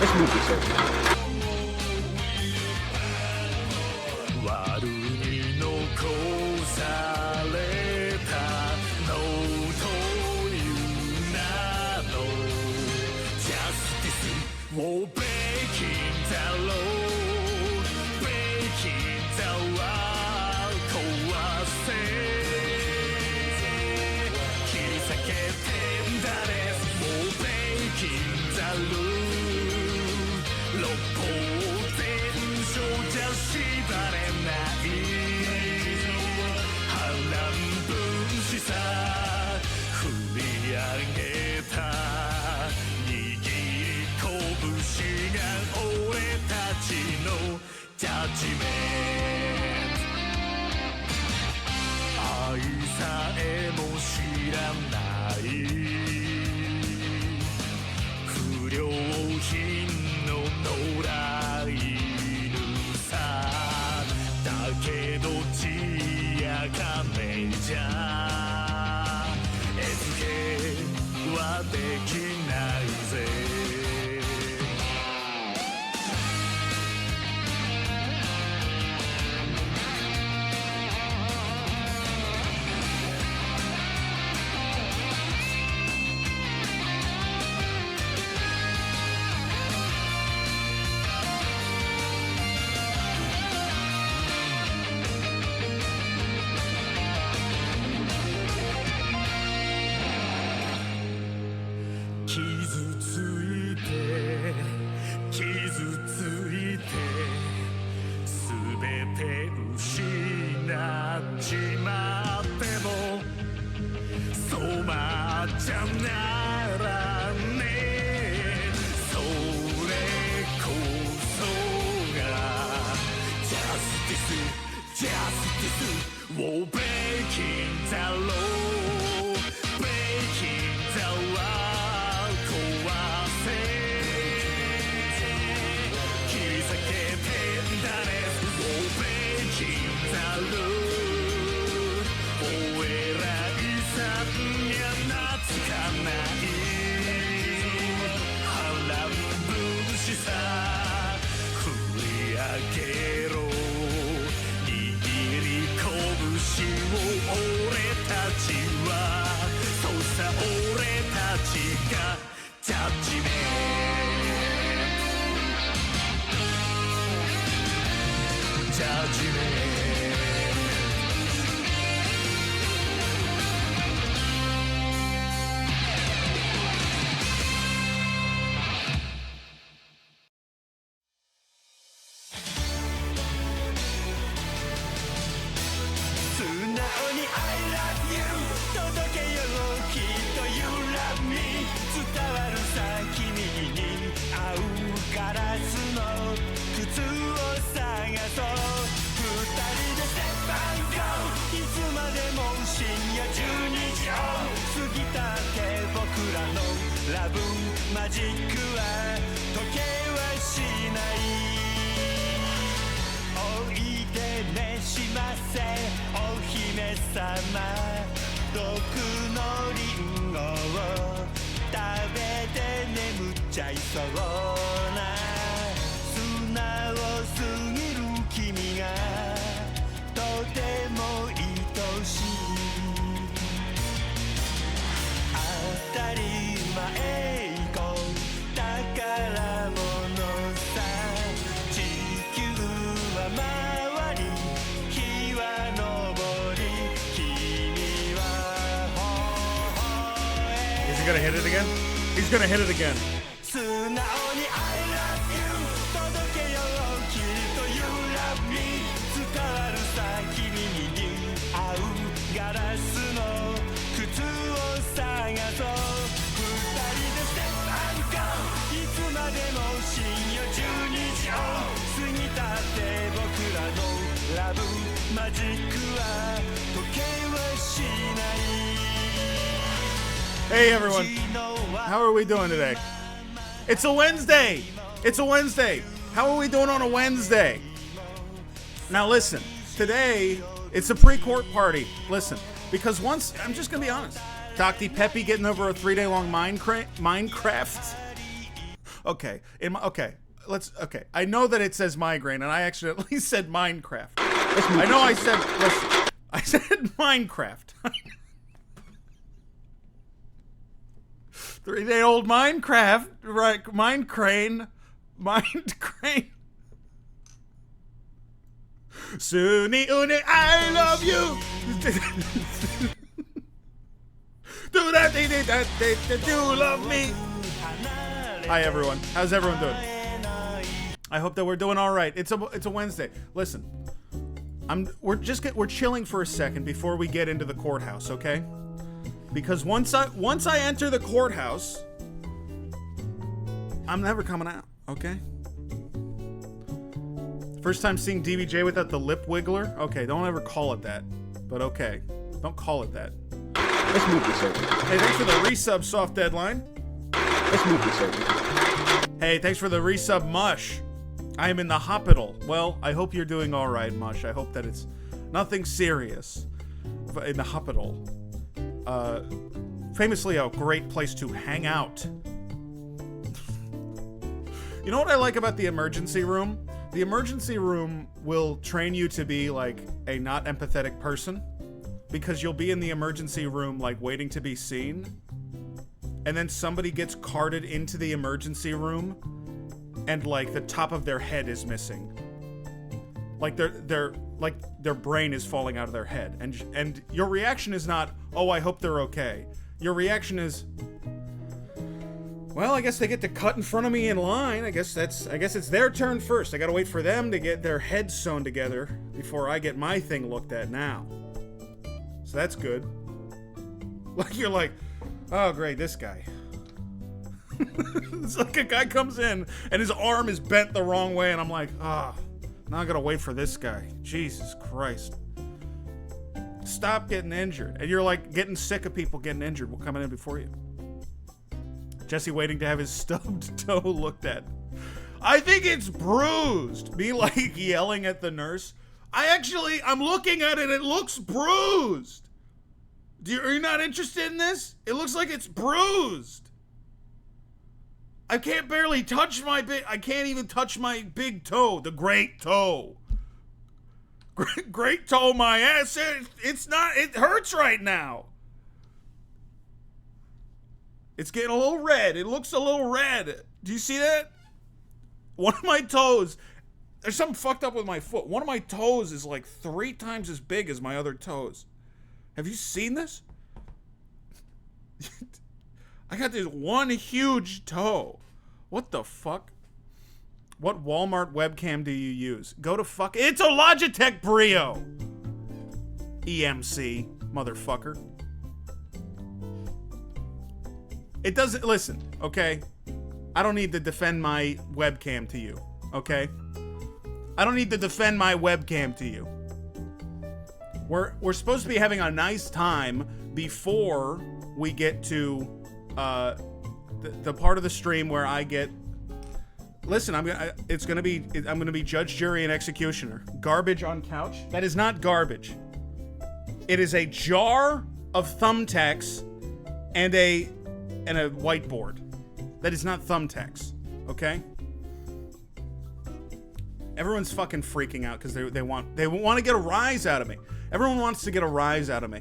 Let's move this over. Is he gonna hit it again? He's gonna hit it again. Hey everyone, how are we doing today? It's a Wednesday. It's a Wednesday. How are we doing on a Wednesday? Now listen, today it's a pre-court party. Listen, because once, I'm just gonna be honest, Dr. Pepe getting over a 3-day long Minecraft. Okay. Okay. I know that it says migraine, and I actually at least said Minecraft. I know I said, listen, I said Minecraft. 3-day-old Minecraft, right? Mind crane. Suni Uni, I love you. Do that, they do love me. Hi everyone, how's everyone doing? I hope that we're doing all right. It's a Wednesday. Listen, we're chilling for a second before we get into the courthouse, okay? Because once I enter the courthouse, I'm never coming out, okay? First time seeing DBJ without the lip wiggler? Okay, don't ever call it that. But okay, don't call it that. Let's move this over. Hey, thanks for the resub, Soft Deadline. Let's move this over. Hey, thanks for the resub, Mush. I am in the hospital. Well, I hope you're doing all right, Mush. I hope that it's nothing serious in the hospital. Famously a great place to hang out. You know what I like about the emergency room? The emergency room will train you to be like a not empathetic person, because you'll be in the emergency room like waiting to be seen, and then somebody gets carted into the emergency room and like the top of their head is missing. Like their brain is falling out of their head, and your reaction is not, "Oh, I hope they're okay." Your reaction is, well, I guess they get to cut in front of me in line. I guess it's their turn first. I gotta wait for them to get their heads sewn together before I get my thing looked at now. So that's good. Like, you're like, oh great, this guy. It's like a guy comes in and his arm is bent the wrong way, and I'm like, now I gotta wait for this guy. Jesus Christ. Stop getting injured. And you're like getting sick of people getting injured. We're coming in before you. Jesse waiting to have his stubbed toe looked at. I think it's bruised. Me like yelling at the nurse. I'm looking at it. It looks bruised. Are you not interested in this? It looks like it's bruised. I can't barely touch I can't even touch my big toe. The great toe. Great toe, my ass. It hurts right now. It's getting a little red. It looks a little red. Do you see that? One of my toes, there's something fucked up with my foot. One of my toes is like 3 times as big as my other toes. Have you seen this? I got this one huge toe. What the fuck? What Walmart webcam do you use? Go to fuck. It's a Logitech Brio. EMC, motherfucker. It doesn't, listen, okay? I don't need to defend my webcam to you, okay? I don't need to defend my webcam to you. We're supposed to be having a nice time before we get to the part of the stream where I get. Listen, I'm gonna be judge, jury, and executioner. Garbage on couch? That is not garbage. It is a jar of thumbtacks and a whiteboard. That is not thumbtacks, okay? Everyone's fucking freaking out because they want to get a rise out of me. Everyone wants to get a rise out of me.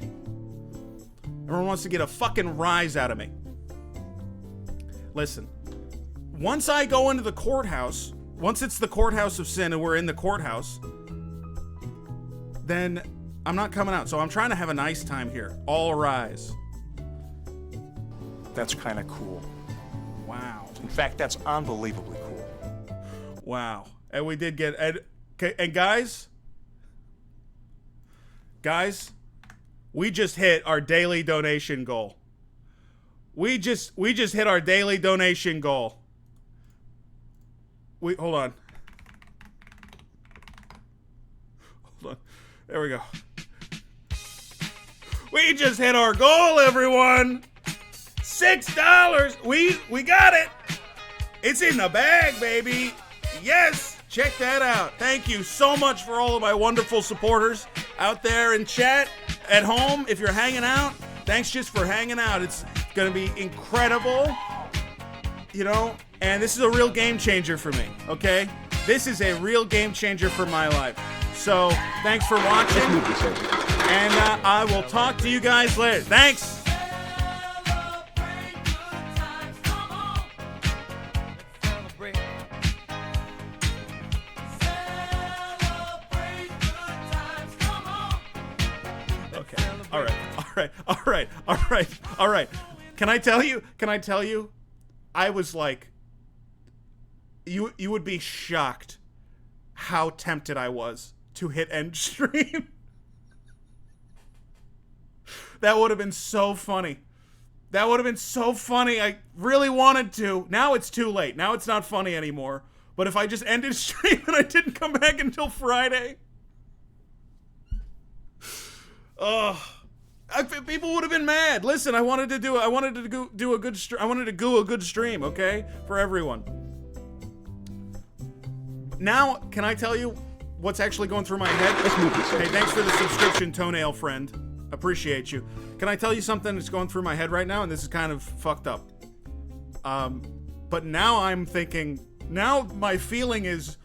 Everyone wants to get a fucking rise out of me. Listen, once I go into the courthouse, once it's the courthouse of sin and we're in the courthouse, then I'm not coming out. So I'm trying to have a nice time here. All rise. That's kind of cool. Wow. In fact, that's unbelievably cool. Wow. And we did get okay, and guys, we just hit our daily donation goal. We just hit our daily donation goal. Hold on. There we go. We just hit our goal, everyone. $6. We got it. It's in the bag, baby. Yes. Check that out. Thank you so much for all of my wonderful supporters out there in chat, at home. If you're hanging out, thanks just for hanging out. It's going to be incredible You know, and this is a real game changer for me, okay? This is a real game changer for my life. So, thanks for watching, and I will talk to you guys later. Thanks! Okay, all right. Can I tell you? I was like, you would be shocked how tempted I was to hit end stream. That would have been so funny. I really wanted to. Now it's too late. Now it's not funny anymore. But if I just ended stream and I didn't come back until Friday, people would have been mad. Listen, I wanted to do a good stream, okay, for everyone. Now, can I tell you what's actually going through my head? Hey, thanks for the subscription, Toenail friend. Appreciate you. Can I tell you something that's going through my head right now? And this is kind of fucked up. But now I'm thinking. Now my feeling is,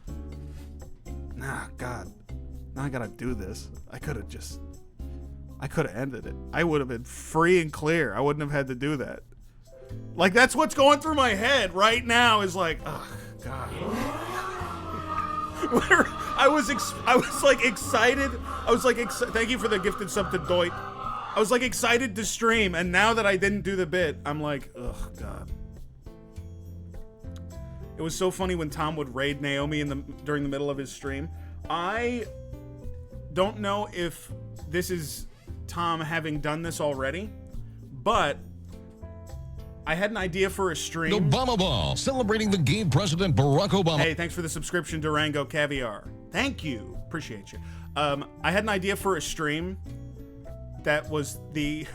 God. Now I gotta do this. I could have ended it. I would have been free and clear. I wouldn't have had to do that. Like, that's what's going through my head right now is like, oh, God. I was excited. Thank you for the gifted sub to Doit. I was like excited to stream, and now that I didn't do the bit, I'm like, oh, God. It was so funny when Tom would raid Naomi during the middle of his stream. I don't know if this is Tom having done this already, but I had an idea for a stream. Obama Ball, celebrating the gay President Barack Obama. Hey, thanks for the subscription, Durango Caviar. Thank you. Appreciate you. I had an idea for a stream that was the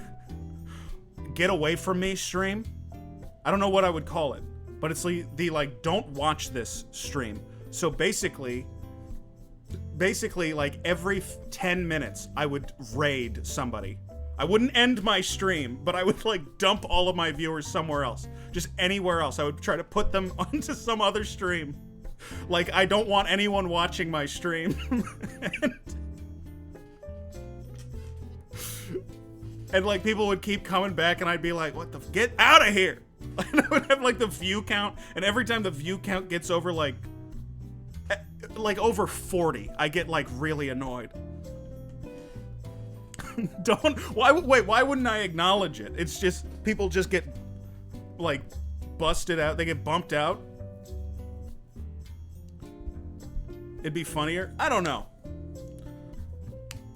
get away from me stream. I don't know what I would call it, but it's the like, don't watch this stream. So basically, like every 10 minutes, I would raid somebody. I wouldn't end my stream, but I would like dump all of my viewers somewhere else. Just anywhere else. I would try to put them onto some other stream. Like, I don't want anyone watching my stream. and like people would keep coming back and I'd be like, what the, get out of here. And I would have like the view count, and every time the view count gets over like over 40, I get like really annoyed. Why wouldn't I acknowledge it? It's just, people just get like busted out, they get bumped out. It'd be funnier. I don't know.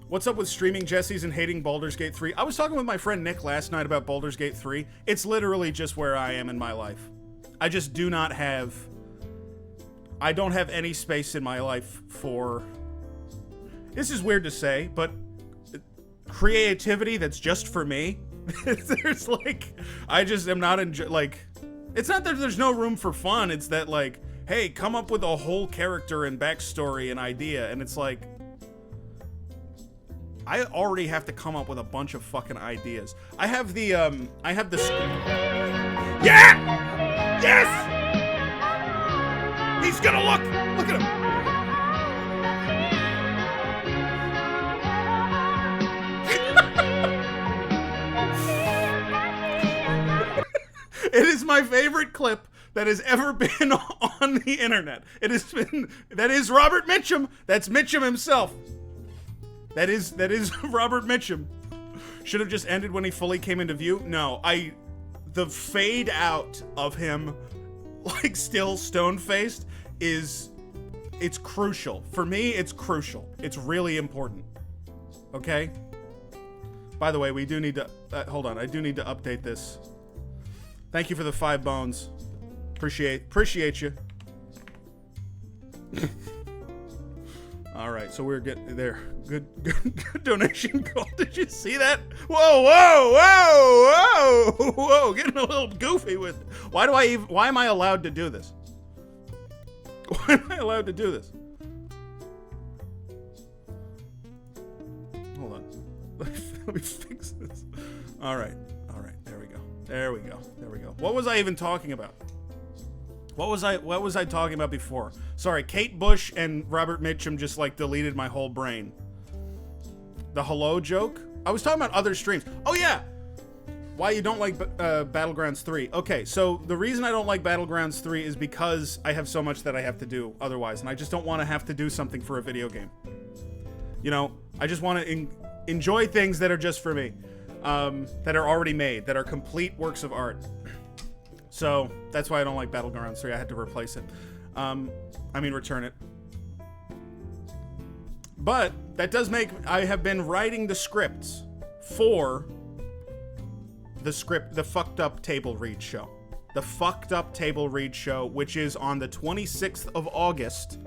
What's up with streaming Jesse's and hating Baldur's Gate 3? I was talking with my friend Nick last night about Baldur's Gate 3. It's literally just where I am in my life. I just do not have... I don't have any space in my life for... This is weird to say, but creativity that's just for me. There's like... I just am not like... It's not that there's no room for fun. It's that like, hey, come up with a whole character and backstory and idea. And it's like... I already have to come up with a bunch of fucking ideas. I have the, Yeah! Yes! He's gonna look! Look at him! It is my favorite clip that has ever been on the internet. It has been, that is Robert Mitchum. That's Mitchum himself. That is Robert Mitchum. Should have just ended when he fully came into view. No, the fade out of him, like still stone-faced, it's crucial. For me, it's crucial. It's really important. Okay? By the way, we do need to, hold on, I do need to update this. Thank you for the 5 bones. Appreciate you. All right, so we're getting there. Good donation call. Did you see that? Whoa! Getting a little goofy with it. Why am I allowed to do this? Why am I allowed to do this? Hold on. Let me fix this. All right. There we go. What was I even talking about? What was I talking about before? Sorry, Kate Bush and Robert Mitchum just like deleted my whole brain. The hello joke? I was talking about other streams. Oh yeah! Why you don't like Battlegrounds 3. Okay, so the reason I don't like Battlegrounds 3 is because I have so much that I have to do otherwise, and I just don't want to have to do something for a video game. You know, I just want to enjoy things that are just for me, that are already made, that are complete works of art. So that's why I don't like Battlegrounds 3. I had to replace it. Return it. But that does make... I have been writing the scripts for the Fucked Up Table Read show. The Fucked Up Table Read show, which is on the 26th of August.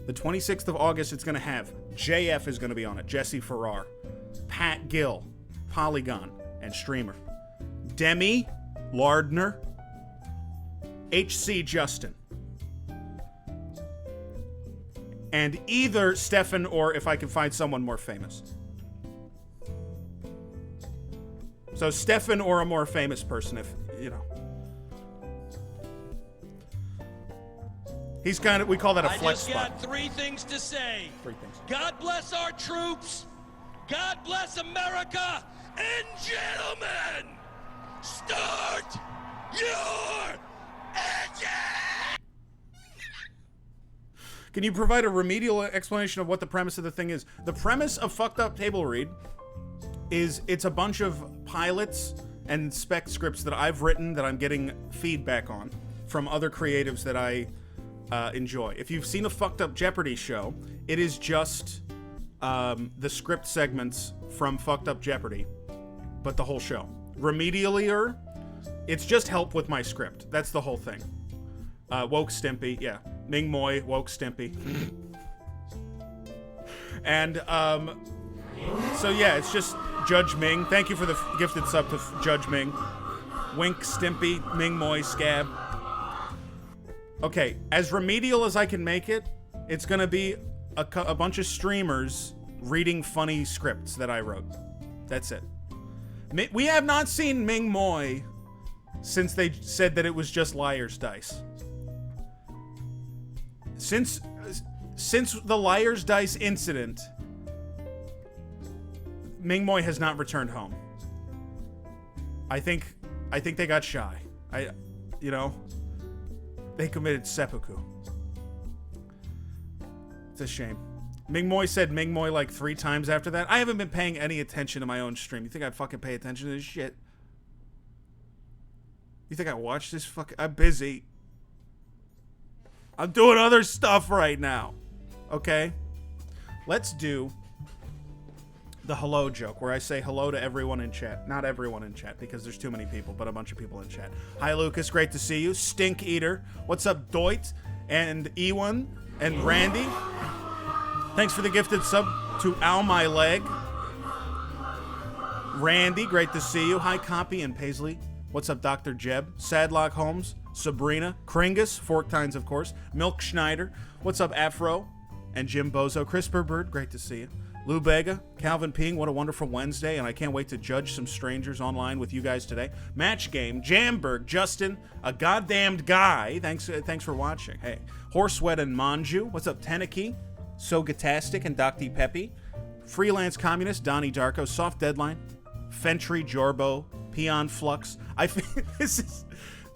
The 26th of August, it's going to have JF is going to be on it. Jesse Farrar, Pat Gill, Polygon, and Streamer. Demi Lardner, HC Justin. And either Stefan or if I can find someone more famous. So Stefan or a more famous person, if, you know. He's kind of, we call that a flex spot. I just got 3 things to say. 3 things. God bless our troops. God bless America. And gentlemen, start your engine! Can you provide a remedial explanation of what the premise of the thing is? The premise of Fucked Up Table Read is it's a bunch of pilots and spec scripts that I've written that I'm getting feedback on from other creatives that I enjoy. If you've seen a Fucked Up Jeopardy show, it is just the script segments from Fucked Up Jeopardy, but the whole show. Remedialier, it's just help with my script. That's the whole thing. Woke Stimpy, yeah. Ming Moy, Woke Stimpy. And, so yeah, it's just Judge Ming. Thank you for the gifted sub to Judge Ming. Wink Stimpy, Ming Moy, Scab. Okay, as remedial as I can make it, it's gonna be a bunch of streamers reading funny scripts that I wrote. That's it. We have not seen Ming Moy since they said that it was just Liar's Dice. Since the Liar's Dice incident, Ming Moy has not returned home. I think they got shy. They committed seppuku. It's a shame. Ming Moy said Ming Moy like 3 times after that. I haven't been paying any attention to my own stream. You think I'd fucking pay attention to this shit? You think I watch this fucking... I'm busy. I'm doing other stuff right now. Okay? Let's do the hello joke, where I say hello to everyone in chat. Not everyone in chat, because there's too many people, but a bunch of people in chat. Hi, Lucas. Great to see you. Stink Eater. What's up, Doit? And Ewan. And Randy. Thanks for the gifted sub to Ow My Leg. Randy, great to see you. Hi, Copy and Paisley. What's up, Dr. Jeb? Sadlock Holmes. Sabrina. Kringus. Fork Tines, of course. Milk Schneider. What's up, Afro? And Jim Bozo. Crisper Bird, great to see you. Lou Bega, Calvin Ping, what a wonderful Wednesday, and I can't wait to judge some strangers online with you guys today. Match Game, Jamberg, Justin, a goddamned guy. Thanks for watching. Hey, Horsewet and Manju. What's up, Teneki? So Gatastic and Doc D Peppy. Freelance Communist, Donnie Darko, Soft Deadline, Fentry, Jorbo, Peon Flux. This is...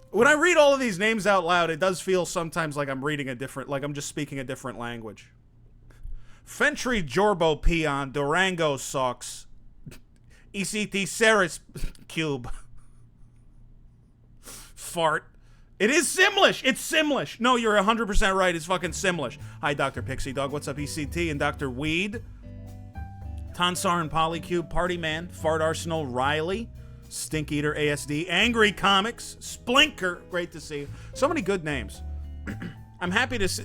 When I read all of these names out loud, it does feel sometimes like I'm reading like I'm just speaking a different language. Fentry, Jorbo, Peon, Durango Socks, ECT Ceres Cube. Fart. It is Simlish. It's Simlish. No, you're 100% right. It's fucking Simlish. Hi, Dr. Pixie Dog. What's up, ECT? And Dr. Weed. Tonsar and Polycube. Party Man. Fart Arsenal. Riley. Stink Eater ASD. Angry Comics. Splinker. Great to see you. So many good names. I'm happy to see...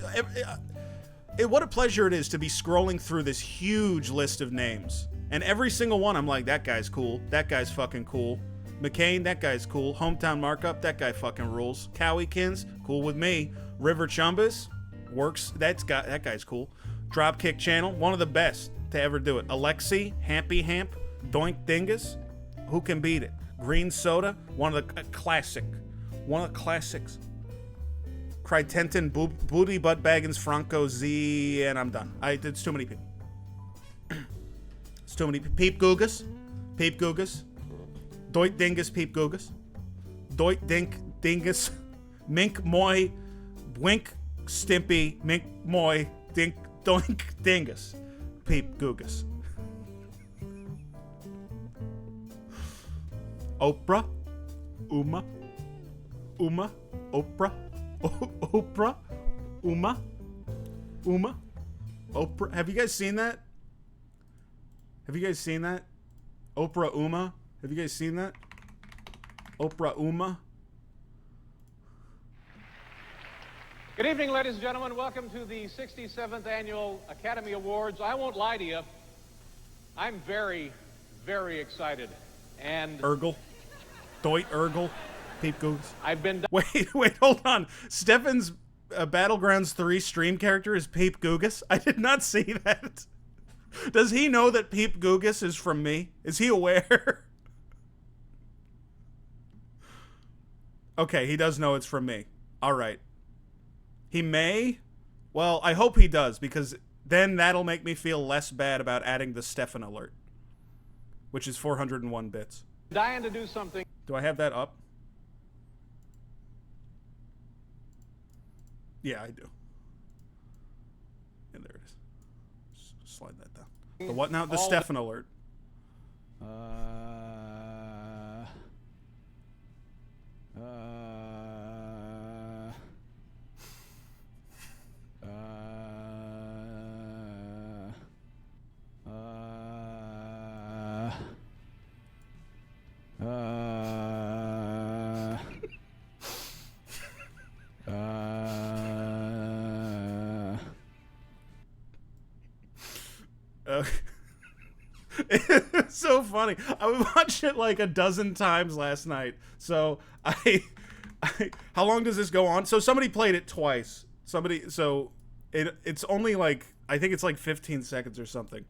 what a pleasure it is to be scrolling through this huge list of names. And every single one, I'm like, that guy's cool. That guy's fucking cool. McCain, that guy's cool. Hometown Markup, that guy fucking rules. Cowykins, cool with me. River Chumbas, works. That guy's cool. Dropkick Channel, one of the best to ever do it. Alexi, Hampy Hamp, Doink Dingus, who can beat it? Green Soda, one of the classics. Crytentin, Booty, Butt Baggins, Franco, Z, and I'm done. It's too many people. It's too many. Peep Gugas. Doit Dingus, Peep Gugas. Doit Dink, Dingus. Mink, Moy, Wink, Stimpy, Mink, Moy, Dink, Doink, Dingus. Peep Gugas. Oprah. Uma. Oprah. Oprah. Uma. Oprah. Have you guys seen that? Oprah Uma. Have you guys seen that? Oprah Uma. Good evening, ladies and gentlemen. Welcome to the 67th Annual Academy Awards. I won't lie to you. I'm very, very excited. And Urgle. Doit Urgle. Peep Googs. I've been... Wait, hold on. Stefan's Battlegrounds 3 stream character is Peep Googus? I did not see that. Does he know that Peep Googus is from me? Is he aware? Okay, he does know it's from me. All right. He may? Well, I hope he does, because then that'll make me feel less bad about adding the Stefan alert, which is 401 bits. Dying to do something. Do I have that up? Yeah, I do. And there it is. Just slide that down. The what now? The Stefan alert. It's so funny. I watched it like a dozen times last night. So how long does this go on? So somebody played it twice. It's only like, I think it's like 15 seconds or something.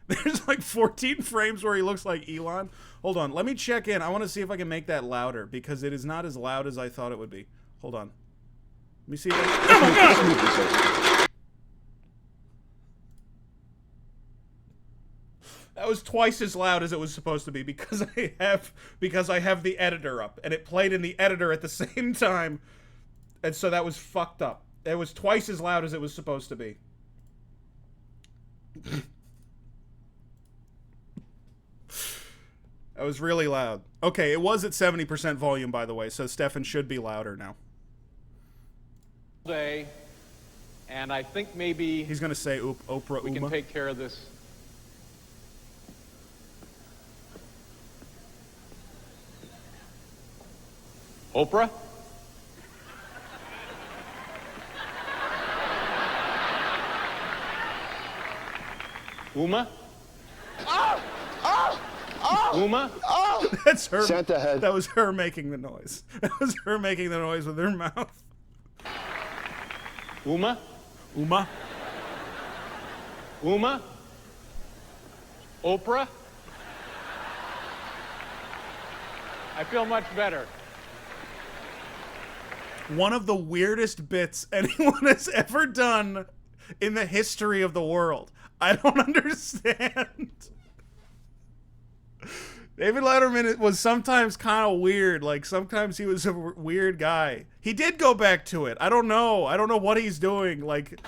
There's like 14 frames where he looks like Elon. Hold on, let me check in. I want to see if I can make that louder, because it is not as loud as I thought it would be. Hold on. Let me see. Oh my God! That was twice as loud as it was supposed to be, because I have the editor up, and it played in the editor at the same time, and so that was fucked up. It was twice as loud as it was supposed to be. That was really loud. Okay, it was at 70% volume, by the way, so Stefan should be louder now. Day, and I think maybe he's gonna say Oprah we Uma. can take care of this. Oprah? Uma? Oh! Oh! Oh! Uma? Oh! That's her. Santa head. That was her making the noise. That was her making the noise with her mouth. Uma? Uma? Uma? Oprah? I feel much better. One of the weirdest bits anyone has ever done in the history of the world. I don't understand. David Letterman was sometimes kind of weird. Like, sometimes he was a weird guy. He did go back to it. I don't know. I don't know what he's doing. Like,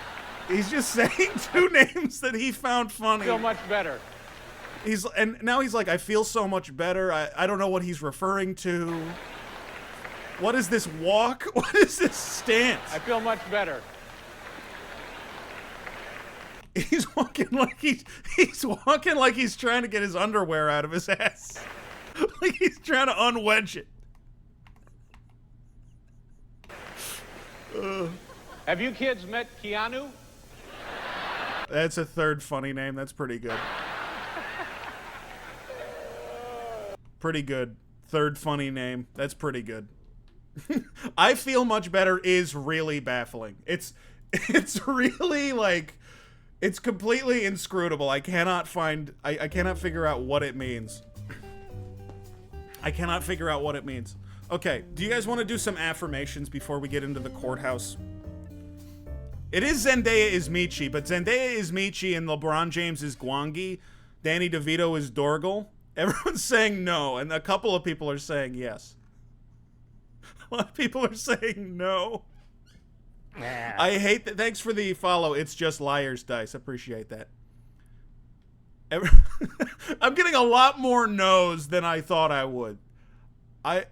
he's just saying two names that he found funny. I feel much better. And now he's like, I feel so much better. I don't know what he's referring to. What is this walk? What is this stance? I feel much better. He's walking like he's walking like he's trying to get his underwear out of his ass. Like he's trying to unwedge it. Have you kids met Keanu? That's a third funny name. That's pretty good. Pretty good. Third funny name. That's pretty good. I feel much better is really baffling. It's really like, it's completely inscrutable. I cannot figure out what it means. I cannot figure out what it means. Okay, do you guys want to do some affirmations before we get into the courthouse It is Zendaya is Michi, but Zendaya is Michi and LeBron James is Gwangi. Danny DeVito is Dorgal. Everyone's saying no, and a couple of people are saying yes. A lot of people are saying no. I hate that. Thanks for the follow. It's just Liar's Dice. Appreciate that. I'm getting a lot more no's than I thought I would. I'm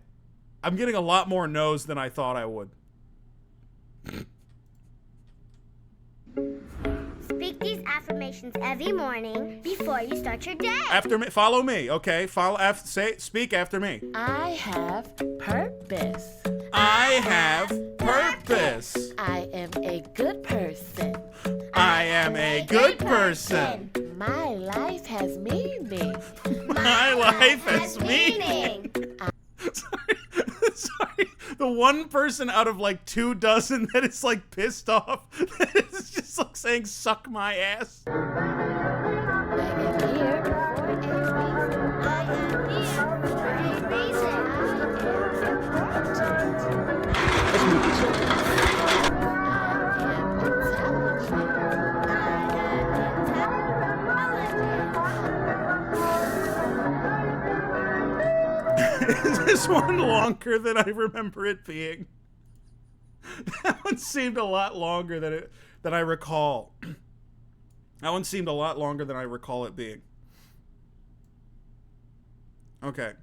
getting a lot more no's than I thought I would. Speak these affirmations every morning before you start your day. After me, follow me, okay? Speak after me. I have purpose. I have purpose. I am a good person. I am a good person. My life has meaning. My life has meaning. Sorry. The one person out of like 24 that is like pissed off, that is just like saying, suck my ass. I am here for a reason. I am here for a reason. Let's move this over. Is this one longer than I remember it being? That one seemed a lot longer than I recall. That one seemed a lot longer than I recall it being. Okay.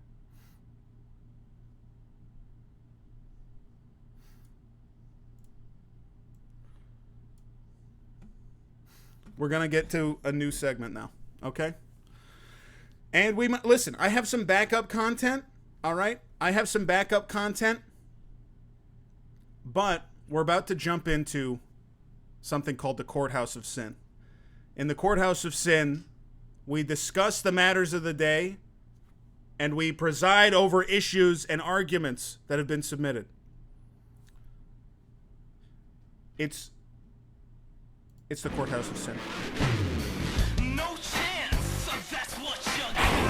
We're gonna get to a new segment now, okay? And listen, I have some backup content, all right? I have some backup content, but we're about to jump into something called the Courthouse of Sin. In the Courthouse of Sin, we discuss the matters of the day, and we preside over issues and arguments that have been submitted. It's the Courthouse of Sin. No chance, that's what you got.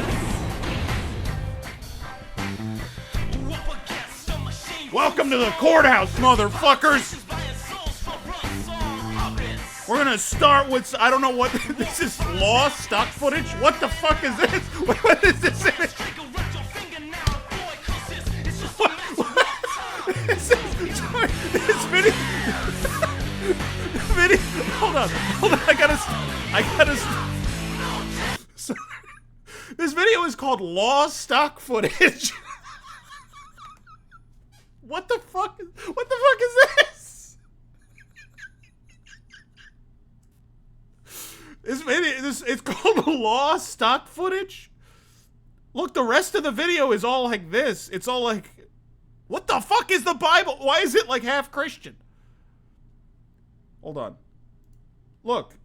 Up against a machine. Welcome to the courthouse, motherfuckers! We're gonna start with, I don't know what, this is law stock footage? What the fuck is this? What is this? This video, hold on, I gotta, sorry. This video is called Law Stock Footage. What the fuck is this? This video, it's called Law Stock Footage? Look, the rest of the video is all like this. It's all like, what the fuck is the Bible? Why is it like half Christian? Hold on. Look.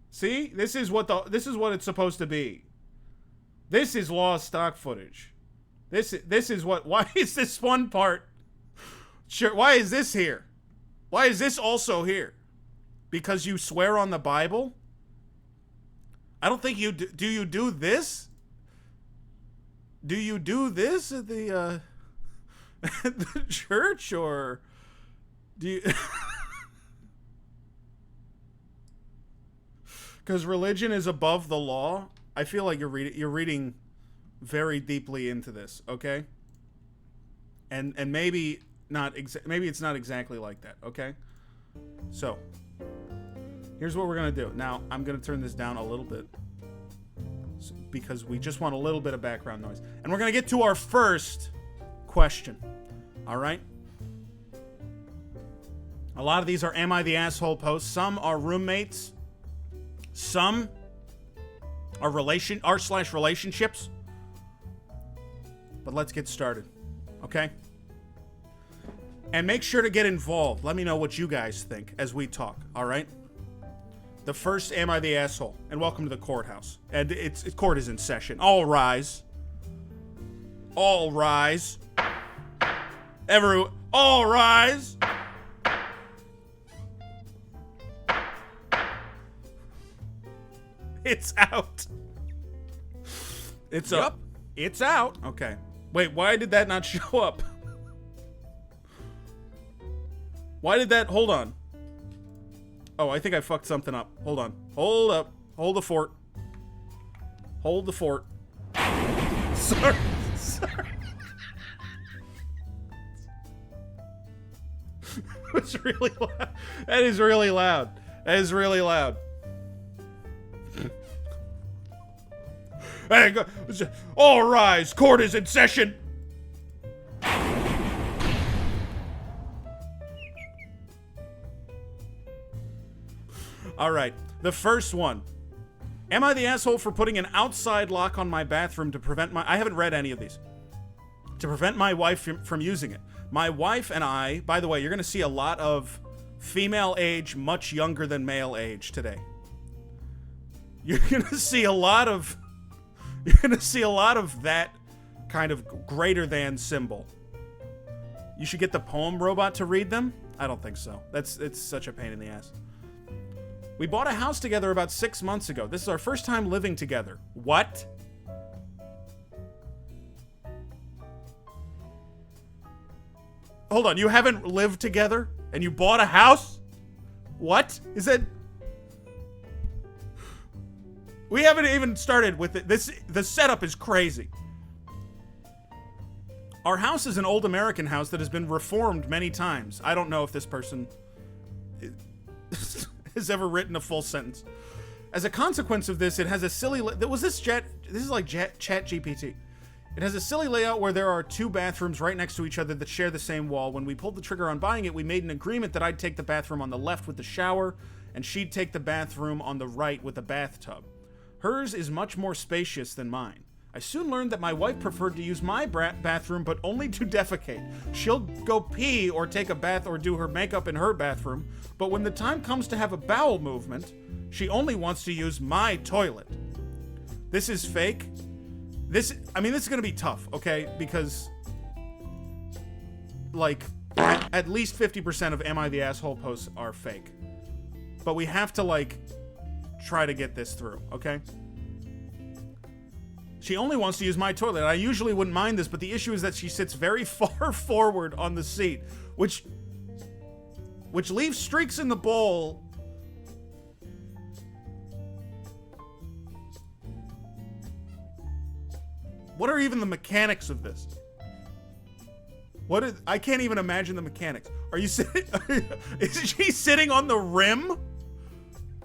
See? This is what it's supposed to be. This is law stock footage. This is what, why is this one part? Sure, why is this here? Why is this also here? Because you swear on the Bible? I don't think you do. Do you do this? Do you do this at the at the church, or do you? Because religion is above the law. I feel like you're reading very deeply into this, okay? And maybe not. Maybe it's not exactly like that, okay? So here's what we're gonna do. Now I'm gonna turn this down a little bit because we just want a little bit of background noise, and we're gonna get to our first question. All right. A lot of these are "Am I the Asshole?" posts. Some are roommates. Some are relationships. But let's get started, okay? And make sure to get involved. Let me know what you guys think as we talk, all right? The first, "Am I the Asshole?" And welcome to the courthouse. And court is in session. All rise. All rise. All rise. It's out. It's up. It's out. Okay. Wait, why did that not show up? Why did that? Hold on. Oh, I think I fucked something up. Hold on. Hold up. Hold the fort. Hold the fort. Sorry. It's really loud. That is really loud. That is really loud. Hey, all rise. Court is in session. All right. The first one. Am I the asshole for putting an outside lock on my bathroom to prevent my... I haven't read any of these. To prevent my wife from using it. My wife and I... By the way, you're going to see a lot of female age much younger than male age today. You're going to see a lot of... You're going to see a lot of that kind of greater than symbol. You should get the poem robot to read them? I don't think so. It's such a pain in the ass. We bought a house together about 6 months ago. This is our first time living together. What? Hold on, you haven't lived together and you bought a house? What? Is it? We haven't even started with it. The setup is crazy. Our house is an old American house that has been reformed many times. I don't know if this person has ever written a full sentence. As a consequence of this, it has a silly... This is like Chat GPT. It has a silly layout where there are 2 bathrooms right next to each other that share the same wall. When we pulled the trigger on buying it, we made an agreement that I'd take the bathroom on the left with the shower, and she'd take the bathroom on the right with the bathtub. Hers is much more spacious than mine. I soon learned that my wife preferred to use my bathroom, but only to defecate. She'll go pee or take a bath or do her makeup in her bathroom, but when the time comes to have a bowel movement, she only wants to use my toilet. This is fake. This is gonna be tough, okay? Because, like, at least 50% of Am I the Asshole posts are fake. But we have to, like, try to get this through, okay? She only wants to use my toilet. I usually wouldn't mind this, but the issue is that she sits very far forward on the seat, which leaves streaks in the bowl. What are even the mechanics of this? I can't even imagine the mechanics. Are you sitting? Is she sitting on the rim?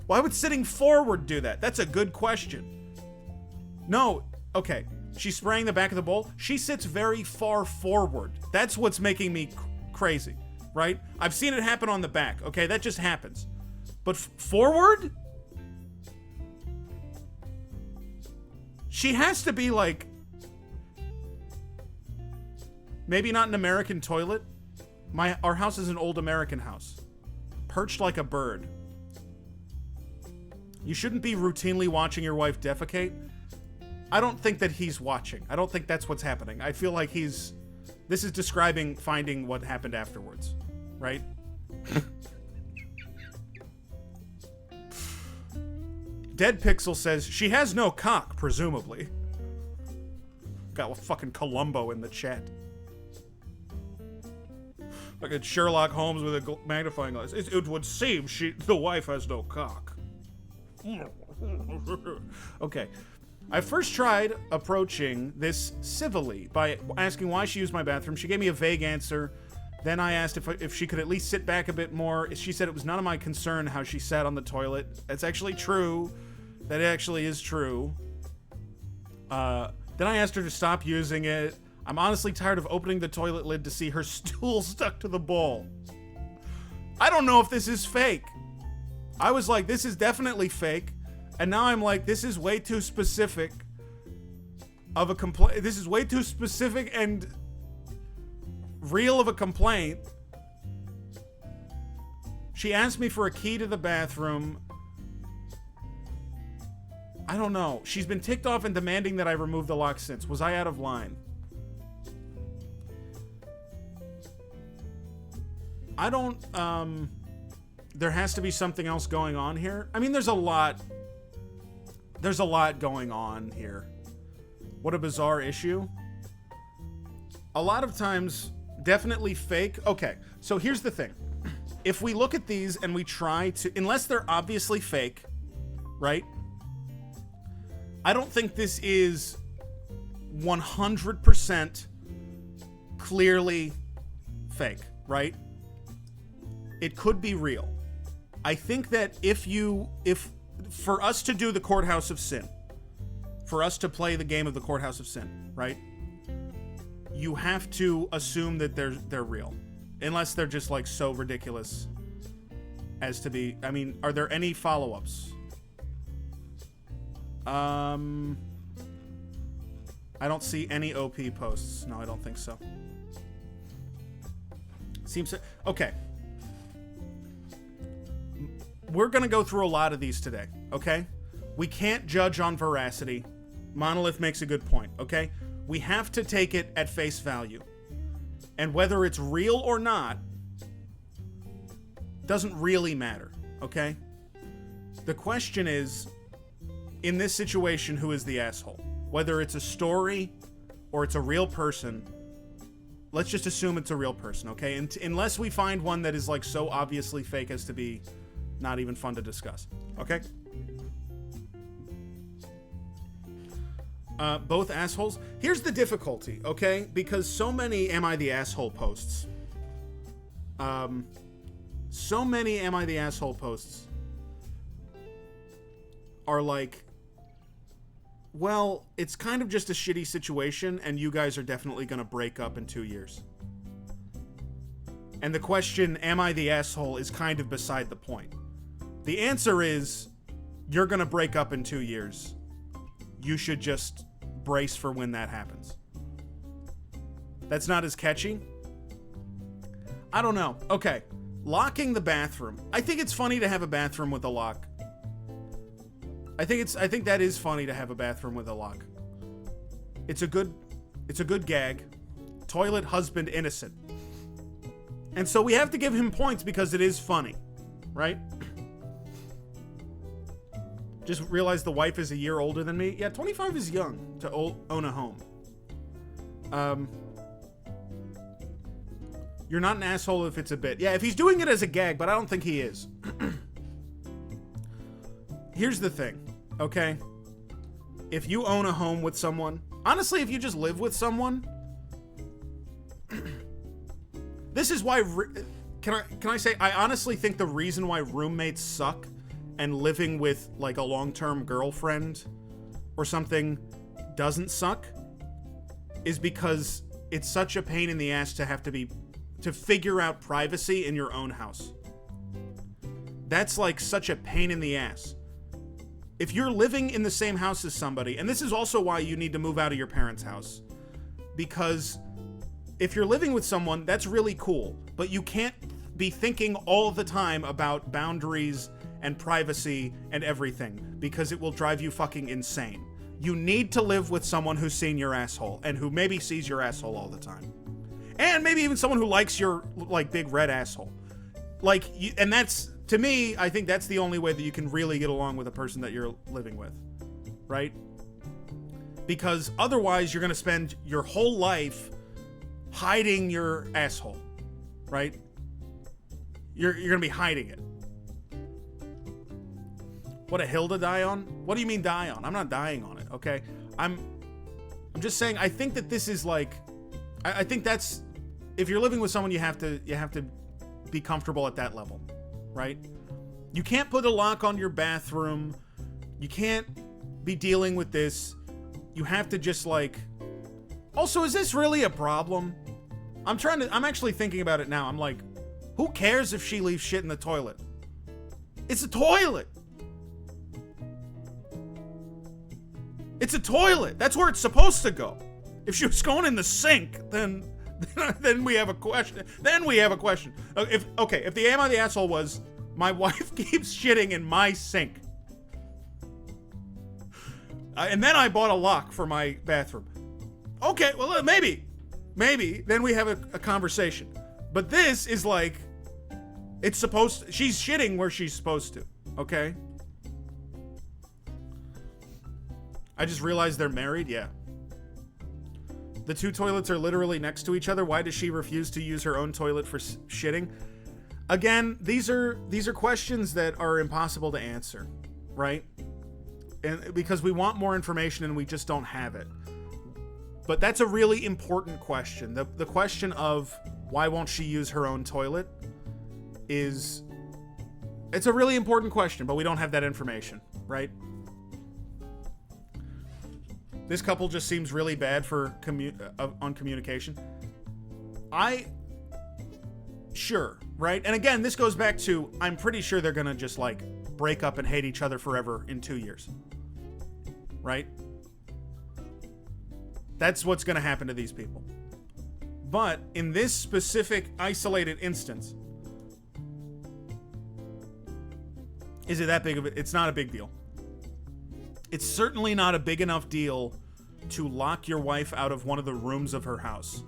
Why would sitting forward do that? That's a good question. No. Okay, she's spraying the back of the bowl. She sits very far forward. That's what's making me crazy, right? I've seen it happen on the back. Okay, that just happens. But forward? She has to be like... Maybe not an American toilet. Our house is an old American house. Perched like a bird. You shouldn't be routinely watching your wife defecate. I don't think that he's watching. I don't think that's what's happening. I feel like this is describing finding what happened afterwards, right? Dead Pixel says, she has no cock, presumably. Got a fucking Columbo in the chat. Like a Sherlock Holmes with a magnifying glass. It would seem the wife has no cock. Okay. I first tried approaching this civilly by asking why she used my bathroom. She gave me a vague answer. Then I asked if she could at least sit back a bit more. She said it was none of my concern how she sat on the toilet. That's actually true. That actually is true. Then I asked her to stop using it. I'm honestly tired of opening the toilet lid to see her stool stuck to the bowl. I don't know if this is fake. I was like, this is definitely fake. And now I'm like, this is way too specific of a complaint. This is way too specific and real of a complaint. She asked me for a key to the bathroom. I don't know. She's been ticked off and demanding that I remove the lock since. Was I out of line? I don't, there has to be something else going on here. I mean, there's a lot going on here. What a bizarre issue. A lot of times, definitely fake. Okay, so here's the thing. if we look at these and we try to, unless they're obviously fake, right? I don't think this is 100% clearly fake, right? It could be real. I think that if for us to do the Courthouse of Sin, for us to play the game of the Courthouse of Sin, right? You have to assume that they're real. Unless they're just like so ridiculous as to be. I mean, are there any follow-ups? I don't see any OP posts. No, I don't think so. Seems okay. We're gonna go through a lot of these today, okay? We can't judge on veracity. Monolith makes a good point, okay? We have to take it at face value. And whether it's real or not doesn't really matter, okay? The question is, in this situation, who is the asshole? Whether it's a story or it's a real person, let's just assume it's a real person, okay? And unless we find one that is like so obviously fake as to be not even fun to discuss, okay? Both assholes. Here's the difficulty, okay? Because so many Am I the Asshole posts. So many Am I the Asshole posts are like, well, it's kind of just a shitty situation and you guys are definitely going to break up in 2 years. And the question, am I the asshole, is kind of beside the point. The answer is, you're going to break up in 2 years. You should just brace for when that happens. That's not as catchy. I don't know. Okay. Locking the bathroom. I think it's funny to have a bathroom with a lock. I think that is funny to have a bathroom with a lock. It's a good gag. Toilet husband innocent. And so we have to give him points because it is funny, right? Just realized the wife is a year older than me. Yeah, 25 is young to own a home. You're not an asshole if it's a bit. Yeah, if he's doing it as a gag, but I don't think he is. Here's the thing, okay? If you own a home with someone, honestly, if you just live with someone, this is why, can I say, I honestly think the reason why roommates suck and living with like a long-term girlfriend or something doesn't suck is because it's such a pain in the ass to have to figure out privacy in your own house. That's like such a pain in the ass. If you're living in the same house as somebody, and this is also why you need to move out of your parents' house, because if you're living with someone, that's really cool, but you can't be thinking all the time about boundaries and privacy and everything, because it will drive you fucking insane. You need to live with someone who's seen your asshole, and who maybe sees your asshole all the time. And maybe even someone who likes your, like, big red asshole. Like, and that's, to me, I think that's the only way that you can really get along with a person that you're living with, right? Because otherwise, you're gonna spend your whole life hiding your asshole, right? You're gonna be hiding it. What a hill to die on? What do you mean die on? I'm not dying on it, okay? I'm just saying, I think that this is like, I think that's, if you're living with someone, you have to be comfortable at that level, right? You can't put a lock on your bathroom. You can't be dealing with this. You have to just like, also, is this really a problem? I'm actually thinking about it now. I'm like, who cares if she leaves shit in the toilet? It's a toilet. It's a toilet. That's where it's supposed to go. If she was going in the sink, then we have a question. Then we have a question. If the Am I the Asshole was, my wife keeps shitting in my sink. And then I bought a lock for my bathroom. Okay, well, maybe. Then we have a conversation. But this is like, she's shitting where she's supposed to, okay? I just realized they're married, yeah. The two toilets are literally next to each other. Why does she refuse to use her own toilet for shitting? Again, these are questions that are impossible to answer, right? And because we want more information and we just don't have it. But that's a really important question. The question of why won't she use her own toilet it's a really important question, but we don't have that information, right? This couple just seems really bad for on communication. Sure, right? And again, this goes back to, I'm pretty sure they're gonna just like break up and hate each other forever in 2 years. Right? That's what's gonna happen to these people. But in this specific isolated instance, is it that big of a... It's not a big deal. It's certainly not a big enough deal to lock your wife out of one of the rooms of her house.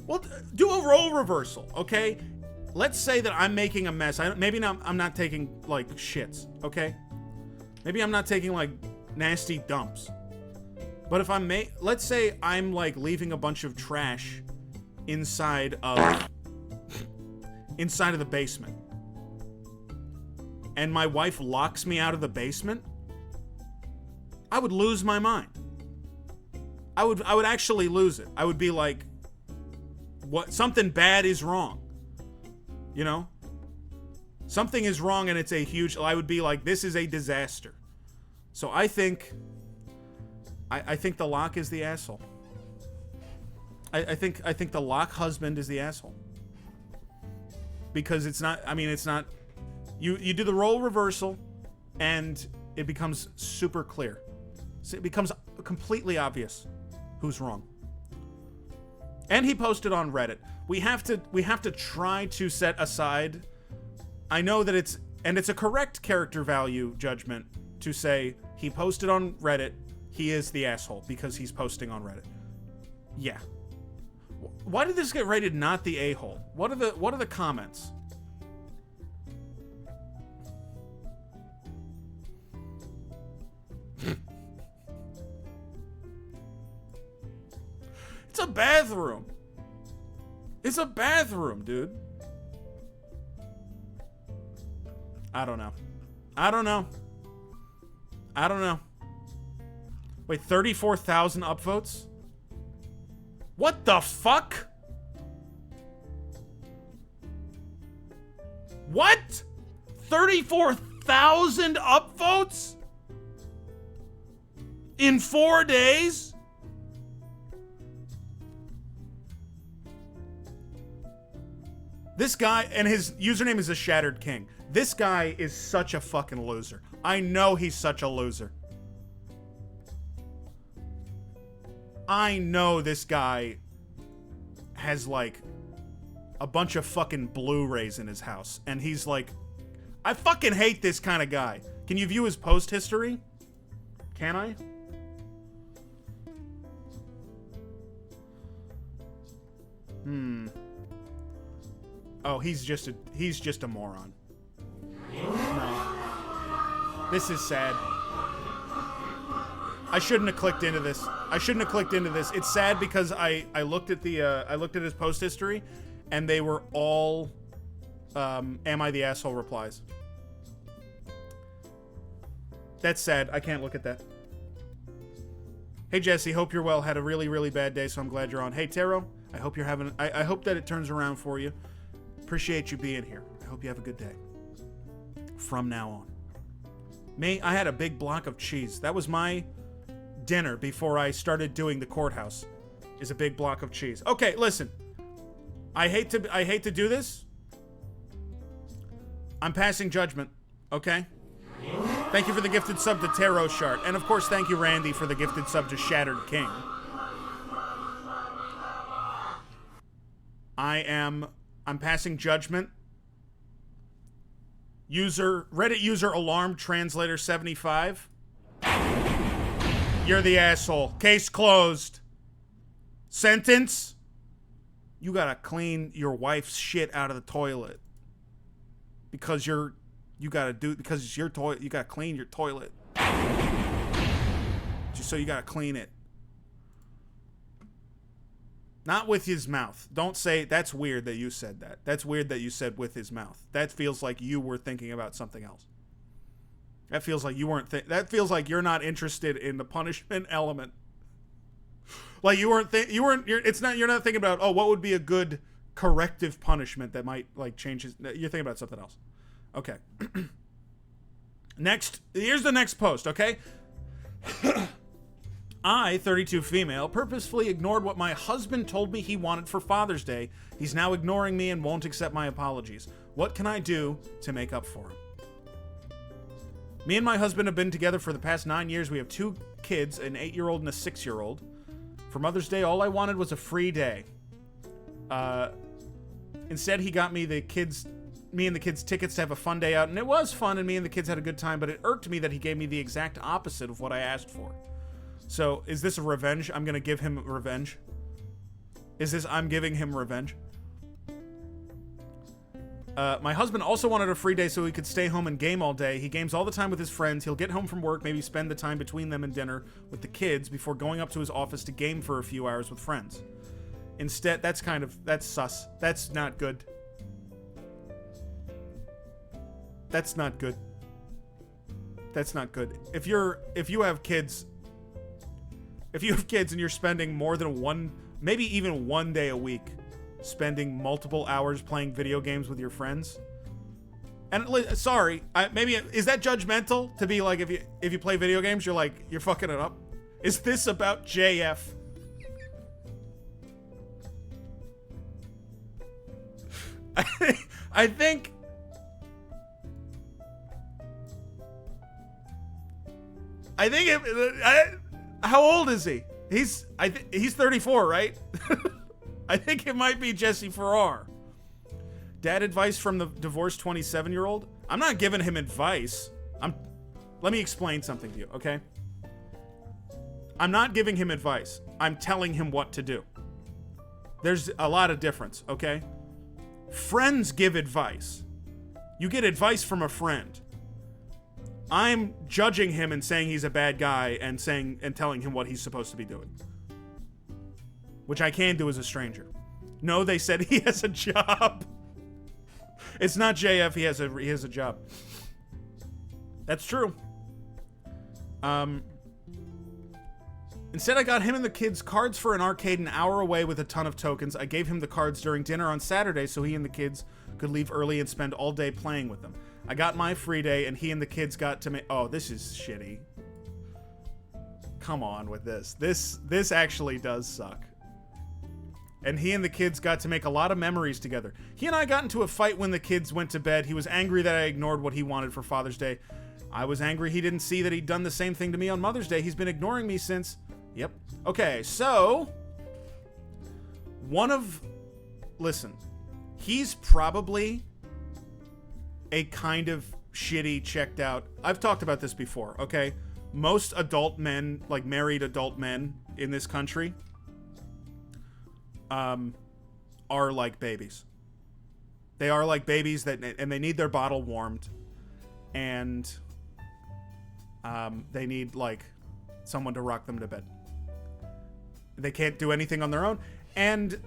Well, do a role reversal, okay? Let's say that I'm making a mess. Maybe I'm not taking, like, shits, okay? Maybe I'm not taking, like, nasty dumps. But if let's say I'm, like, leaving a bunch of trash inside of the basement. And my wife locks me out of the basement, I would lose my mind. I would actually lose it. I would be like, something bad is wrong. You know? Something is wrong and it's I would be like, this is a disaster. So I think the lock is the asshole. I think the lock husband is the asshole. Because it's not, you do the role reversal and it becomes super clear. So it becomes completely obvious who's wrong. And he posted on Reddit. We have to try to set aside. I know that it's a correct character value judgment to say he posted on Reddit, he is the asshole because he's posting on Reddit. Yeah. Why did this get rated not the a-hole? What are the comments? It's a bathroom. It's a bathroom, dude. I don't know. Wait, 34,000 upvotes? What the fuck? What? 34,000 upvotes? In 4 days? This guy, and his username is a Shattered King. This guy is such a fucking loser. I know he's such a loser. I know this guy has, like, a bunch of fucking Blu-rays in his house. And he's like, I fucking hate this kind of guy. Can you view his post history? Can I? Oh, he's just a moron. No. This is sad. I shouldn't have clicked into this. It's sad because I looked at his post history and they were all am I the asshole replies. That's sad. I can't look at that. Hey Jesse, hope you're well. Had a really, really bad day, so I'm glad you're on. Hey Taro, I hope you're having I hope that it turns around for you. Appreciate you being here. I hope you have a good day. From now on. Me, I had a big block of cheese. That was my dinner before I started doing the Courthouse. Is a big block of cheese. Okay, listen. I hate to do this. I'm passing judgment, okay? Thank you for the gifted sub to Tarot Shart. And of course, thank you, Randy, for the gifted sub to Shattered King. I'm passing judgment. Reddit user Alarm Translator 75. You're the asshole. Case closed. Sentence. You gotta clean your wife's shit out of the toilet. Because you gotta clean your toilet. So you gotta clean it. Not with his mouth. Don't say, that's weird that you said that. That's weird that you said with his mouth. That feels like you were thinking about something else. That feels like you weren't, that feels like you're not interested in the punishment element. Like you're not thinking about, oh, what would be a good corrective punishment that might like change his, you're thinking about something else. Okay. Next, here's the next post, okay? I, 32 female, purposefully ignored what my husband told me he wanted for Father's Day. He's now ignoring me and won't accept my apologies. What can I do to make up for him? Me and my husband have been together for the past 9 years. We have 2 kids, an 8-year-old and a 6-year-old. For Mother's Day, all I wanted was a free day. Instead, he got me and the kids tickets to have a fun day out, and it was fun, and me and the kids had a good time, but it irked me that he gave me the exact opposite of what I asked for. So, is this a revenge? I'm gonna give him revenge? I'm giving him revenge? My husband also wanted a free day so he could stay home and game all day. He games all the time with his friends. He'll get home from work, maybe spend the time between them and dinner with the kids before going up to his office to game for a few hours with friends. Instead, that's sus. That's not good. That's not good. That's not good. If you have kids and you're spending more than one, maybe even one day a week, spending multiple hours playing video games with your friends, and sorry, maybe is that judgmental to be like, if you play video games, you're fucking it up? Is this about JF? I think how old is he? He's 34, right? I think it might be Jesse Farrar. Dad advice from the divorced 27-year-old? I'm not giving him advice. Let me explain something to you, okay? I'm not giving him advice. I'm telling him what to do. There's a lot of difference, okay? Friends give advice. You get advice from a friend. I'm judging him and saying he's a bad guy and telling him what he's supposed to be doing. Which I can do as a stranger. No, they said he has a job. It's not JF, he has a job. That's true. Instead, I got him and the kids cards for an arcade an hour away with a ton of tokens. I gave him the cards during dinner on Saturday so he and the kids could leave early and spend all day playing with them. I got my free day and he and the kids got to make... Oh, this is shitty. Come on with this. This actually does suck. And he and the kids got to make a lot of memories together. He and I got into a fight when the kids went to bed. He was angry that I ignored what he wanted for Father's Day. I was angry he didn't see that he'd done the same thing to me on Mother's Day. He's been ignoring me since... Yep. Okay, so... Listen. He's probably a kind of shitty, checked out... I've talked about this before, okay? Most adult men, like married adult men in this country... are like babies. They are like babies and they need their bottle warmed, and they need like someone to rock them to bed. They can't do anything on their own, and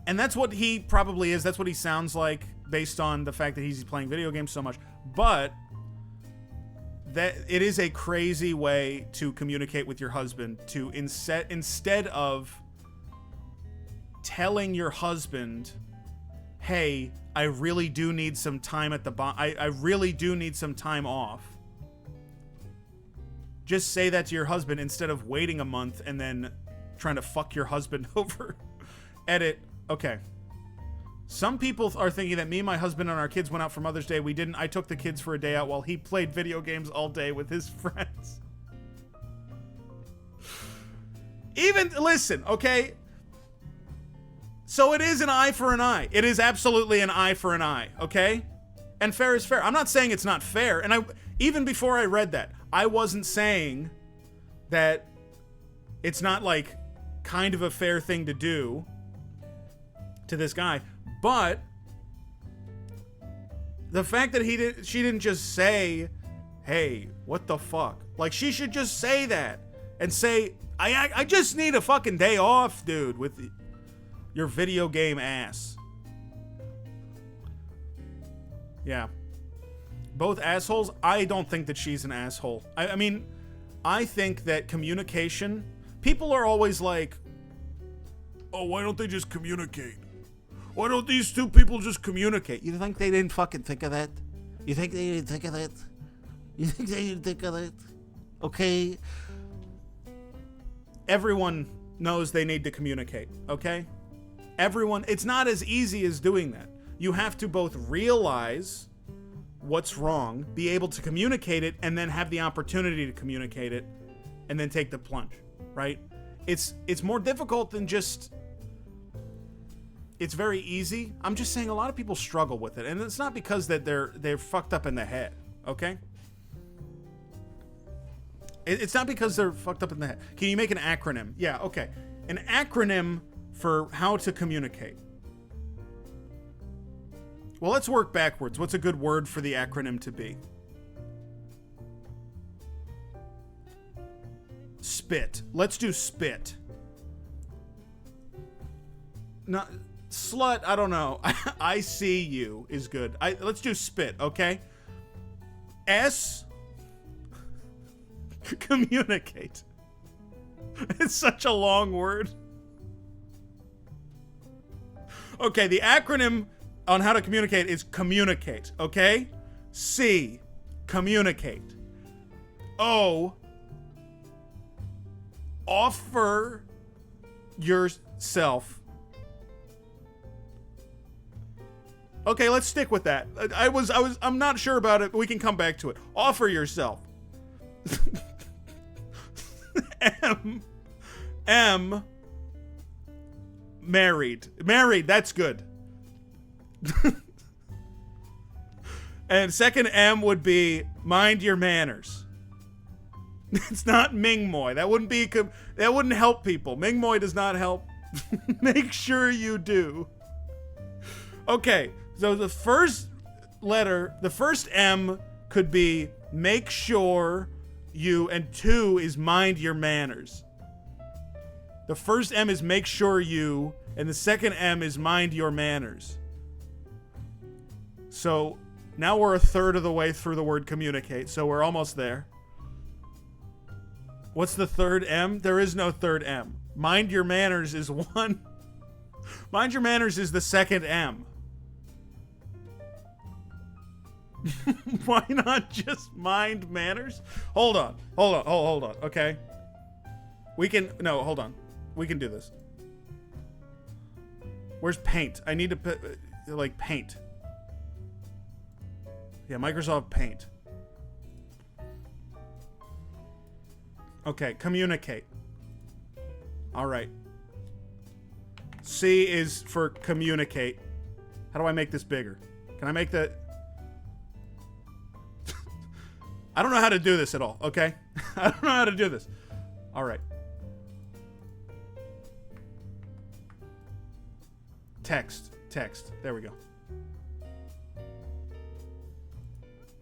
that's what he probably is. That's what he sounds like based on the fact that he's playing video games so much. But that it is a crazy way to communicate with your husband, to instead of telling your husband, hey, I really do need some time at the I really do need some time off. Just say that to your husband instead of waiting a month and then trying to fuck your husband over. Edit. Okay. Some people are thinking that me and my husband and our kids went out for Mother's Day. We didn't. I took the kids for a day out while he played video games all day with his friends. Listen, okay? So it is an eye for an eye. It is absolutely an eye for an eye, okay? And fair is fair. I'm not saying it's not fair. And even before I read that, I wasn't saying that it's not like kind of a fair thing to do to this guy. But the fact that she didn't just say, hey, what the fuck? Like, she should just say that and say, I just need a fucking day off, dude, with your video game ass. Yeah. Both assholes? I don't think that she's an asshole. I mean, I think that communication... People are always like, oh, why don't they just communicate? Why don't these two people just communicate? You think they didn't fucking think of that? You think they didn't think of that? You think they didn't think of that? Okay? Everyone knows they need to communicate, okay? Everyone, it's not as easy as doing that. You have to both realize what's wrong, be able to communicate it, and then have the opportunity to communicate it, and then take the plunge, right? It's more difficult than just... It's very easy. I'm just saying a lot of people struggle with it, and it's not because that they're fucked up in the head, okay? It's not because they're fucked up in the head. Can you make an acronym? Yeah, okay. An acronym for how to communicate. Well, let's work backwards. What's a good word for the acronym to be? Spit. Let's do spit. Not slut, I don't know. I see you is good. Let's do spit, okay? S. Communicate. It's such a long word. Okay, the acronym on how to communicate is communicate, okay? C, communicate. O, offer yourself. Okay, let's stick with that. I'm not sure about it, but we can come back to it. Offer yourself. M, married. Married, that's good. And second M would be mind your manners. It's not Ming Moy. That wouldn't help people. Ming Moy does not help. Make sure you do. Okay, so the first letter, the first M could be make sure you, and 2 is mind your manners. The first M is make sure you, and the second M is mind your manners. So now we're a third of the way through the word communicate, so we're almost there. What's the third M? There is no third M. Mind your manners is 1. Mind your manners is the second M. Why not just mind manners? Hold on, okay? Hold on. We can do this. Where's paint? I need to put, like, paint. Yeah, Microsoft Paint. Okay, communicate. All right. C is for communicate. How do I make this bigger? Can I make that? I don't know how to do this at all, okay? I don't know how to do this. All right. Text. There we go.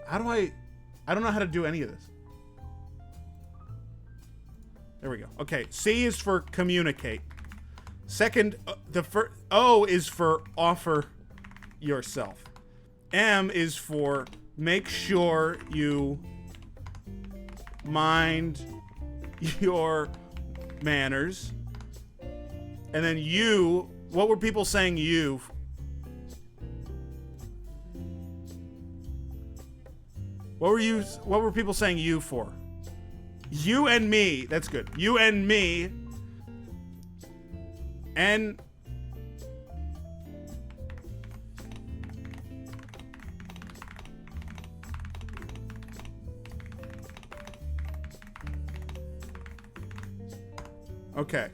How do I don't know how to do any of this. There we go. Okay, C is for communicate. Second, the first O is for offer yourself. M is for make sure you mind your manners. And then you, what were people saying you? What were people saying you for? You and me. That's good. You and me. And okay.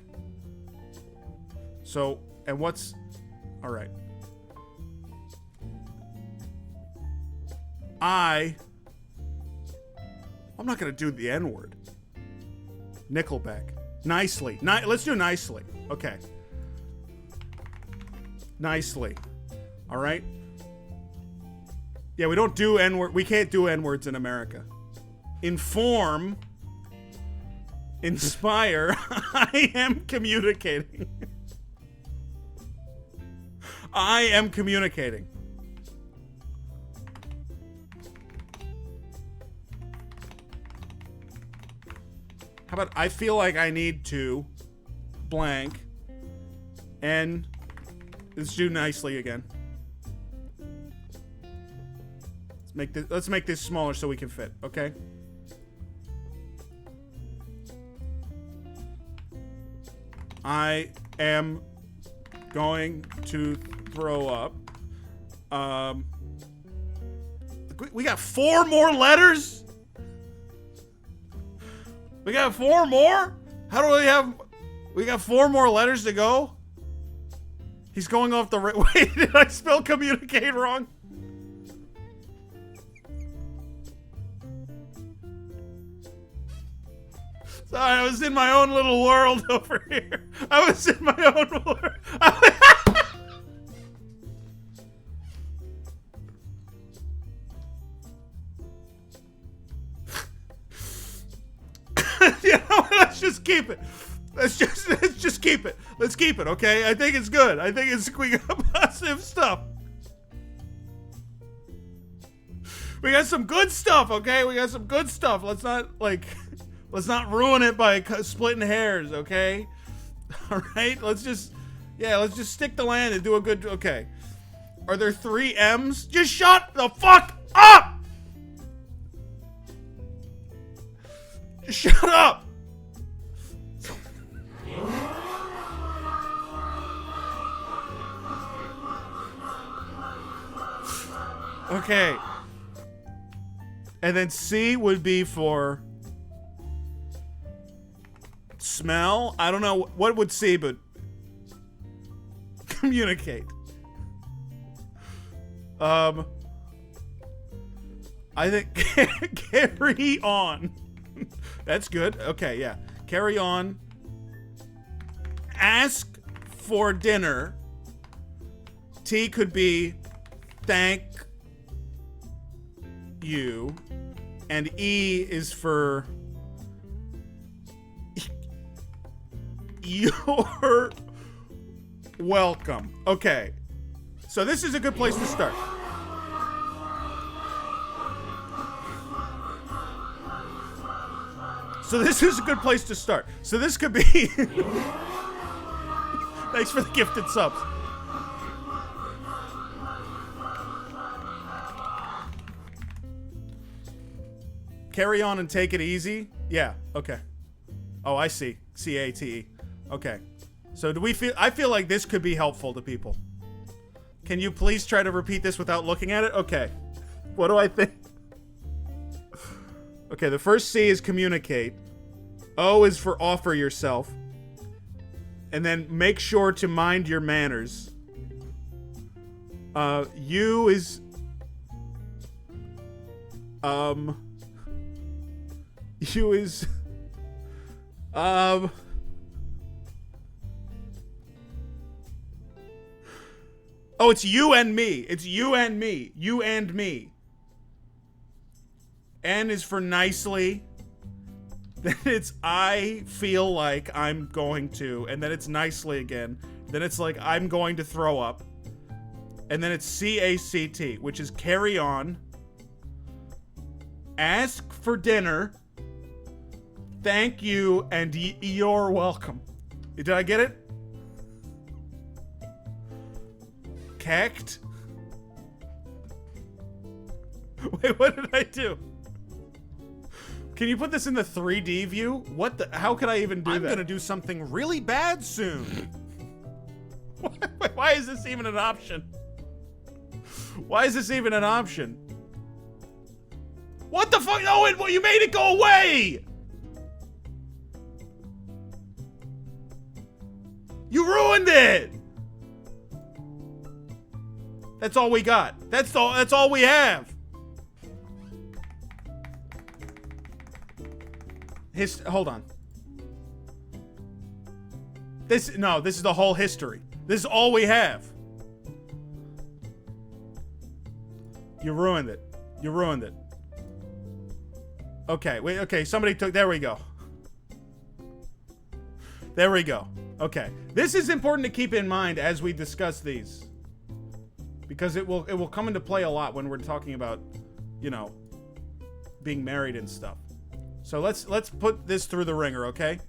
So, and what's all right. I'm not going to do the N-word. Nickelback. Nicely. Let's do nicely. Okay. Nicely. All right? Yeah, we don't do N-word. We can't do N-words in America. Inform Inspire. I am communicating. I am communicating. How about I feel like I need to blank and let's do nicely again. Let's make this smaller so we can fit, okay? I am going to throw up. We got 4 more letters? We got 4 more? How do we have... We got 4 more letters to go? He's going off the... Wait, did I spell communicate wrong? Sorry, I was in my own little world over here. I was in my own world. You know what? Let's just keep it. Let's just keep it. Let's keep it, okay? I think it's good. I think we got positive stuff. We got some good stuff, okay? We got some good stuff. Let's not ruin it by splitting hairs, okay? All right, let's just stick the land and do a good. Okay, are there 3 M's? Just shut the fuck up! Just shut up! Okay, and then C would be for smell. I don't know what would C, but communicate. I think carry on. That's good. Okay, yeah. Carry on. Ask for dinner. T could be thank you. And E is for you're welcome. Okay. So this is a good place to start. So this is a good place to start. So this could be... Thanks for the gifted subs. Carry on and take it easy? Yeah, okay. Oh, I see. C-A-T-E. Okay. So do we feel... I feel like this could be helpful to people. Can you please try to repeat this without looking at it? Okay. What do I think? Okay, the first C is communicate. O is for offer yourself. And then make sure to mind your manners. U is... U is... Oh, it's you and me. It's you and me. You and me. N is for nicely. Then it's I feel like I'm going to. And then it's nicely again. Then it's like I'm going to throw up. And then it's C-A-C-T, which is carry on. Ask for dinner. Thank you and you're welcome. Did I get it? Cacked? Wait, what did I do? Can you put this in the 3D view? What the? How could I even do that? I'm gonna do something really bad soon. Why is this even an option? Why is this even an option? What the fuck? No, you made it go away! You ruined it! That's all we got. That's all we have. Hold on. This is the whole history. This is all we have. You ruined it. You ruined it. Okay, wait, okay, somebody took, there we go. There we go. Okay. This is important to keep in mind as we discuss these. Because it will come into play a lot when we're talking about, you know, being married and stuff. So let's put this through the ringer, okay?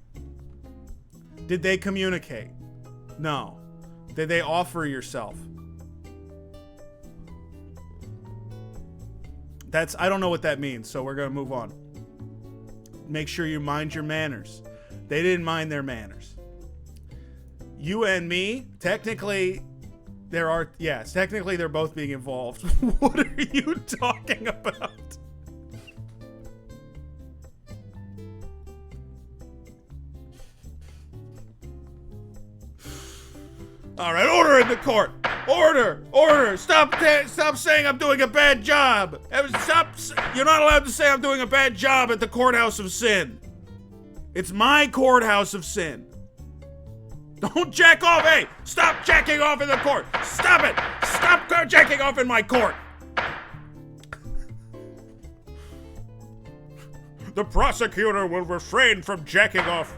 Did they communicate? No. Did they offer yourself? I don't know what that means, so we're going to move on. Make sure you mind your manners. They didn't mind their manners. You and me, technically they're both being involved. What are you talking about? All right, order in the court. Order. Stop saying I'm doing a bad job. You're not allowed to say I'm doing a bad job at the courthouse of sin. It's my courthouse of sin. Don't jack off. Hey, stop jacking off in the court. Stop it. Stop jacking off in my court. The prosecutor will refrain from jacking off.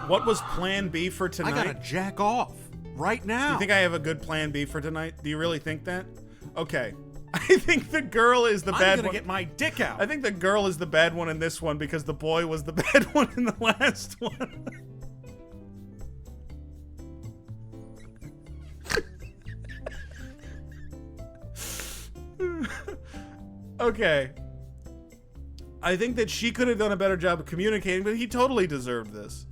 What was plan B for tonight? I gotta jack off right now. You think I have a good plan B for tonight? Do you really think that? Okay. I think the girl is the bad one. I'm gonna get my dick out. I think the girl is the bad one in this one because the boy was the bad one in the last one. Okay. I think that she could have done a better job of communicating, but he totally deserved this.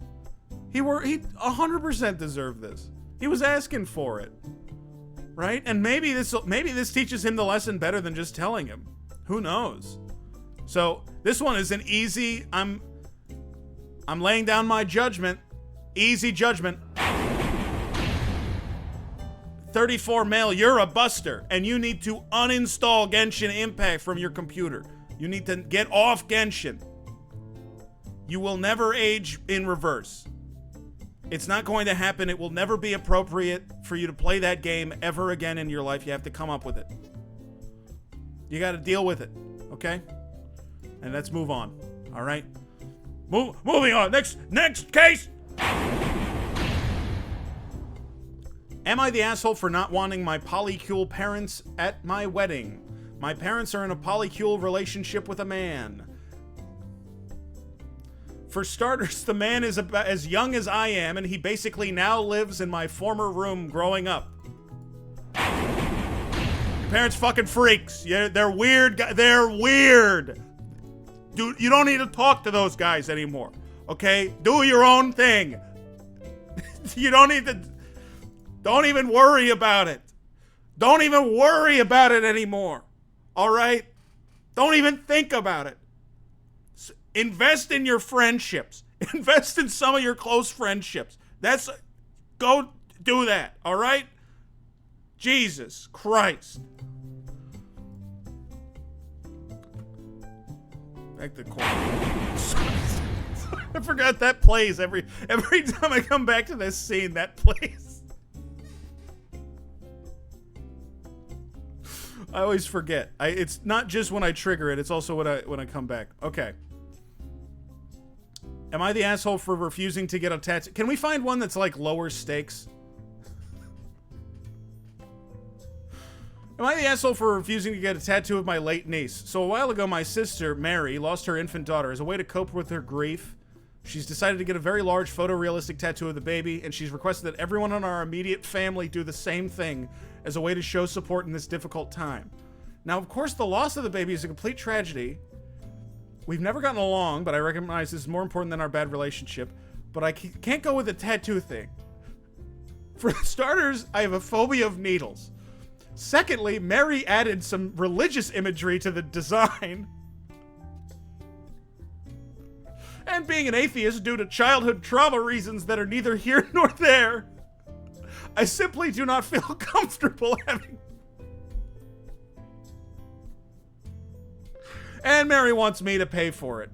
He 100% deserved this. He was asking for it. Right? And maybe this teaches him the lesson better than just telling him. Who knows? So, this one is an easy, I'm laying down my judgment. Easy judgment. 34 male, you're a buster, and you need to uninstall Genshin Impact from your computer. You need to get off Genshin. You will never age in reverse. It's not going to happen. It will never be appropriate for you to play that game ever again in your life. You have to come up with it. You got to deal with it, okay? And let's move on, all right? Moving on. Next case. Am I the asshole for not wanting my polycule parents at my wedding? My parents are in a polycule relationship with a man. For starters, the man is about as young as I am, and he basically now lives in my former room growing up. Your parents fucking freaks. Yeah, they're weird. They're weird. Dude, you don't need to talk to those guys anymore. Okay? Do your own thing. You don't need to... Don't even worry about it. Don't even worry about it anymore. All right? Don't even think about it. Invest in your friendships. Invest in some of your close friendships. Go do that, all right? Jesus Christ. Back to court. I forgot that plays every time I come back to this scene. That plays. I always forget. It's not just when I trigger it. It's also when I come back. Okay. Am I the asshole for refusing to get a tattoo? Can we find one that's like lower stakes? Am I the asshole for refusing to get a tattoo of my late niece? So a while ago, my sister, Mary, lost her infant daughter. As a way to cope with her grief, she's decided to get a very large photorealistic tattoo of the baby, and she's requested that everyone in our immediate family do the same thing as a way to show support in this difficult time. Now, of course, the loss of the baby is a complete tragedy. We've never gotten along, but I recognize this is more important than our bad relationship. But I can't go with the tattoo thing. For starters, I have a phobia of needles. Secondly, Mary added some religious imagery to the design. And being an atheist due to childhood trauma reasons that are neither here nor there, I simply do not feel comfortable having... And Mary wants me to pay for it.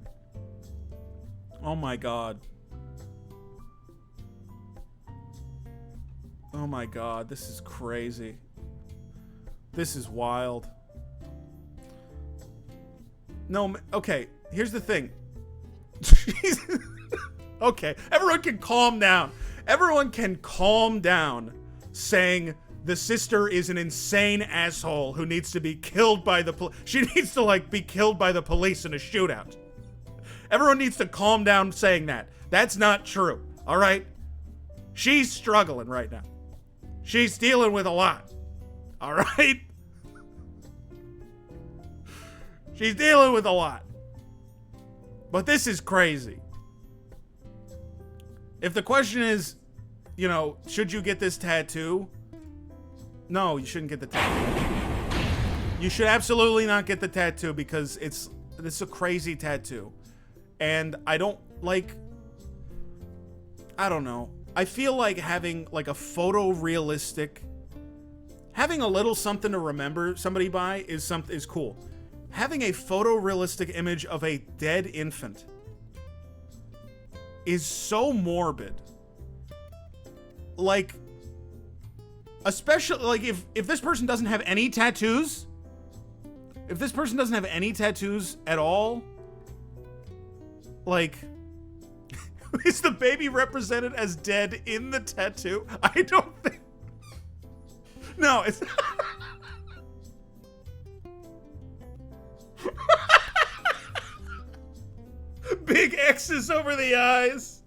Oh my God. Oh my God, this is crazy. This is wild. No, okay, here's the thing. Okay, everyone can calm down. Everyone can calm down saying the sister is an insane asshole who needs to be killed by the police. She needs to, like, be killed by the police in a shootout. Everyone needs to calm down saying that. That's not true, all right? She's struggling right now. She's dealing with a lot, all right? She's dealing with a lot. But this is crazy. If the question is, you know, should you get this tattoo? No, you shouldn't get the tattoo. You should absolutely not get the tattoo because this is a crazy tattoo. And I don't know. I feel like having like a photorealistic, having a little something to remember somebody by is cool. Having a photorealistic image of a dead infant is so morbid. Like, especially, like, if this person doesn't have any tattoos, if this person doesn't have any tattoos at all, like, is the baby represented as dead in the tattoo? I don't think. No, it's. Big X's over the eyes.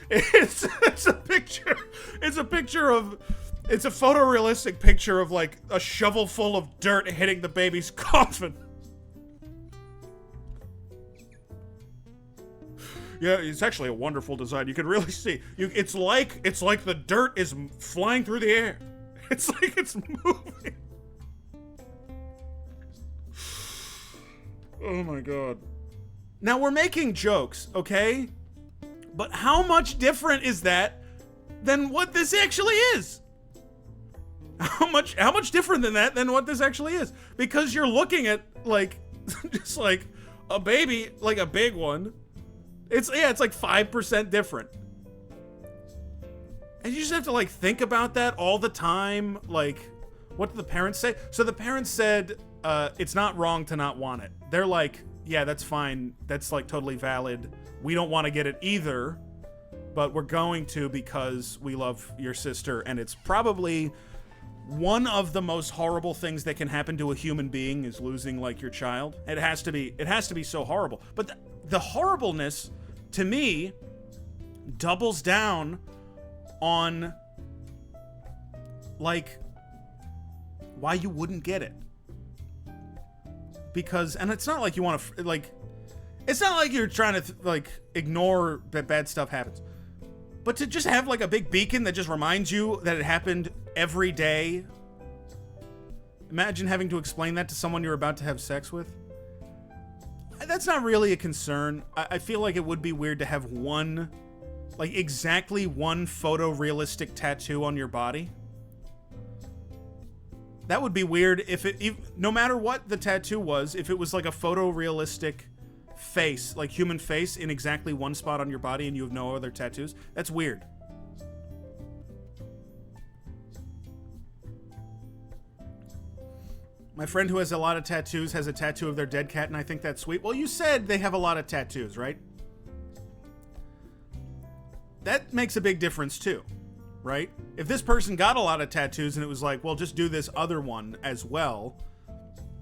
It's a picture. It's a picture of. It's a photorealistic picture of like a shovel full of dirt hitting the baby's coffin. Yeah, it's actually a wonderful design. You can really see. It's like the dirt is flying through the air. It's like it's moving. Oh my god. Now we're making jokes, okay? But how much different is that than what this actually is? How much different than what this actually is? Because you're looking at like just like a baby, like a big one. It's like 5% different. And you just have to like think about that all the time. Like, what did the parents say? So the parents said, it's not wrong to not want it. They're like, yeah, that's fine. That's like totally valid. We don't want to get it either, but we're going to because we love your sister. And it's probably one of the most horrible things that can happen to a human being is losing like your child. It has to be so horrible. But the horribleness to me doubles down on like why you wouldn't get it. Because, and it's not like you want to, like, it's not like you're trying to, like, ignore that bad stuff happens. But to just have, like, a big beacon that just reminds you that it happened every day. Imagine having to explain that to someone you're about to have sex with. That's not really a concern. I feel like it would be weird to have one, like, exactly one photorealistic tattoo on your body. That would be weird if no matter what the tattoo was, if it was like a photorealistic face, like human face in exactly one spot on your body and you have no other tattoos. That's weird. My friend who has a lot of tattoos has a tattoo of their dead cat, and I think that's sweet. Well, you said they have a lot of tattoos, right? That makes a big difference too. Right? If this person got a lot of tattoos and it was like, well, just do this other one as well,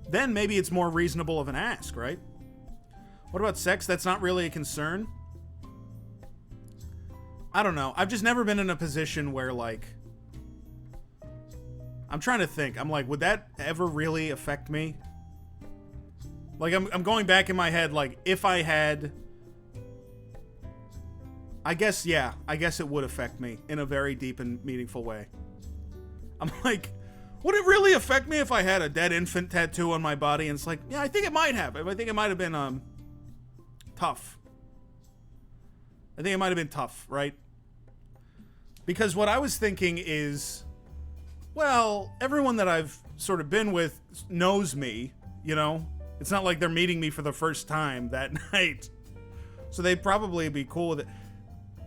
then maybe it's more reasonable of an ask, right? What about sex? That's not really a concern. I don't know. I've just never been in a position where, like, I'm trying to think. I'm like, would that ever really affect me? Like, I'm going back in my head, like, if I had... I guess it would affect me in a very deep and meaningful way. I'm like, would it really affect me if I had a dead infant tattoo on my body? And it's like, yeah, I think it might have. I think it might have been, tough. I think it might have been tough, right? Because what I was thinking is, well, everyone that I've sort of been with knows me, you know? It's not like they're meeting me for the first time that night. So they'd probably be cool with it.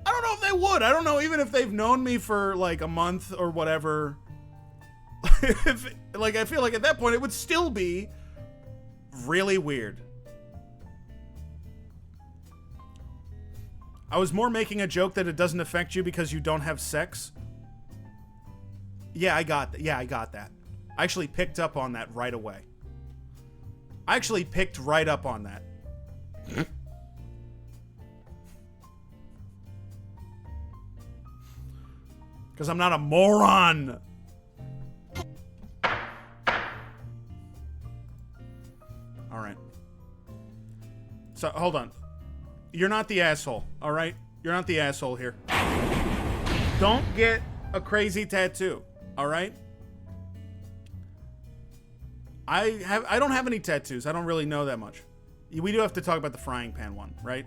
I don't know if they would. I don't know, even if they've known me for like a month or whatever. Like, I feel like at that point it would still be really weird. I was more making a joke that it doesn't affect you because you don't have sex. Yeah, I got that. Yeah, I got that. I actually picked up on that right away. I actually picked right up on that. Because I'm not a moron. All right. So, hold on. You're not the asshole, all right? You're not the asshole here. Don't get a crazy tattoo, all right? I don't have any tattoos. I don't really know that much. We do have to talk about the frying pan one, right?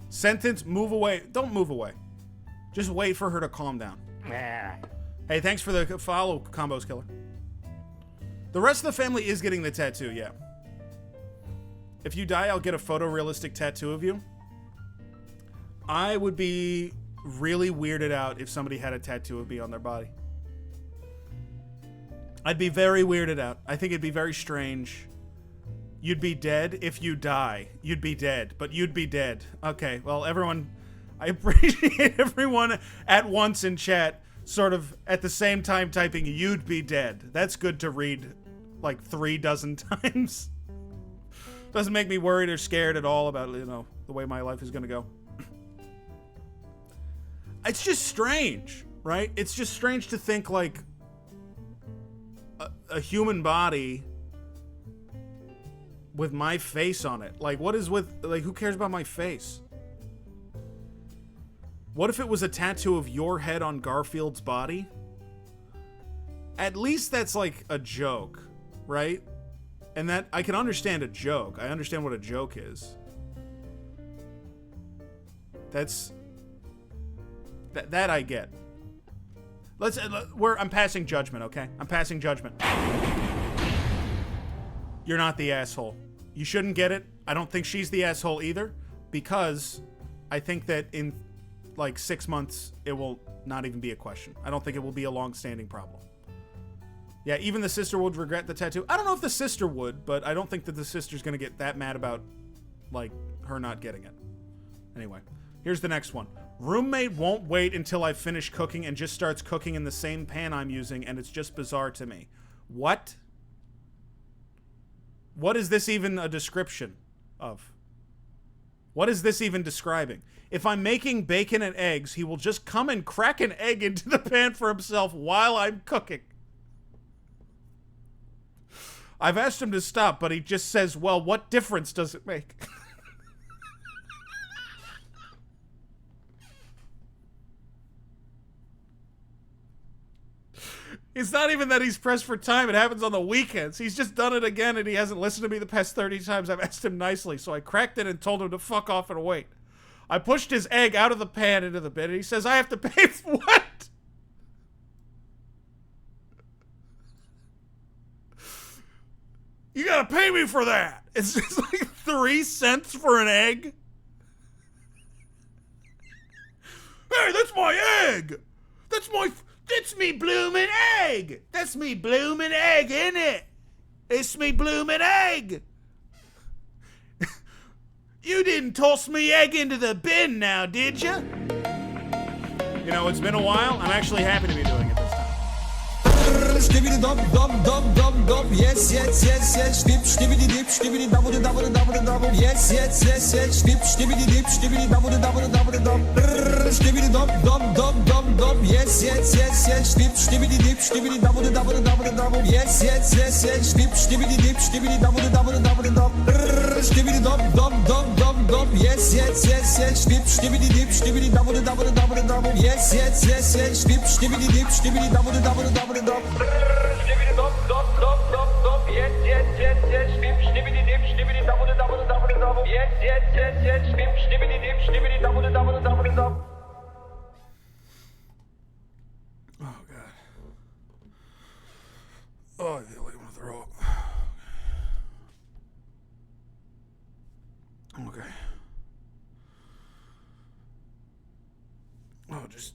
Sentence, move away. Don't move away. Just wait for her to calm down. Hey, thanks for the follow, Combos Killer. The rest of the family is getting the tattoo, yeah. If you die, I'll get a photorealistic tattoo of you. I would be really weirded out if somebody had a tattoo of me on their body. I'd be very weirded out. I think it'd be very strange. You'd be dead if you die. You'd be dead, but you'd be dead. Okay, well, everyone, I appreciate everyone at once in chat sort of at the same time typing, you'd be dead. That's good to read like 3 dozen times. Doesn't make me worried or scared at all about, you know, the way my life is going to go. It's just strange, right? It's just strange to think like a human body with my face on it. Like, what is with, like, who cares about my face? What if it was a tattoo of your head on Garfield's body? At least that's like a joke, right? And that, I can understand a joke. I understand what a joke is. That's... That I get. I'm passing judgment, okay? I'm passing judgment. You're not the asshole. You shouldn't get it. I don't think she's the asshole either, because I think that in like 6 months, it will not even be a question. I don't think it will be a long-standing problem. Yeah, even the sister would regret the tattoo. I don't know if the sister would, but I don't think that the sister's gonna get that mad about, like, her not getting it. Anyway, here's the next one. Roommate won't wait until I finish cooking and just starts cooking in the same pan I'm using, and it's just bizarre to me. What? What is this even a description of? What is this even describing? If I'm making bacon and eggs, he will just come and crack an egg into the pan for himself while I'm cooking. I've asked him to stop, but he just says, well, what difference does it make? It's not even that he's pressed for time. It happens on the weekends. He's just done it again, and he hasn't listened to me the past 30 times. I've asked him nicely, so I cracked it and told him to fuck off and wait. I pushed his egg out of the pan into the bin, and he says, I have to pay for what? You gotta pay me for that. It's just like 3 cents for an egg. Hey, that's my egg. That's me bloomin' egg. That's me bloomin' egg, innit? It's me bloomin' egg. You didn't toss me egg into the bin now, did you? You know, it's been a while. I'm actually happy to be doing it this time. Skibidi dop dop dop dop dop yes yes yes yes dip skibidi dip skibidi double double double double yes yes yes yes dip skibidi dip skibidi double double double double skibidi dop dop dop dop dop yes yes yes yes dip skibidi dip skibidi double double double double yes yes yes yes dip skibidi dip skibidi double double double double skibidi dop dop dop dop dop yes yes yes yes dip skibidi dip skibidi double double double double yes yes yes yes dip skibidi dip skibidi double double double double skibidi dop dop dop dop dop yes yes yes yes dip skibidi dip skibidi double double double double yes yes yes yes dip skibidi dip skibidi double double double double. Oh god. Oh, I feel like I'm gonna throw up. Okay.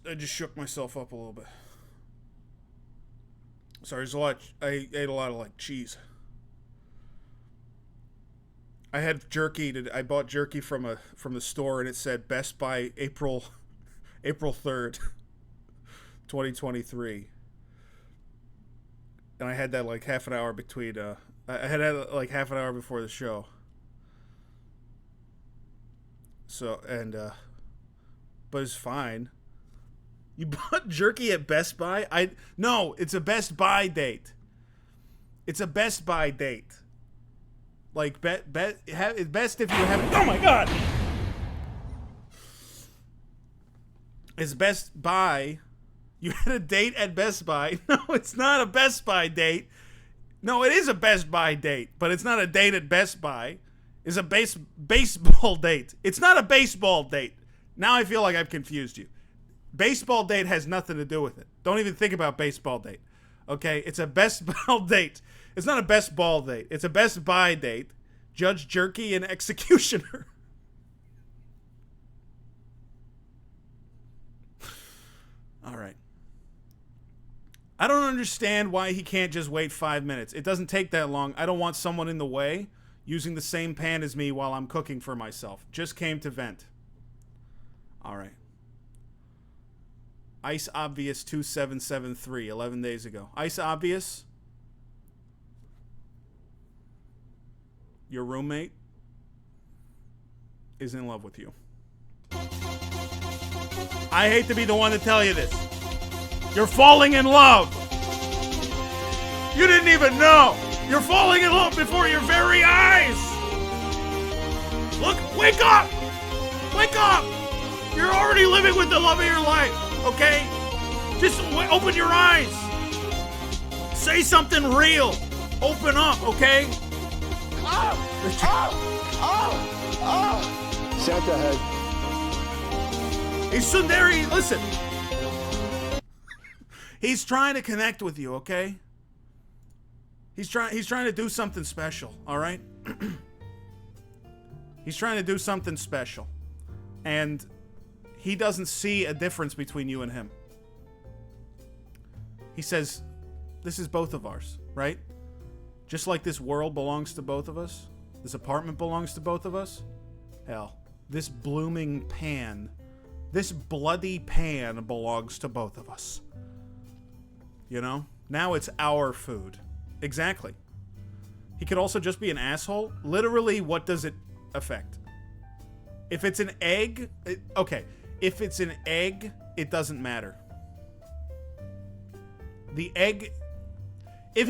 I just shook myself up a little bit. Sorry, there's a lot. I ate a lot of like cheese. I had jerky. I bought jerky from the store, and it said Best Buy April 3rd, 2023. And I had that like half an hour between. I had that like half an hour before the show. So but it's fine. You bought jerky at Best Buy? No, it's a Best Buy date. It's a Best Buy date. Like it's best if you have. Oh my God! It's Best Buy. You had a date at Best Buy. No, it's not a Best Buy date. No, it is a Best Buy date, but it's not a date at Best Buy. It's a baseball date. It's not a baseball date. Now I feel like I've confused you. Baseball date has nothing to do with it. Don't even think about baseball date. Okay? It's a Best Ball date. It's not a Best Ball date. It's a Best Buy date. Judge Jerky and Executioner. All right. I don't understand why he can't just wait 5 minutes. It doesn't take that long. I don't want someone in the way using the same pan as me while I'm cooking for myself. Just came to vent. All right. Ice Obvious 2773, 11 days ago. Ice Obvious, your roommate is in love with you. I hate to be the one to tell you this. You're falling in love. You didn't even know. You're falling in love before your very eyes. Look, wake up. Wake up. You're already living with the love of your life, okay? Just open your eyes. Say something real. Open up, okay? Santa head. Hey, Sundari, listen. He's trying to connect with you, okay? He's trying to do something special, all right? He's trying to do something special. And he doesn't see a difference between you and him. He says, this is both of ours, right? Just like this world belongs to both of us, this apartment belongs to both of us. Hell, this blooming pan, this bloody pan belongs to both of us. You know? Now it's our food. Exactly. He could also just be an asshole. Literally, what does it affect? If it's an egg, okay. If it's an egg, it doesn't matter. The egg, if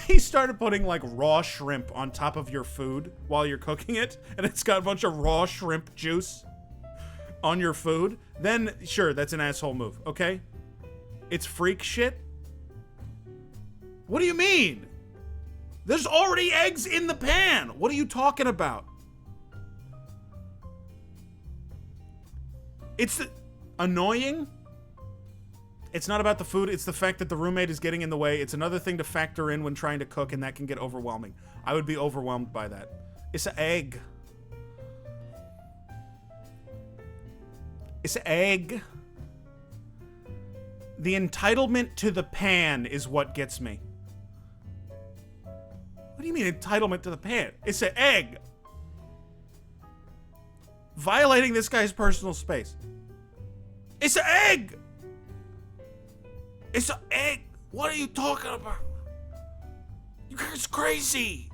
he started putting like raw shrimp on top of your food while you're cooking it, and it's got a bunch of raw shrimp juice on your food, then sure, that's an asshole move, okay? It's freak shit. What do you mean? There's already eggs in the pan. What are you talking about? It's annoying. It's not about the food. It's the fact that the roommate is getting in the way. It's another thing to factor in when trying to cook, and that can get overwhelming. I would be overwhelmed by that. It's an egg. It's an egg. The entitlement to the pan is what gets me. What do you mean entitlement to the pan? It's an egg. Violating this guy's personal space. It's an egg. It's an egg. What are you talking about? You guys crazy.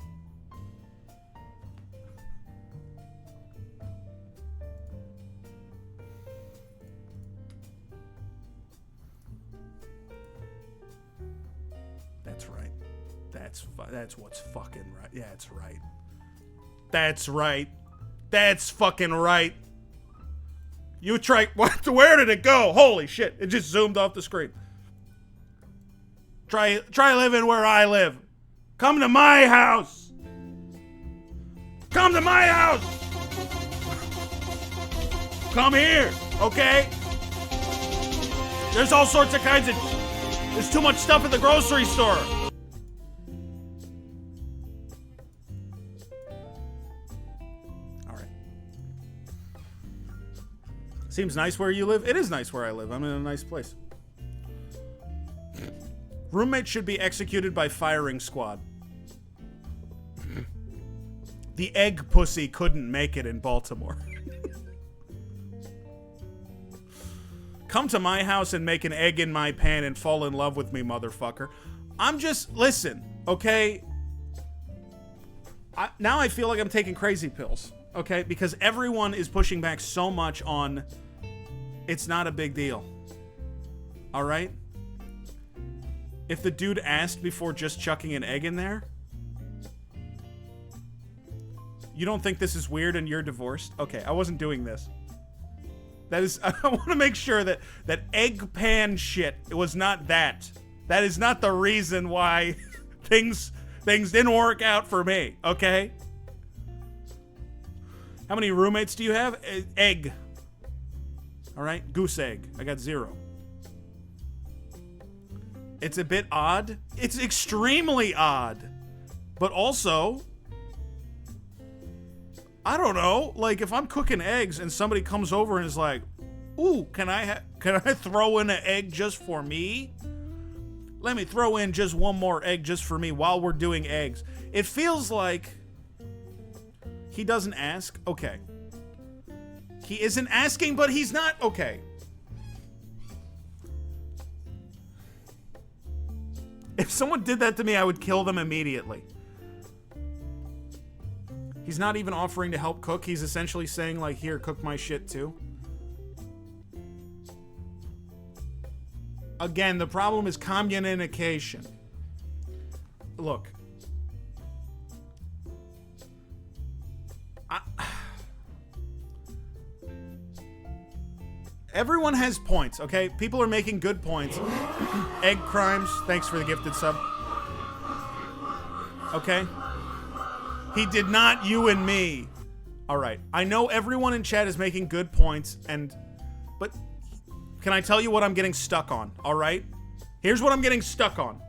That's right. That's what's fucking right. Yeah, it's right. That's right. That's fucking right. You try. What? Where did it go? Holy shit! It just zoomed off the screen. Try living where I live. Come to my house. Come to my house. Come here, okay? There's all sorts of kinds of. There's too much stuff at the grocery store. Seems nice where you live. It is nice where I live. I'm in a nice place. Roommate should be executed by firing squad. The egg pussy couldn't make it in Baltimore. Come to my house and make an egg in my pan and fall in love with me, motherfucker. I'm just, listen, okay? Now I feel like I'm taking crazy pills, okay? Because everyone is pushing back so much on it's not a big deal. All right? If the dude asked before just chucking an egg in there, you don't think this is weird and you're divorced? Okay, I wasn't doing this. That is, I want to make sure that egg pan shit, it was not that. That is not the reason why things didn't work out for me, okay? How many roommates do you have? Egg. All right, goose egg. I got 0. It's a bit odd. It's extremely odd. But also, I don't know, like if I'm cooking eggs and somebody comes over and is like, "Ooh, can I throw in an egg just for me? Let me throw in just one more egg just for me while we're doing eggs." It feels like he doesn't ask. Okay. He isn't asking, but he's not. Okay. If someone did that to me, I would kill them immediately. He's not even offering to help cook. He's essentially saying, like, here, cook my shit too. Again, the problem is communication. Look. Everyone has points, okay? People are making good points. Egg crimes. Thanks for the gifted sub. Okay? He did not, you and me. All right. I know everyone in chat is making good points, but can I tell you what I'm getting stuck on? All right? Here's what I'm getting stuck on.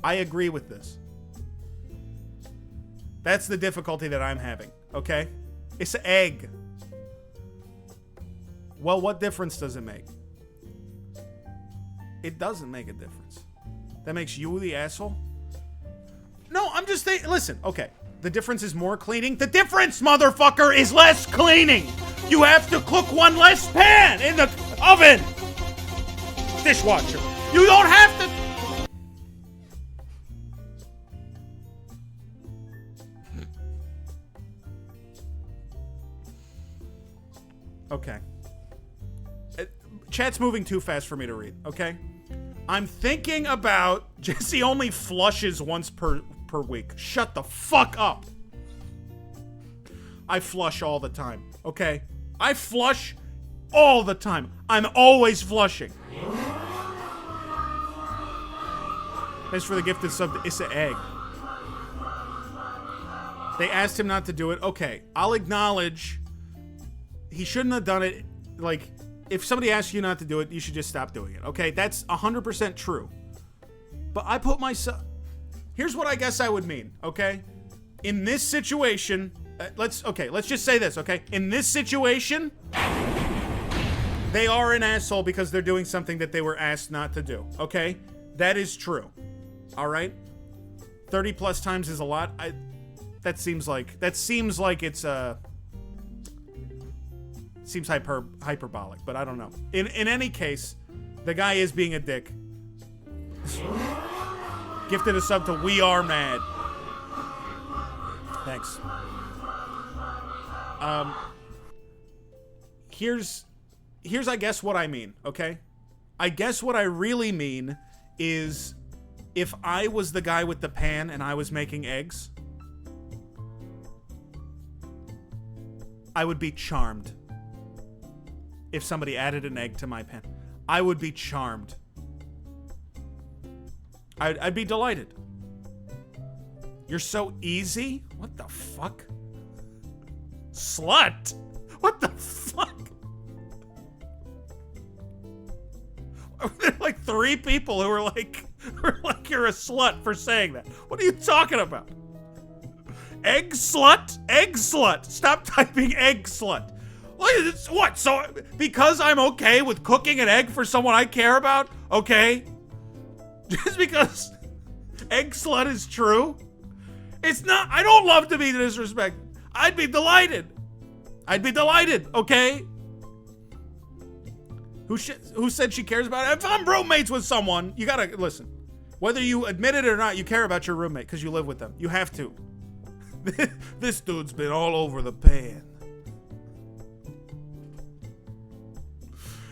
I agree with this. That's the difficulty that I'm having, okay? It's an egg. Well, what difference does it make? It doesn't make a difference. That makes you the asshole? No, I'm just saying, listen, okay. The difference is more cleaning. The difference, motherfucker, is less cleaning. You have to cook one less pan in the oven. Dishwasher. You don't have to. Okay. Chat's moving too fast for me to read, okay? I'm thinking about Jesse only flushes once per week. Shut the fuck up. I flush all the time, okay? I flush all the time. I'm always flushing. Thanks for the gifted sub to Issa Egg. They asked him not to do it. Okay, I'll acknowledge he shouldn't have done it. Like, if somebody asks you not to do it, you should just stop doing it. Okay, that's 100% true. But I put myself... Here's what I guess I would mean, okay? In this situation... let's just say this, okay? In this situation, they are an asshole because they're doing something that they were asked not to do, okay? That is true. All right? 30 plus times is a lot. That seems like it's seems hyperbolic, but I don't know. In any case, the guy is being a dick. Gifted a sub to We Are Mad. Thanks. Here's I guess what I mean, okay? I guess what I really mean is if I was the guy with the pan and I was making eggs, I would be charmed. If somebody added an egg to my pan, I would be charmed. I'd be delighted. You're so easy? What the fuck? Slut? What the fuck? Are there like 3 people who are like, you're a slut for saying that? What are you talking about? Egg slut? Egg slut. Stop typing egg slut. What? So, because I'm okay with cooking an egg for someone I care about, okay? Just because egg slut is true? It's not. I don't love to be disrespected. I'd be delighted. I'd be delighted, okay? Who said she cares about it? If I'm roommates with someone, you gotta, listen. Whether you admit it or not, you care about your roommate because you live with them. You have to. This dude's been all over the pan.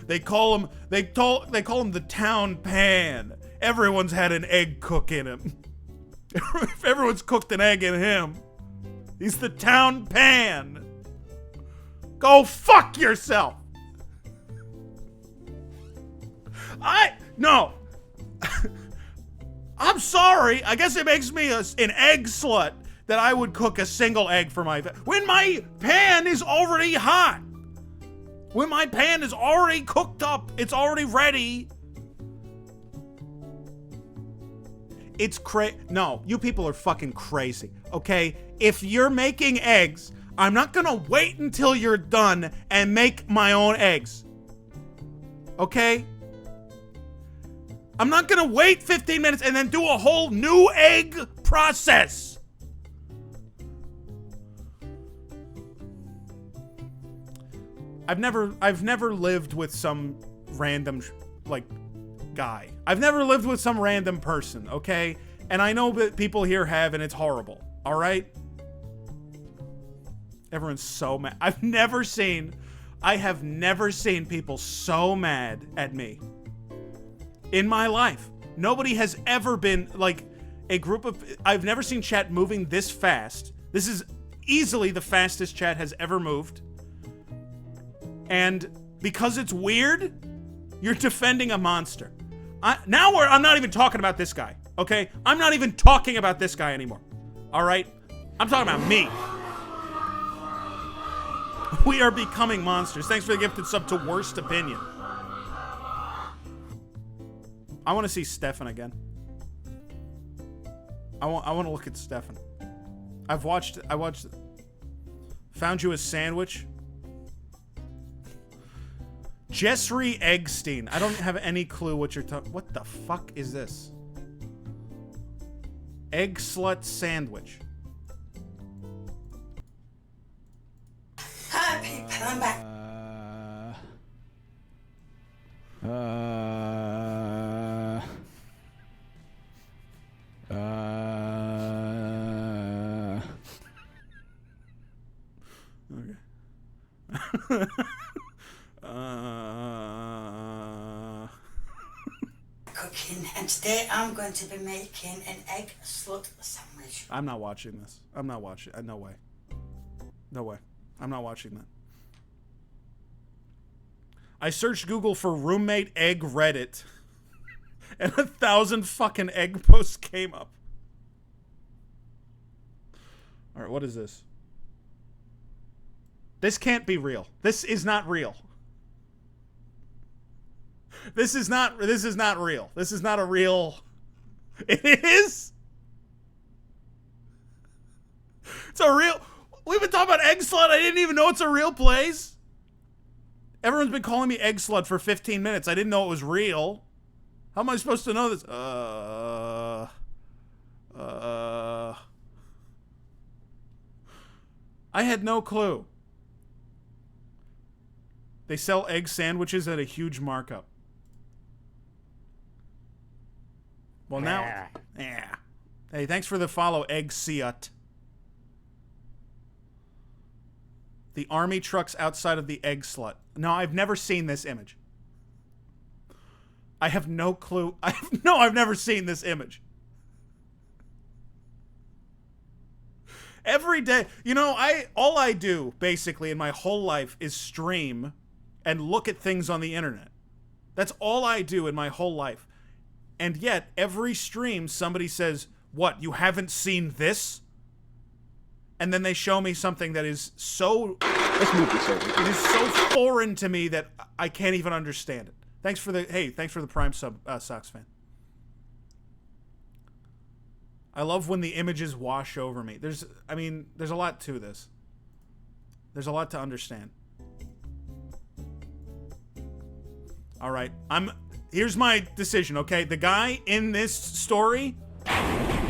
They call him the town pan. Everyone's had an egg cook in him. If everyone's cooked an egg in him, he's the town pan. Go fuck yourself. No. I'm sorry. I guess it makes me an egg slut that I would cook a single egg for when my pan is already hot. When my pan is already cooked up, it's already ready. It's no, you people are fucking crazy, okay? If you're making eggs, I'm not gonna wait until you're done and make my own eggs. Okay? I'm not gonna wait 15 minutes and then do a whole new egg process. I've never lived with some random, guy. I've never lived with some random person, okay? And I know that people here have, and it's horrible, all right? Everyone's so mad. I have never seen people so mad at me in my life. Nobody has ever been, a group of... I've never seen chat moving this fast. This is easily the fastest chat has ever moved. And because it's weird, you're defending a monster. I'm not even talking about this guy, okay? I'm not even talking about this guy anymore, all right? I'm talking about me. We are becoming monsters. Thanks for the gifted sub to Worst Opinion. I want to see Stefan again. I want to look at Stefan. I watched Found You a Sandwich. Jesse Eggstein. I don't have any clue what you're talking. What the fuck is this? Egg slut sandwich. Hi, people. I'm back. Okay. Cooking, and today I'm going to be making an egg slut sandwich. I'm not watching this. I'm not watching. No way. No way. I'm not watching that. I searched Google for roommate egg Reddit, and 1,000 fucking egg posts came up. All right, what is this? This can't be real. This is not real. This is not real. This is not a real... It is? It's a real... We've been talking about Egg Slut. I didn't even know it's a real place. Everyone's been calling me Egg Slut for 15 minutes. I didn't know it was real. How am I supposed to know this? I had no clue. They sell egg sandwiches at a huge markup. Well, now... Yeah. Hey, thanks for the follow, Egg Siut. The army trucks outside of the Egg Slut. No, I've never seen this image. I have no clue. I've never seen this image. Every day, all I do basically in my whole life is stream and look at things on the internet. That's all I do in my whole life. And yet, every stream, somebody says, "What, you haven't seen this?" And then they show me something that is so... Let's move this over. It is so foreign to me that I can't even understand it. Thanks for the Prime sub, Sox fan. I love when the images wash over me. There's a lot to this. There's a lot to understand. All right, here's my decision, okay? The guy in this story,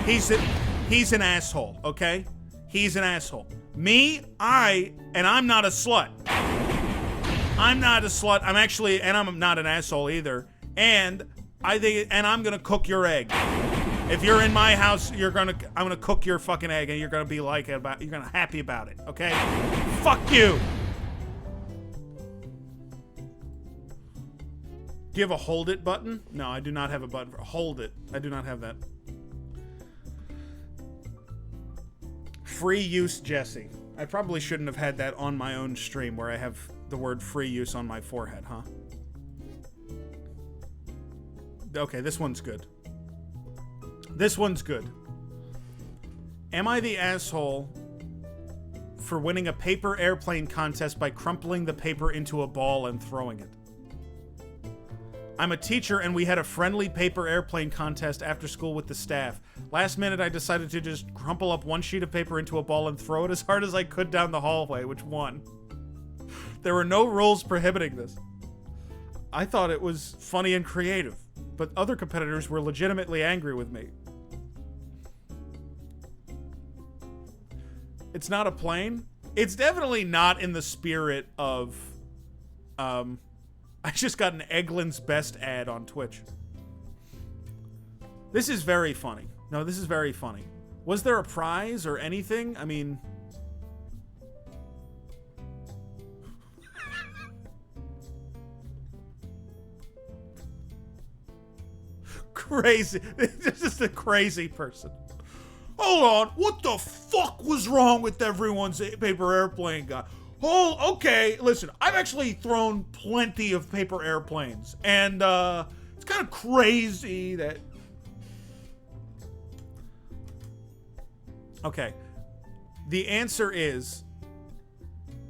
he's an asshole, okay? He's an asshole. Me, I'm not a slut. I'm not a slut. I'm not an asshole either. And I'm gonna cook your egg. If you're in my house, I'm gonna cook your fucking egg, and you're gonna be you're gonna happy about it, okay? Fuck you. Do you have a hold it button? No, I do not have a button for hold it. I do not have that. Free use Jesse. I probably shouldn't have had that on my own stream where I have the word free use on my forehead, huh? Okay, this one's good. This one's good. Am I the asshole for winning a paper airplane contest by crumpling the paper into a ball and throwing it? I'm a teacher and we had a friendly paper airplane contest after school with the staff. Last minute I decided to just crumple up one sheet of paper into a ball and throw it as hard as I could down the hallway, which won. There were no rules prohibiting this. I thought it was funny and creative, but other competitors were legitimately angry with me. It's not a plane. It's definitely not in the spirit of, I just got an Eggland's Best ad on Twitch. This is very funny. No, this is very funny. Was there a prize or anything? I mean... Crazy. This is a crazy person. Hold on. What the fuck was wrong with everyone's paper airplane guy? Oh, okay. Listen, I've actually thrown plenty of paper airplanes. And, it's kind of crazy that... Okay. The answer is...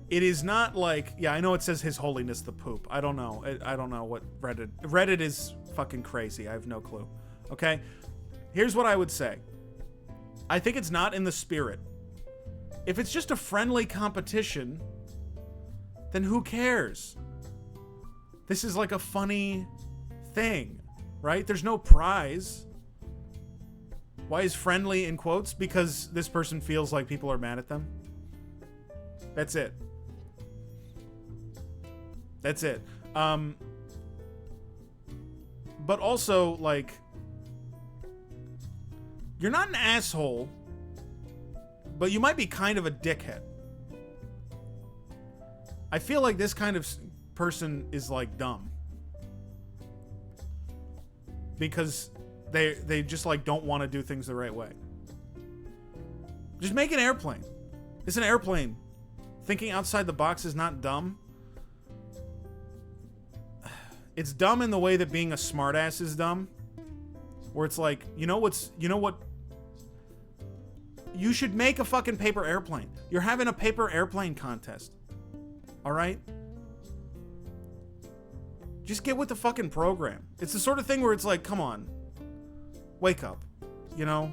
It is not like... Yeah, I know it says His Holiness the Poop. I don't know. I don't know what Reddit... Reddit is fucking crazy. I have no clue. Okay? Here's what I would say. I think it's not in the spirit. If it's just a friendly competition... then who cares? This is like a funny thing, right? There's no prize. Why is friendly in quotes? Because this person feels like people are mad at them. That's it. That's it. But also, like, you're not an asshole, but you might be kind of a dickhead. I feel like this kind of person is, like, dumb. Because they just, like, don't want to do things the right way. Just make an airplane. It's an airplane. Thinking outside the box is not dumb. It's dumb in the way that being a smartass is dumb. Where it's like, you know what? You should make a fucking paper airplane. You're having a paper airplane contest. Alright? Just get with the fucking program. It's the sort of thing where it's like, come on. Wake up. You know?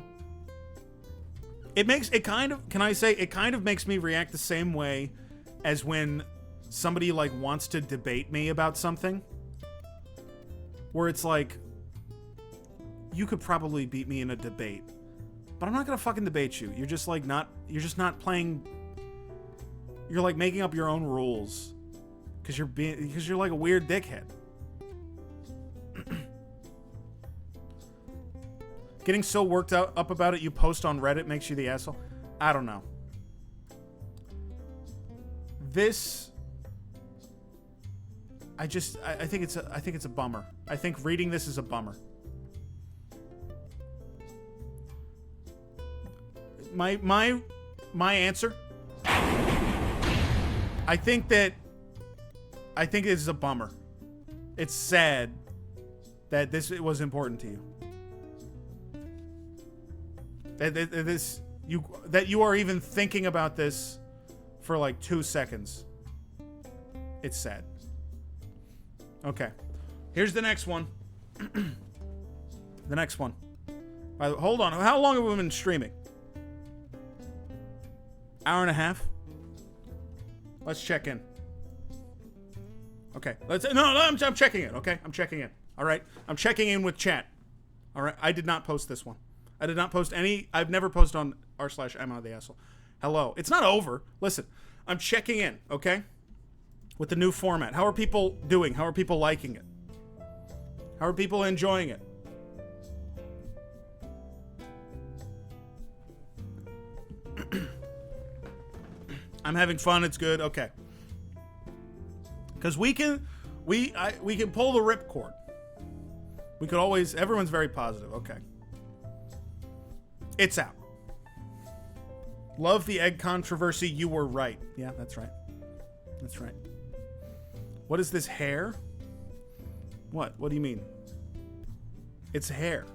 It kind of makes me react the same way as when somebody, like, wants to debate me about something. Where it's like, you could probably beat me in a debate. But I'm not gonna fucking debate you. You're just not playing... You're, like, making up your own rules. Because you're like a weird dickhead. Getting so worked up about it you post on Reddit makes you the asshole? I don't know. This... I think it's a bummer. I think reading this is a bummer. My answer... I think it is a bummer. It's sad that it was important to you. That you are even thinking about this for like 2 seconds. It's sad. Okay. Here's the next one. The next one. Hold on. How long have we been streaming? Hour and a half? Let's check in. Okay. I'm checking in, okay? I'm checking in. All right? I'm checking in with chat. All right? I did not post this one. I did not post any. I've never posted on r/am_the_asshole. Hello. It's not over. Listen. I'm checking in, okay? With the new format. How are people doing? How are people liking it? How are people enjoying it? I'm having fun. It's good. Okay. Because we can pull the ripcord. We could always. Everyone's very positive. Okay. It's out. Love the egg controversy. You were right. Yeah, that's right. That's right. What is this hair? What? What do you mean? It's hair.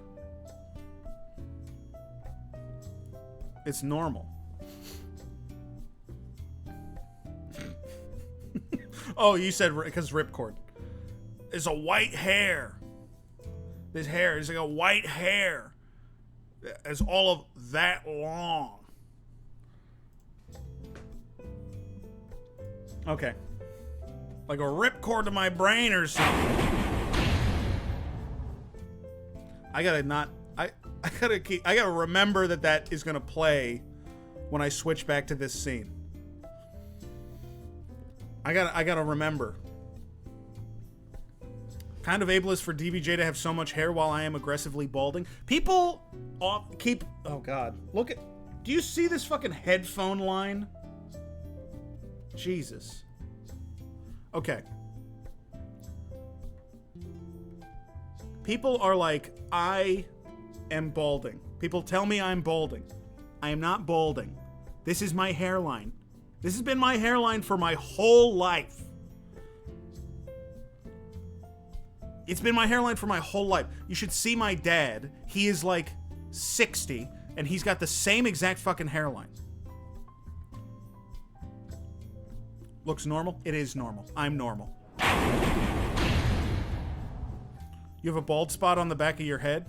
It's normal. Oh, you said because ripcord. It's a white hair. This hair is like a white hair. It's all of that long. Okay. Like a ripcord to my brain or something. I gotta remember that is gonna play when I switch back to this scene. I gotta remember. Kind of ableist for DVJ to have so much hair while I am aggressively balding. People keep. Oh God! Look at. Do you see this fucking headphone line? Jesus. Okay. People are like, I am balding. People tell me I'm balding. I am not balding. This is my hairline. This has been my hairline for my whole life. It's been my hairline for my whole life. You should see my dad. He is like 60, and he's got the same exact fucking hairline. Looks normal? It is normal. I'm normal. You have a bald spot on the back of your head?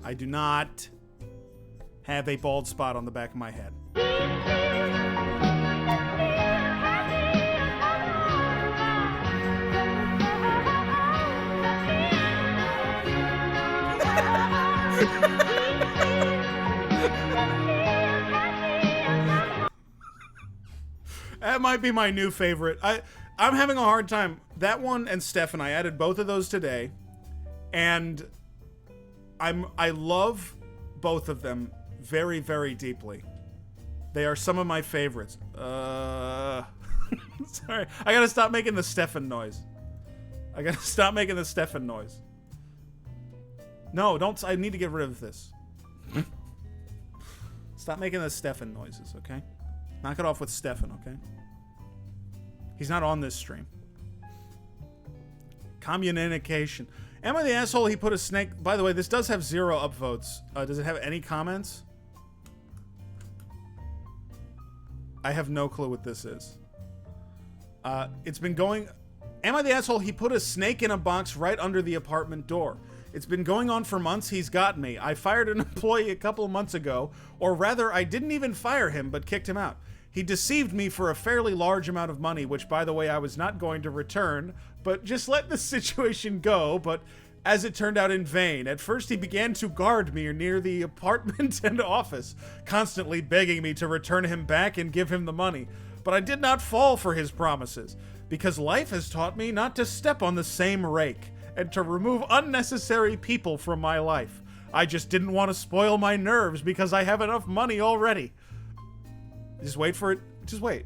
I do not have a bald spot on the back of my head. That might be my new favorite. I'm having a hard time. That one and Stefan, I added both of those today, and I love both of them very, very deeply. They are some of my favorites. Sorry, I gotta stop making the Stefan noise. No, don't. I need to get rid of this. Stop making the Stefan noises, okay? Knock it off with Stefan, okay? He's not on this stream. Communication. Am I the asshole? He put a snake. By the way, this does have 0 upvotes. Does it have any comments? I have no clue what this is. It's been going. Am I the asshole? He put a snake in a box right under the apartment door. It's been going on for months. He's got me. I fired an employee a couple of months ago, or rather, I didn't even fire him, but kicked him out. He deceived me for a fairly large amount of money, which, by the way, I was not going to return, but just let the situation go, but as it turned out, in vain. At first, he began to guard me near the apartment and office, constantly begging me to return him back and give him the money. But I did not fall for his promises, because life has taught me not to step on the same rake and to remove unnecessary people from my life. I just didn't want to spoil my nerves because I have enough money already. Just wait for it. Just wait.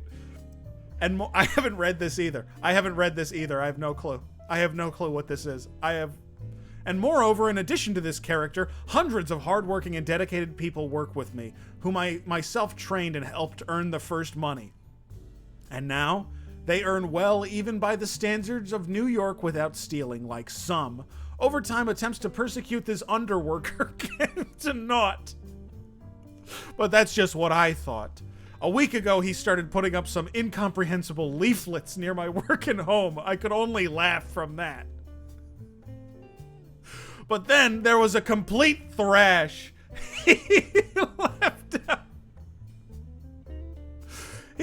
And I haven't read this either. I have no clue. I have no clue what this is. And moreover, in addition to this character, hundreds of hardworking and dedicated people work with me, whom I myself trained and helped earn the first money. And now, they earn well even by the standards of New York without stealing, like some. Overtime attempts to persecute this underworker came to naught. But that's just what I thought. A week ago, he started putting up some incomprehensible leaflets near my work and home. I could only laugh from that. But then there was a complete thrash. He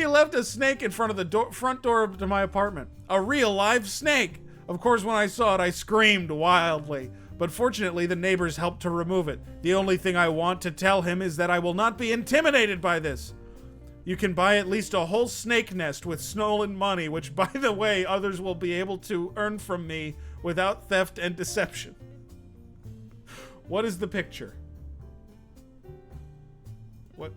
left a snake in front of the front door to my apartment. A real live snake. Of course, when I saw it, I screamed wildly. But fortunately, the neighbors helped to remove it. The only thing I want to tell him is that I will not be intimidated by this. You can buy at least a whole snake nest with stolen money, which, by the way, others will be able to earn from me without theft and deception. What is the picture? What?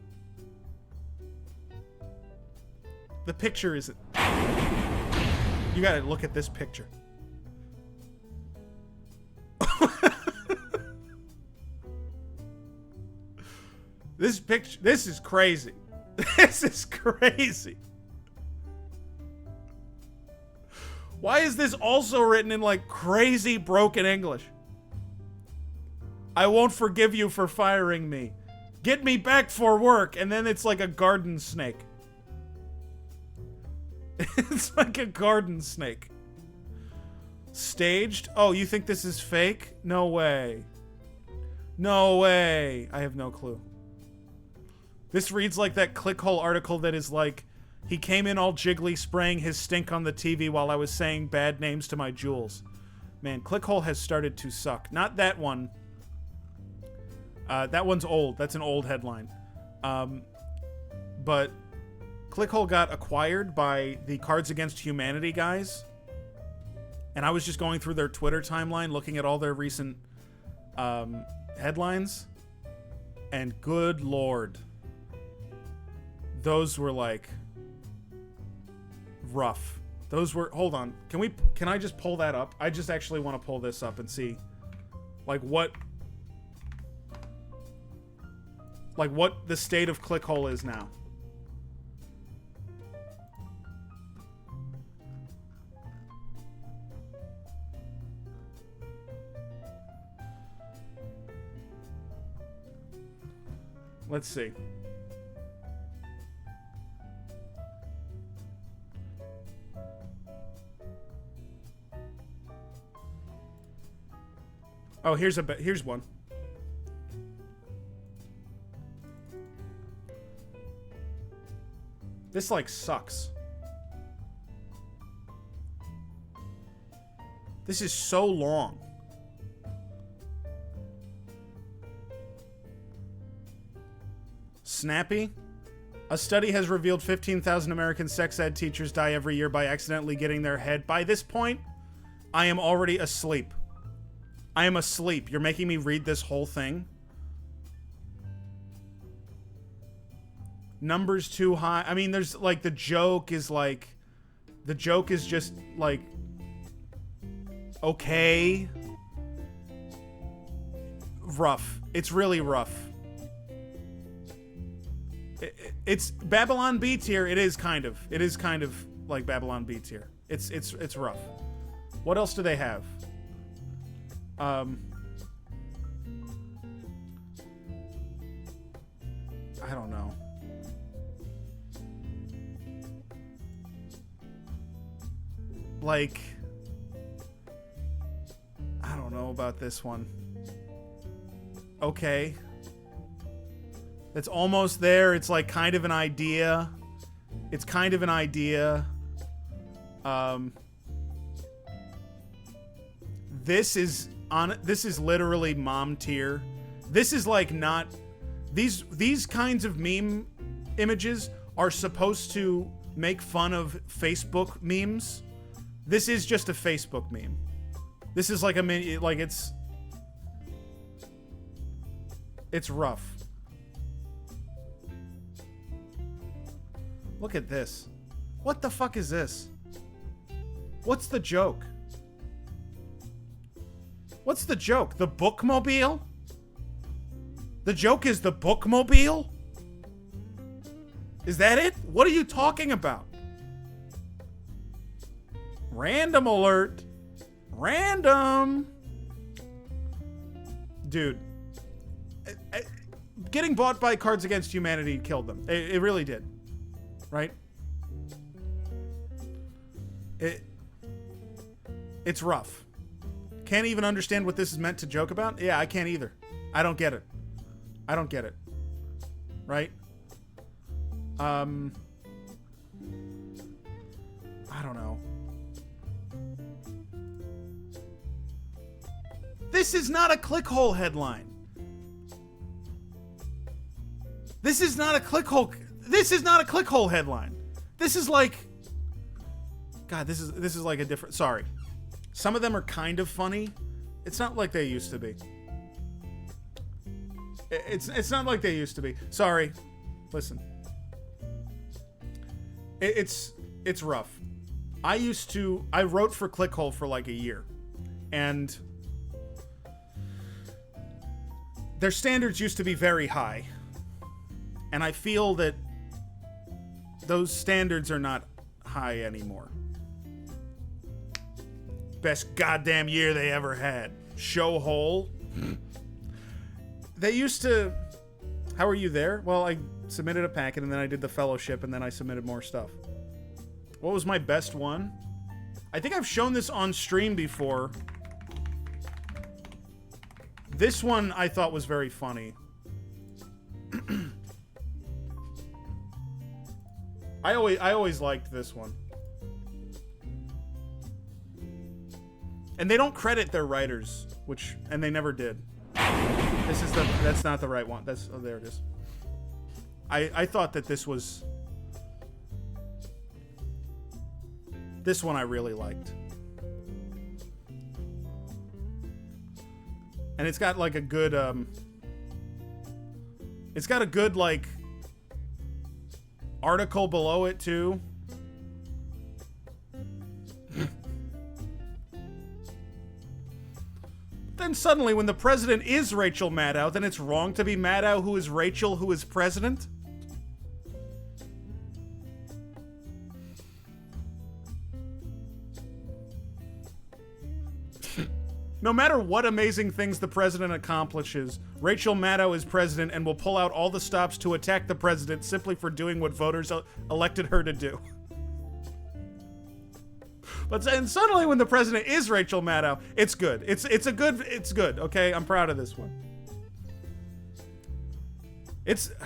The picture isn't... You gotta look at this picture. This picture... This is crazy. This is crazy. Why is this also written in like crazy broken English? I won't forgive you for firing me. Get me back for work. And then it's like a garden snake. It's like a garden snake. Staged? Oh, you think this is fake? No way. No way. I have no clue. This reads like that clickhole article that is like, he came in all jiggly spraying his stink on the TV while I was saying bad names to my jewels. Man, clickhole has started to suck. Not that one. That one's old. That's an old headline. But clickhole got acquired by the Cards Against Humanity guys. And I was just going through their Twitter timeline looking at all their recent headlines. And good lord. Those were like rough. Those were, hold on. Can I just pull that up? I just actually want to pull this up and see like what the state of clickhole is now. Let's see. Oh, here's one. This like sucks. This is so long. Snappy? A study has revealed 15,000 American sex ed teachers die every year by accidentally getting their head. By this point, I am already asleep. I am asleep. You're making me read this whole thing? Numbers too high. I mean, there's like the joke is just like okay. Rough. It's really rough. It's Babylon B tier. It is kind of like Babylon B tier. It's rough. What else do they have? I don't know. Like, I don't know about this one. Okay. It's almost there. It's like kind of an idea. It's kind of an idea. This is literally mom tier. This is like not these kinds of meme images are supposed to make fun of Facebook memes. This is just a Facebook meme. This is like a mini, like it's rough. Look at this. What the fuck is this? What's the joke? What's the joke? The bookmobile? The joke is the bookmobile? Is that it? What are you talking about? Random alert. Random. Dude. Getting bought by Cards Against Humanity killed them. It really did. Right? It's rough. Can't even understand what this is meant to joke about? Yeah, I can't either. I don't get it. I don't get it. Right? I don't know. This is not a clickhole headline. This is not a clickhole headline. This is like, God, this is like a different, sorry. Some of them are kind of funny. It's not like they used to be. It's not like they used to be. Sorry. Listen. It's rough. I wrote for Clickhole for like a year. And their standards used to be very high. And I feel that those standards are not high anymore. Best goddamn year they ever had. Show hole. They used to... How are you there? Well, I submitted a packet, and then I did the fellowship, and then I submitted more stuff. What was my best one? I think I've shown this on stream before. This one I thought was very funny. I always liked this one. And they don't credit their writers, and they never did. That's not the right one. Oh, there it is. I thought that this one I really liked. And it's got like a good, it's got a good like article below it too. Then suddenly, when the president is Rachel Maddow, then it's wrong to be Maddow, who is Rachel, who is president? No matter what amazing things the president accomplishes, Rachel Maddow is president and will pull out all the stops to attack the president simply for doing what voters elected her to do. But and suddenly, when the president is Rachel Maddow, it's good. It's good. Okay, I'm proud of this one.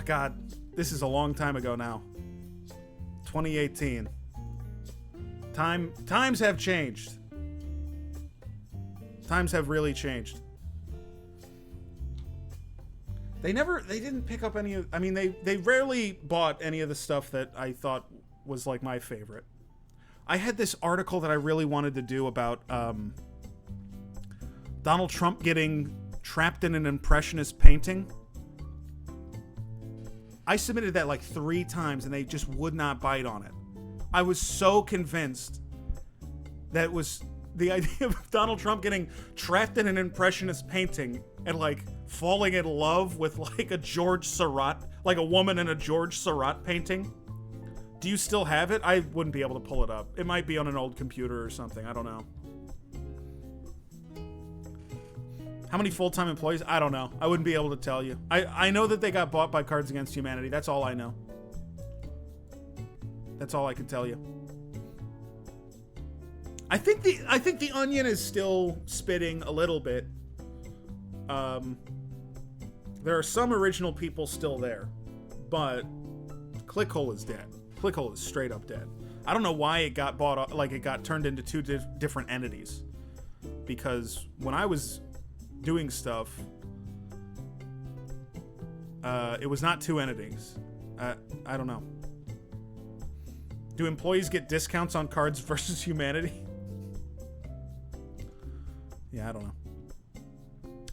God, this is a long time ago now. 2018. Times have changed. Times have really changed. They didn't pick up any of. I mean, they rarely bought any of the stuff that I thought was like my favorite. I had this article that I really wanted to do about Donald Trump getting trapped in an impressionist painting. I submitted that like 3 times and they just would not bite on it. I was so convinced that it was the idea of Donald Trump getting trapped in an impressionist painting and like falling in love with like a George Seurat, like a woman in a George Seurat painting. Do you still have it? I wouldn't be able to pull it up. It might be on an old computer or something. I don't know. How many full-time employees? I don't know. I wouldn't be able to tell you. I know that they got bought by Cards Against Humanity. That's all I know. That's all I can tell you. I think the Onion is still spitting a little bit. There are some original people still there, but Clickhole is dead. Clickhole is straight up dead. I don't know why it got bought, like it got turned into 2 different entities. Because when I was doing stuff, it was not 2 entities. I don't know. Do employees get discounts on Cards versus Humanity? Yeah, I don't know.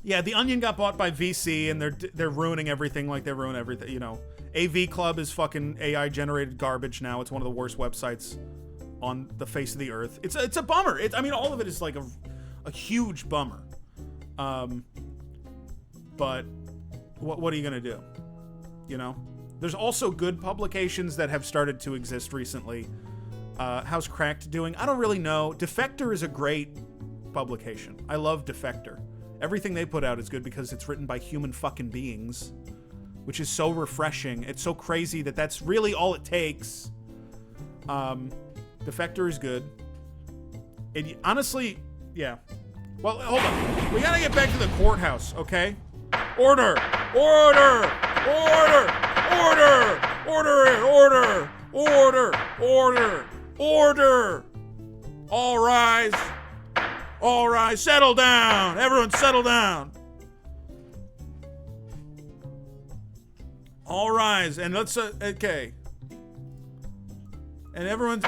Yeah, the Onion got bought by VC, and they're ruining everything like they ruin everything, you know. AV Club is fucking AI-generated garbage now. It's one of the worst websites on the face of the earth. It's a bummer. I mean, all of it is like a huge bummer. But what are you gonna do? You know? There's also good publications that have started to exist recently. How's Cracked doing? I don't really know. Defector is a great publication. I love Defector. Everything they put out is good because it's written by human fucking beings, which is so refreshing. It's so crazy that that's really all it takes. Defector is good. Honestly, yeah. Well, hold on. We gotta get back to the courthouse, okay? Order! Order! Order! Order! Order! Order! Order! Order! Order! All rise! All rise! Settle down! Everyone settle down! All rise, and let's, okay. And everyone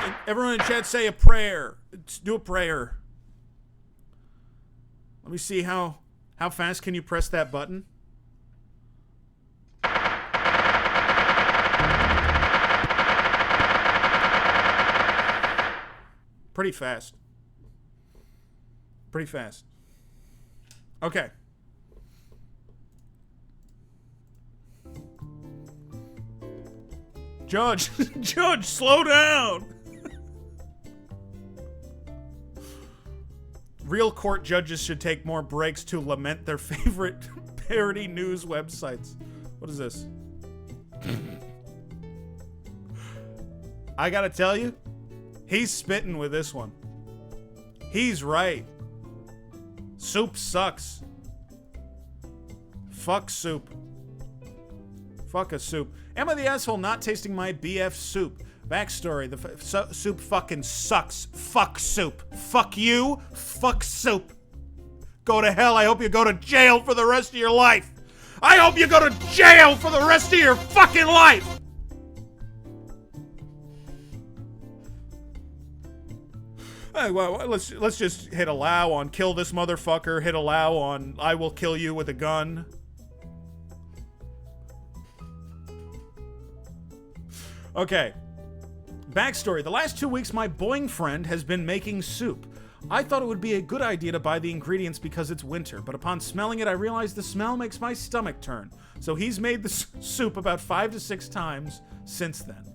in chat say a prayer. Do a prayer. Let me see how fast can you press that button? Pretty fast. Pretty fast. Okay. Judge, Judge, slow down. Real court judges should take more breaks to lament their favorite parody news websites. What is this? I gotta tell you, he's spitting with this one. He's right. Soup sucks. Fuck soup. Fuck a soup. Am I the asshole not tasting my BF soup? Backstory, the soup fucking sucks. Fuck soup. Fuck you. Fuck soup. Go to hell. I hope you go to jail for the rest of your life. I hope you go to jail for the rest of your fucking life. Well, let's just hit allow on kill this motherfucker. Hit allow on I will kill you with a gun. Okay. Backstory. The last 2 weeks, my boyfriend has been making soup. I thought it would be a good idea to buy the ingredients because it's winter, but upon smelling it, I realized the smell makes my stomach turn. So he's made the soup about 5 to 6 times since then.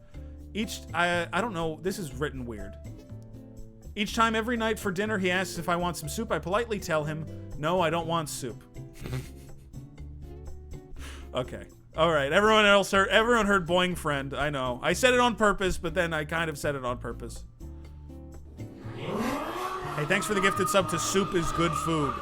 I don't know, this is written weird. Each time every night for dinner, he asks if I want some soup. I politely tell him, no, I don't want soup. Okay. All right, everyone heard boyfriend. I know. I said it on purpose, but then I kind of said it on purpose. Hey, thanks for the gifted sub to Soup is Good Food.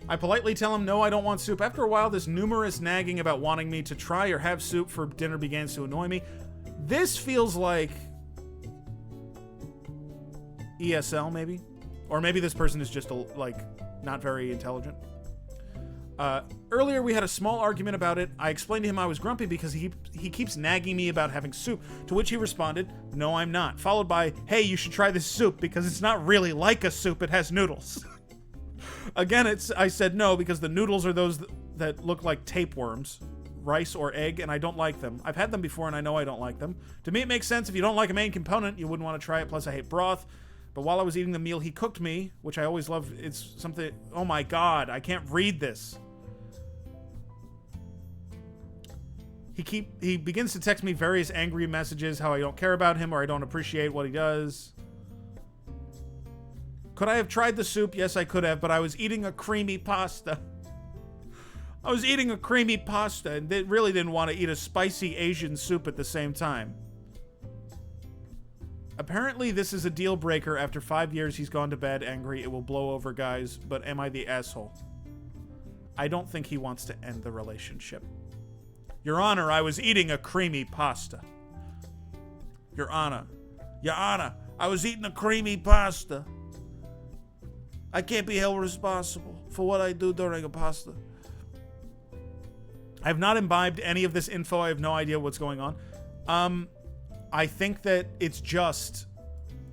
I politely tell him, no, I don't want soup. After a while, this numerous nagging about wanting me to try or have soup for dinner begins to annoy me. This feels like ESL, maybe? Or maybe this person is just, not very intelligent. Earlier, we had a small argument about it. I explained to him I was grumpy because he keeps nagging me about having soup, to which he responded, no, I'm not. Followed by, hey, you should try this soup because it's not really like a soup. It has noodles. Again, I said no because the noodles are those that look like tapeworms, rice or egg, and I don't like them. I've had them before and I know I don't like them. To me, it makes sense. If you don't like a main component, you wouldn't want to try it. Plus, I hate broth. But while I was eating the meal he cooked me, which I always love, it's something... Oh my god, I can't read this. He begins to text me various angry messages, how I don't care about him or I don't appreciate what he does. Could I have tried the soup? Yes, I could have, but I was eating a creamy pasta. I was eating a creamy pasta and they really didn't want to eat a spicy Asian soup at the same time. Apparently, this is a deal breaker. After 5 years, he's gone to bed angry. It will blow over, guys. But am I the asshole? I don't think he wants to end the relationship. Your Honor, I was eating a creamy pasta. Your Honor, I was eating a creamy pasta. I can't be held responsible for what I do during a pasta. I have not imbibed any of this info. I have no idea what's going on. I think that it's just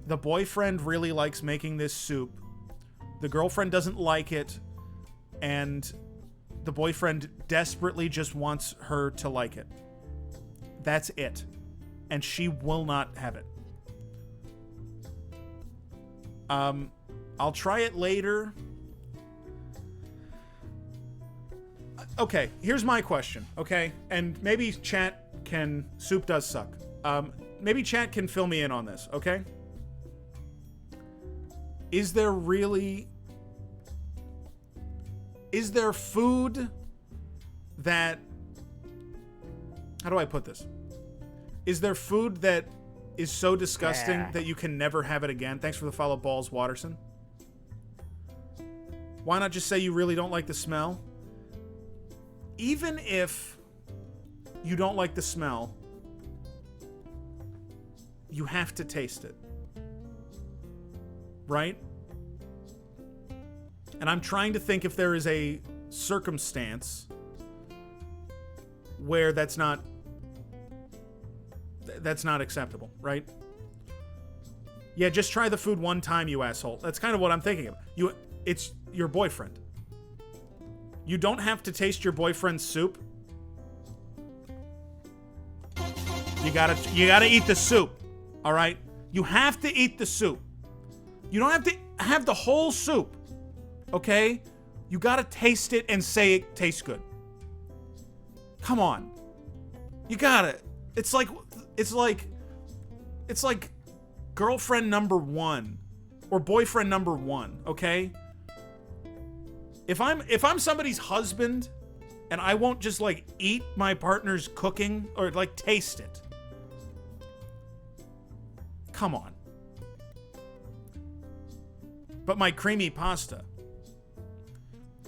the boyfriend really likes making this soup. The girlfriend doesn't like it. And the boyfriend desperately just wants her to like it. That's it. And she will not have it. I'll try it later. Okay, here's my question, okay? And maybe chat can... Soup does suck. Maybe chat can fill me in on this, okay? Is there food that... How do I put this? Is there food that is so disgusting that you can never have it again. Thanks for the follow, Balls Watterson. Why not just say you really don't like the smell? Even if you don't like the smell, you have to taste it. Right? And I'm trying to think if there is a circumstance where that's not acceptable, right? Yeah, just try the food one time, you asshole. That's kind of what I'm thinking of. It's your boyfriend. You don't have to taste your boyfriend's soup. You gotta eat the soup, all right? You have to eat the soup. You don't have to have the whole soup, okay? You gotta taste it and say it tastes good. Come on. You gotta. It's like girlfriend number one or boyfriend number one, okay? If I'm somebody's husband and I won't just like eat my partner's cooking or like taste it. Come on. But my creamy pasta.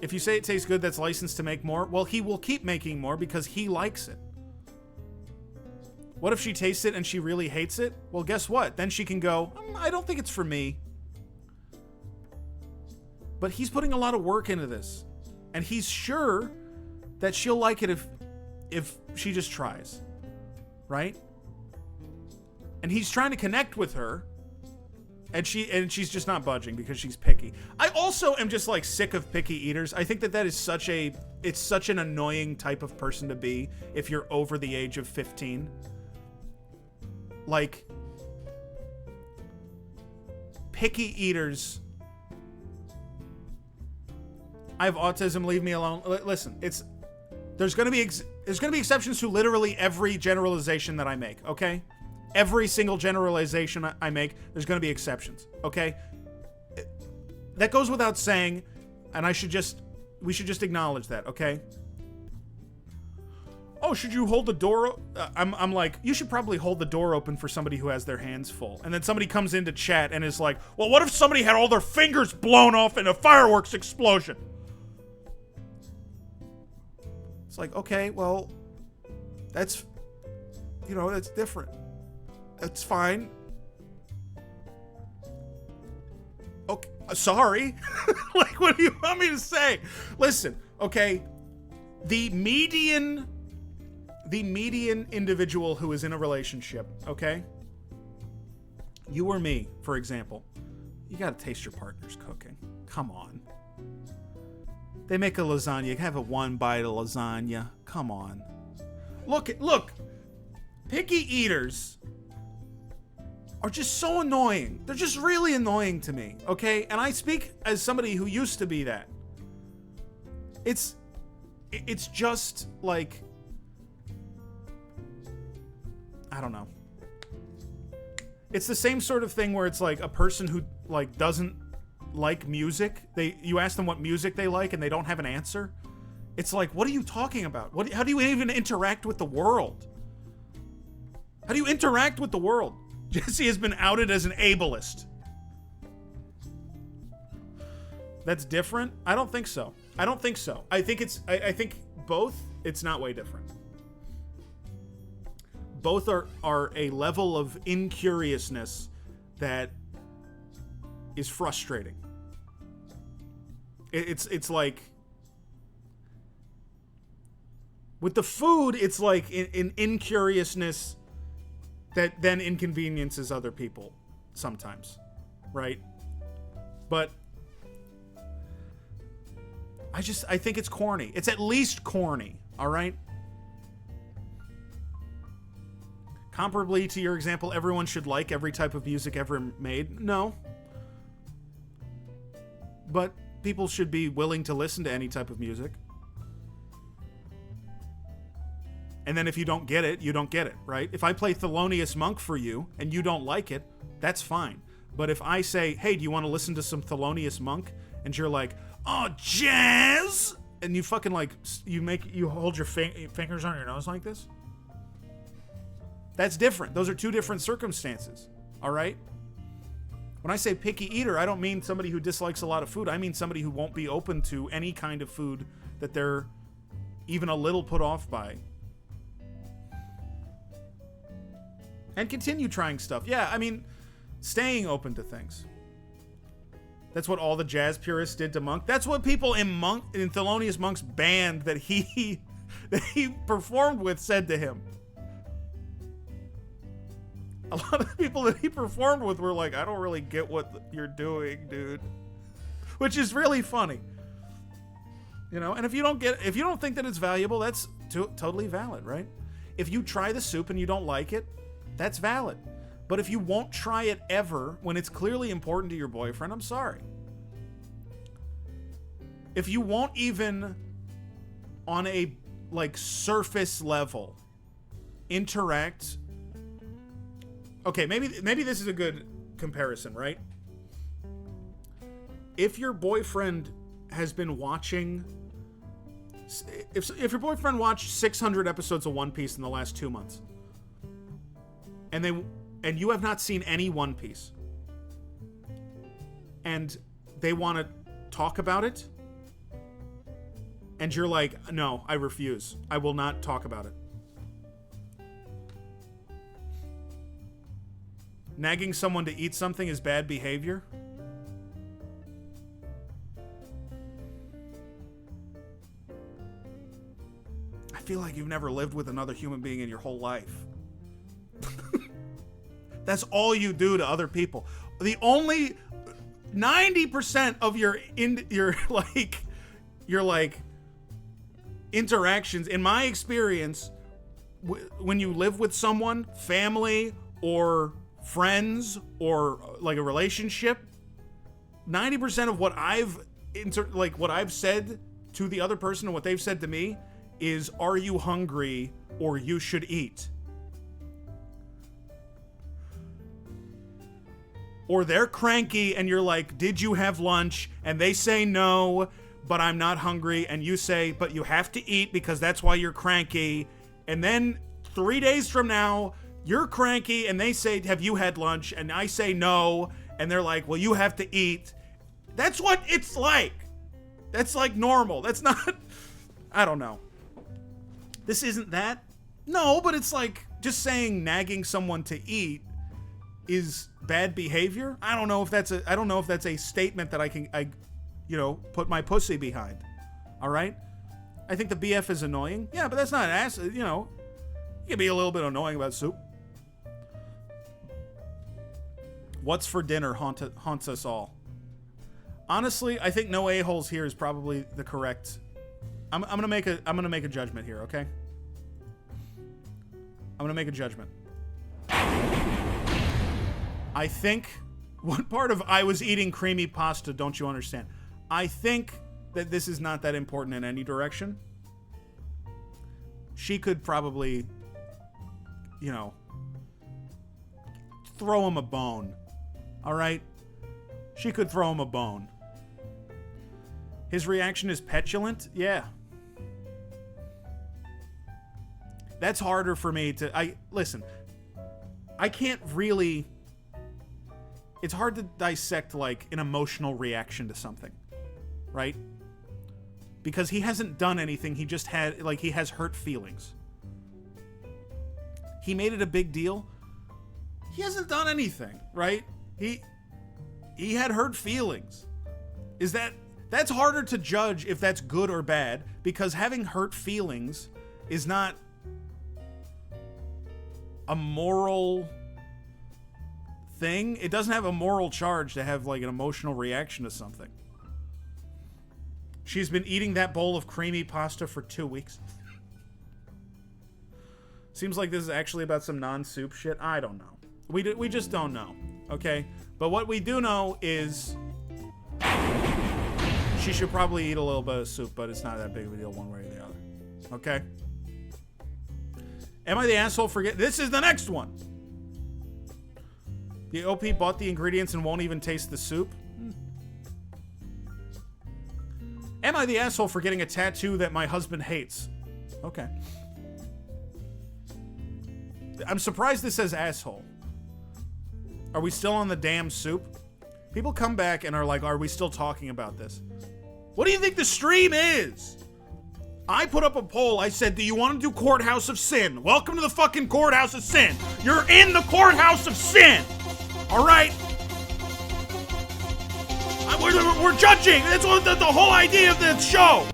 If you say it tastes good, that's licensed to make more. Well, he will keep making more because he likes it. What if she tastes it and she really hates it? Well, guess what? Then she can go, I don't think it's for me. But he's putting a lot of work into this. And he's sure that she'll like it if she just tries. Right? And he's trying to connect with her. And she's just not budging because she's picky. I also am just like sick of picky eaters. I think that is such an annoying type of person to be if you're over the age of 15. Like, picky eaters. I have autism, leave me alone. Listen, there's going to be exceptions to literally every generalization that I make, okay? Every single generalization I make, there's going to be exceptions, okay? That goes without saying, and we should just acknowledge that, okay? Oh, should you hold the door? I'm like, you should probably hold the door open for somebody who has their hands full. And then somebody comes into chat and is like, well, what if somebody had all their fingers blown off in a fireworks explosion? It's like, okay, well, that's different. That's fine. Okay, sorry. Like, what do you want me to say? Listen, okay, the median individual who is in a relationship, okay? You or me, for example. You gotta taste your partner's cooking. Come on. They make a lasagna. You have a one bite of lasagna. Come on. Look. Picky eaters are just so annoying. They're just really annoying to me, okay? And I speak as somebody who used to be that. It's just like, I don't know. It's the same sort of thing where it's like a person who like doesn't like music. You ask them what music they like and they don't have an answer. It's like, what are you talking about? How do you even interact with the world? How do you interact with the world? Jesse has been outed as an ableist. That's different? I don't think so. I think both, it's not way different. Both are a level of incuriousness that is frustrating. It's like, with the food, it's like an incuriousness that then inconveniences other people sometimes, right? But I think it's corny. It's at least corny, all right? Comparably to your example, everyone should like every type of music ever made. No. But people should be willing to listen to any type of music. And then if you don't get it, you don't get it, right? If I play Thelonious Monk for you and you don't like it, that's fine. But if I say, hey, do you want to listen to some Thelonious Monk? And you're like, oh, jazz! And you fucking like, you hold your fingers on your nose like this? That's different. Those are two different circumstances. All right? When I say picky eater, I don't mean somebody who dislikes a lot of food. I mean somebody who won't be open to any kind of food that they're even a little put off by. And continue trying stuff. Yeah, I mean, staying open to things. That's what all the jazz purists did to Monk. That's what people in Thelonious Monk's band that he performed with said to him. A lot of the people that he performed with were like, I don't really get what you're doing, dude. Which is really funny. You know, and if you don't think that it's valuable, that's totally valid, right? If you try the soup and you don't like it, that's valid. But if you won't try it ever when it's clearly important to your boyfriend, I'm sorry. If you won't even on a surface level interact. Okay, maybe this is a good comparison, right? If your boyfriend has been watching, if your boyfriend watched 600 episodes of One Piece in the last 2 months, and you have not seen any One Piece, and they want to talk about it, and you're like, no, I refuse. I will not talk about it. Nagging someone to eat something is bad behavior? I feel like you've never lived with another human being in your whole life. That's all you do to other people. The only 90% of your interactions, in my experience, when you live with someone, family or friends or like a relationship, 90% of what I've said to the other person and what they've said to me is, are you hungry or you should eat? Or they're cranky and you're like, did you have lunch? And they say no, but I'm not hungry. And you say, but you have to eat because that's why you're cranky. And then 3 days from now, you're cranky and they say, have you had lunch? And I say no. And they're like, well, you have to eat. That's what it's like. That's like normal. That's not, I don't know. This isn't that. No, but it's like just saying nagging someone to eat is bad behavior. I don't know if that's a statement that I can put my pussy behind. All right? I think the BF is annoying. Yeah, but that's not an ass, you can be a little bit annoying about soup. What's for dinner haunts us all. Honestly, I think no a-holes here is probably the correct. I'm gonna make a judgment here, okay? I'm gonna make a judgment. I think what part of I was eating creamy pasta don't you understand? I think that this is not that important in any direction. She could probably, throw him a bone. All right? She could throw him a bone. His reaction is petulant? Yeah. That's harder for me to... Listen, I can't really... It's hard to dissect, an emotional reaction to something. Right? Because he hasn't done anything. He just had... he has hurt feelings. He made it a big deal. He hasn't done anything, right? He had hurt feelings. That's harder to judge if that's good or bad, because having hurt feelings is not a moral thing. It doesn't have a moral charge to have an emotional reaction to something. She's been eating that bowl of creamy pasta for 2 weeks. Seems like this is actually about some non-soup shit. I don't know. We just don't know, okay? But what we do know is she should probably eat a little bit of soup, but it's not that big of a deal one way or the other, okay? Am I the asshole for this is the next one. The OP bought the ingredients and won't even taste the soup. Am I the asshole for getting a tattoo that my husband hates? Okay. I'm surprised this says asshole. Are we still on the damn soup? People come back and are like, are we still talking about this? What do you think the stream is? I put up a poll. I said, do you want to do Courthouse of Sin? Welcome to the fucking Courthouse of Sin. You're in the Courthouse of Sin. All right? We're judging. That's what the whole idea of the show.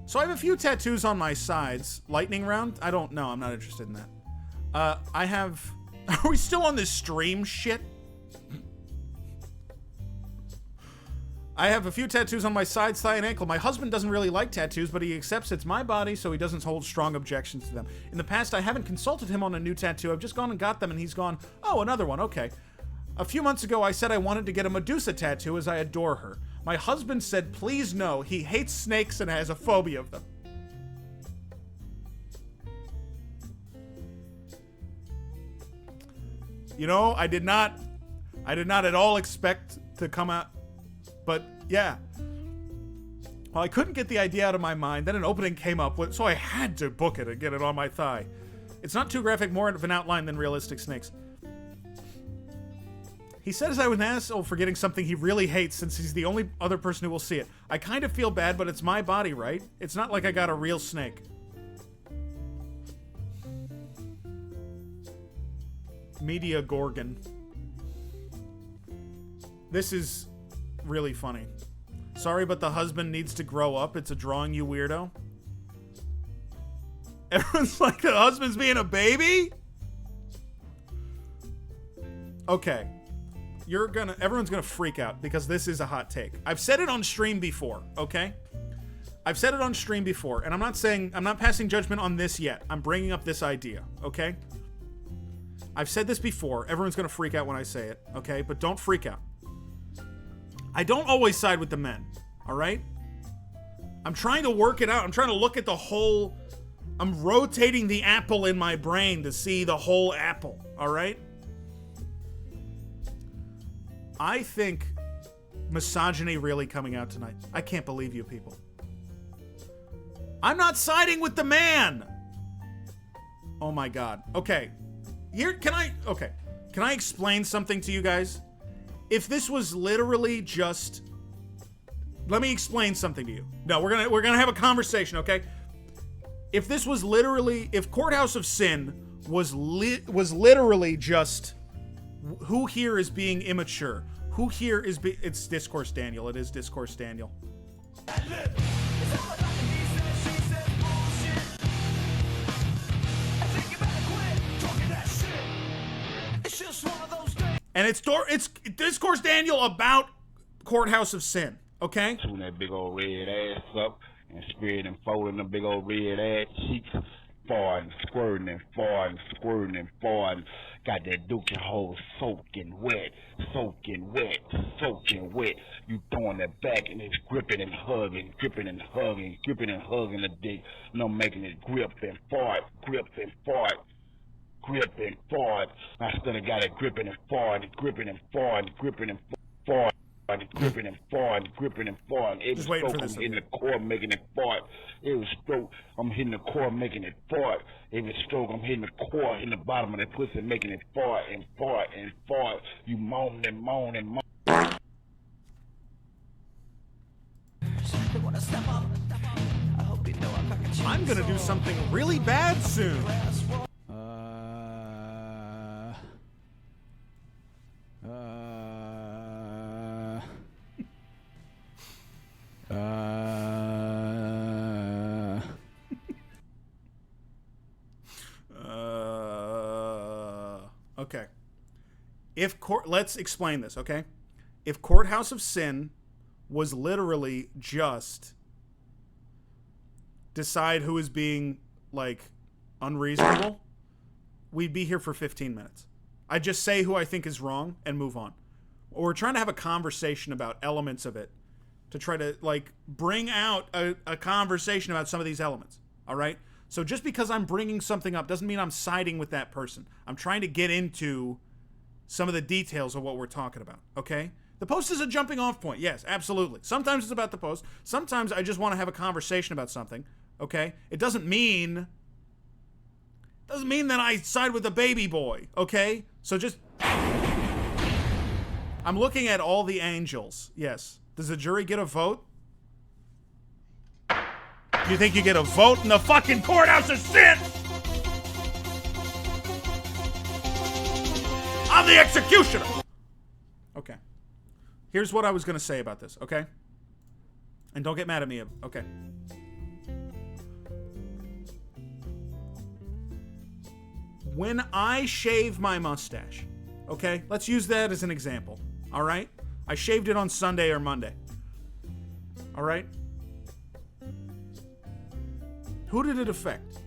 So I have a few tattoos on my sides. Lightning round? I don't know. I'm not interested in that. I have... Are we still on this stream shit? I have a few tattoos on my sides, thigh, and ankle. My husband doesn't really like tattoos, but he accepts it's my body, so he doesn't hold strong objections to them. In the past, I haven't consulted him on a new tattoo. I've just gone and got them, and he's gone, oh, another one, okay. A few months ago, I said I wanted to get a Medusa tattoo as I adore her. My husband said, please no, he hates snakes and has a phobia of them. You know, I did not at all expect to come out, but yeah. Well, I couldn't get the idea out of my mind. Then an opening came up, so I had to book it and get it on my thigh. It's not too graphic, more of an outline than realistic snakes. He says I was an asshole for getting something he really hates since he's the only other person who will see it. I kind of feel bad, but it's my body, right? It's not like I got a real snake. Media Gorgon. This is really funny. Sorry, but the husband needs to grow up. It's a drawing, you weirdo. Everyone's like, the husband's being a baby? Okay. Everyone's gonna freak out because this is a hot take. I've said it on stream before, okay? I've said it on stream before, and I'm not passing judgment on this yet. I'm bringing up this idea, okay? I've said this before. Everyone's gonna freak out when I say it, okay? But don't freak out. I don't always side with the men, all right? I'm trying to work it out. I'm trying to look at the whole... I'm rotating the apple in my brain to see the whole apple, all right? I think misogyny really coming out tonight. I can't believe you people. I'm not siding with the man. Oh my God. Okay. Can I explain something to you guys? If this was literally just... Let me explain something to you. No, we're gonna have a conversation, okay? If this was literally... If Courthouse of Sin was literally just... Who here is being immature? Who here is it's Discourse Daniel. It is Discourse Daniel. And it's Discourse Daniel about Courthouse of Sin, okay? Tune that big old red ass up and spread and folding the big old red ass cheeks. Farting, squirting and farting, squirting and farting. Got that dookie hole soaking wet, soaking wet, soaking wet. You throwing that back and it's gripping and hugging, gripping and hugging, gripping and hugging the dick. And I'm making it grip and fart, grip and fart, grip and fart. I still got it gripping and farting, gripping and farting, gripping and farting. Gripping and farting, gripping and farting. Every stroke I'm hitting the core making it fart. Every stroke I'm hitting the core making it fart. Every stroke I'm hitting the core in the bottom of the pussy making it fart and fart and fart. You moan and moan and moan. I'm gonna do something really bad soon. Okay. Let's explain this, okay? If Courthouse of Sin was literally just decide who is being, like, unreasonable, we'd be here for 15 minutes. I'd just say who I think is wrong and move on. Or we're trying to have a conversation about elements of it to try to, like, bring out a conversation about some of these elements, all right? So just because I'm bringing something up doesn't mean I'm siding with that person. I'm trying to get into some of the details of what we're talking about, okay? The post is a jumping off point. Yes, absolutely. Sometimes it's about the post. Sometimes I just want to have a conversation about something. Okay? It doesn't mean that I side with the baby boy. Okay? So just... I'm looking at all the angels. Yes. Does the jury get a vote? You think you get a vote in the fucking courthouse of sin? I'm the executioner. Okay. Here's what I was going to say about this, okay? And don't get mad at me, okay? When I shave my mustache, okay? Let's use that as an example, all right? I shaved it on Sunday or Monday. All right? Who did it affect?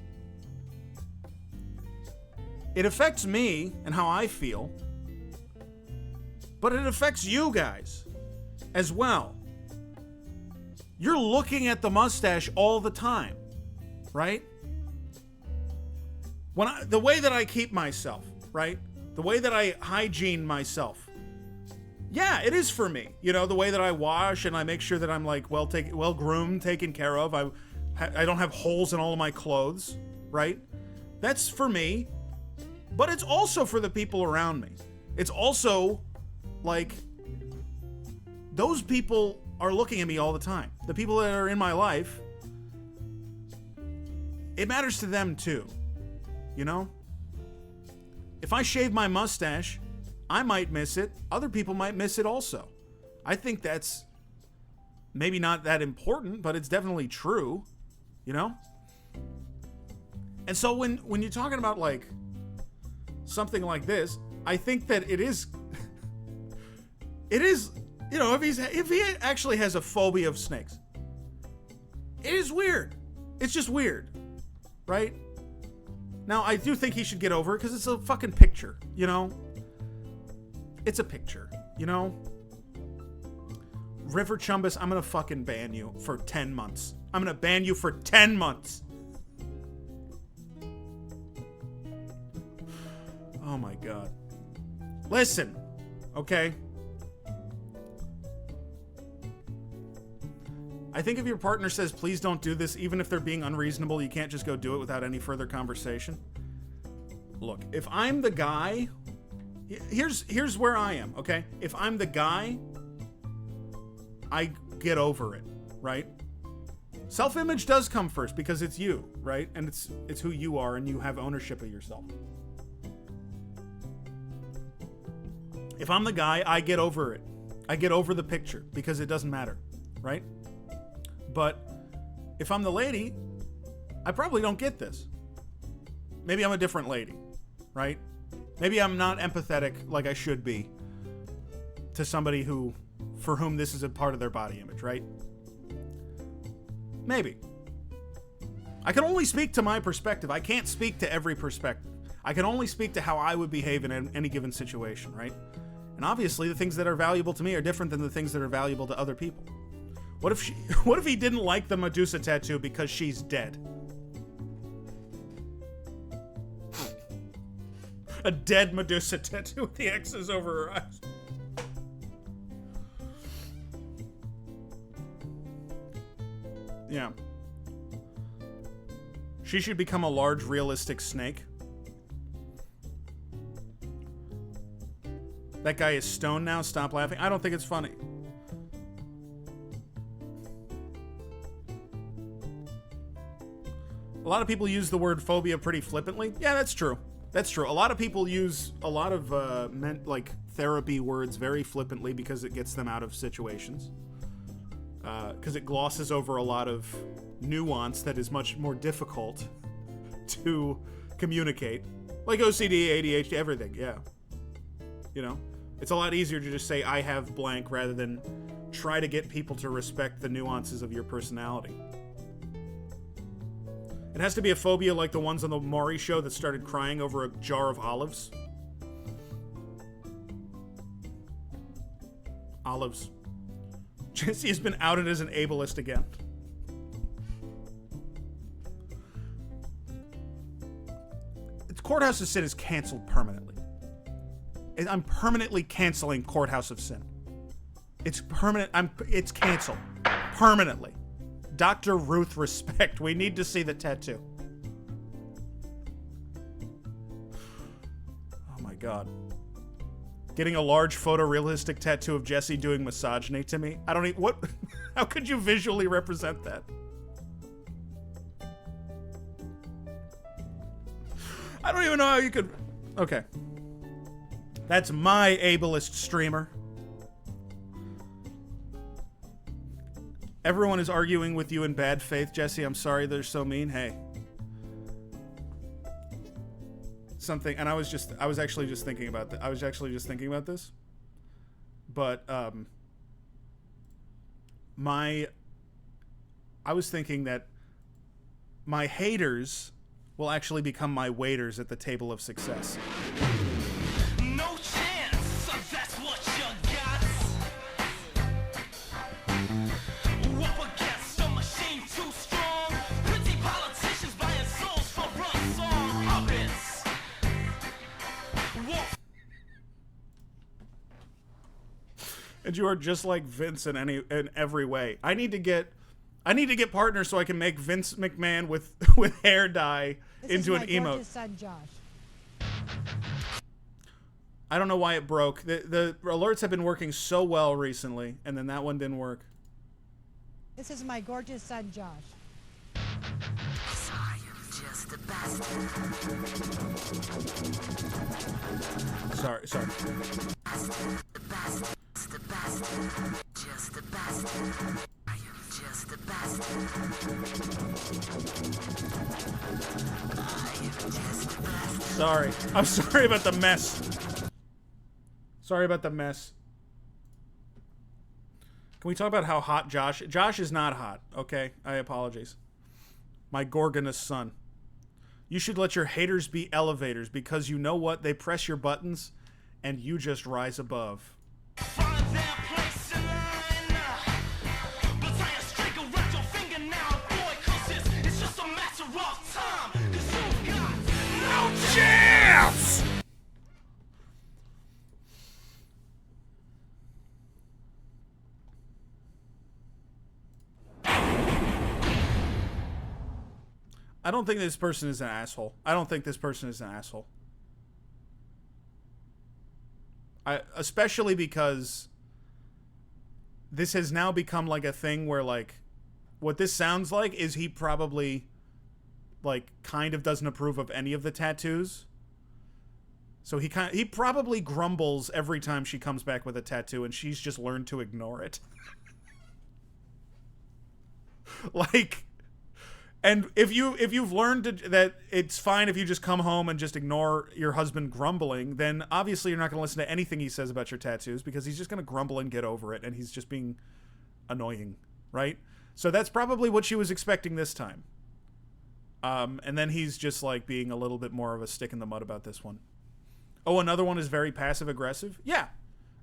It affects me and how I feel, but it affects you guys as well. You're looking at the mustache all the time, right? The way that I keep myself, right? The way that I hygiene myself. Yeah, it is for me. You know, the way that I wash and I make sure that I'm like well groomed, taken care of. I don't have holes in all of my clothes, right? That's for me. But it's also for the people around me. It's also like those people are looking at me all the time. The people that are in my life, it matters to them too. You know? If I shave my mustache, I might miss it. Other people might miss it also. I think that's maybe not that important, but it's definitely true. You know? And so when you're talking about like something like this, I think that it is, you know, if he actually has a phobia of snakes, it is weird. It's just weird, right? Now, I do think he should get over it because it's a fucking picture, you know? It's a picture, you know? River Chumbus, I'm gonna fucking ban you for 10 months. I'm gonna ban you for 10 months. Oh my God. Listen, okay? I think if your partner says, please don't do this, even if they're being unreasonable, you can't just go do it without any further conversation. Look, if I'm the guy, here's where I am, okay? If I'm the guy, I get over it, right? Self-image does come first because it's you, right? And it's who you are and you have ownership of yourself. If I'm the guy, I get over it. I get over the picture because it doesn't matter, right? But if I'm the lady, I probably don't get this. Maybe I'm a different lady, right? Maybe I'm not empathetic like I should be to somebody for whom this is a part of their body image, right? Maybe. I can only speak to my perspective. I can't speak to every perspective. I can only speak to how I would behave in any given situation, right? And obviously the things that are valuable to me are different than the things that are valuable to other people. What if he didn't like the Medusa tattoo because she's dead? A dead Medusa tattoo with the X's over her eyes. Yeah. She should become a large, realistic snake. That guy is stoned now. Stop laughing. I don't think it's funny. A lot of people use the word phobia pretty flippantly. Yeah, that's true. That's true. A lot of people use a lot of therapy words very flippantly because it gets them out of situations. Because it glosses over a lot of nuance that is much more difficult to communicate. Like OCD, ADHD, everything, yeah. You know? It's a lot easier to just say, I have blank, rather than try to get people to respect the nuances of your personality. It has to be a phobia like the ones on the Maury show that started crying over a jar of olives. Olives. Jesse has been outed as an ableist again. Courthouse of Sin is canceled permanently. I'm permanently canceling Courthouse of Sin. It's permanent. It's canceled. Permanently. Dr. Ruth Respect. We need to see the tattoo. Oh my god. Getting a large photorealistic tattoo of Jesse doing misogyny to me. I don't even... What? How could you visually represent that? I don't even know how you could... Okay. That's my ableist streamer. Everyone is arguing with you in bad faith, Jesse. I'm sorry they're so mean. Hey. Something, and I was actually just thinking about that. I was actually just thinking about this. But, I was thinking that my haters will actually become my waiters at the table of success. No chance, that's what you got. Up against a machine too strong. Pretty politicians buying souls for run song puppets. And you are just like Vince in every way. I need to get partners so I can make Vince McMahon with hair dye into an emote. Son, Josh. I don't know why it broke. The alerts have been working so well recently, and then that one didn't work. This is my gorgeous son, Josh. Sorry. Sorry. I'm sorry about the mess. Sorry about the mess. Can we talk about how hot Josh... Josh is not hot, okay? I apologize. My Gorgonous son. You should let your haters be elevators because you know what? They press your buttons and you just rise above. Find that place in line. But tie a string around your finger now, boy, 'cause it's just a matter of time. 'Cause you've got no chance. I don't think this person is an asshole. Especially because this has now become like a thing where like what this sounds like is he probably like kind of doesn't approve of any of the tattoos. So he probably grumbles every time she comes back with a tattoo and she's just learned to ignore it. Like, and if you've learned that it's fine if you just come home and just ignore your husband grumbling, then obviously you're not going to listen to anything he says about your tattoos because he's just going to grumble and get over it, and he's just being annoying, right? So that's probably what she was expecting this time. And then he's just like being a little bit more of a stick in the mud about this one. Oh, another one is very passive-aggressive? Yeah.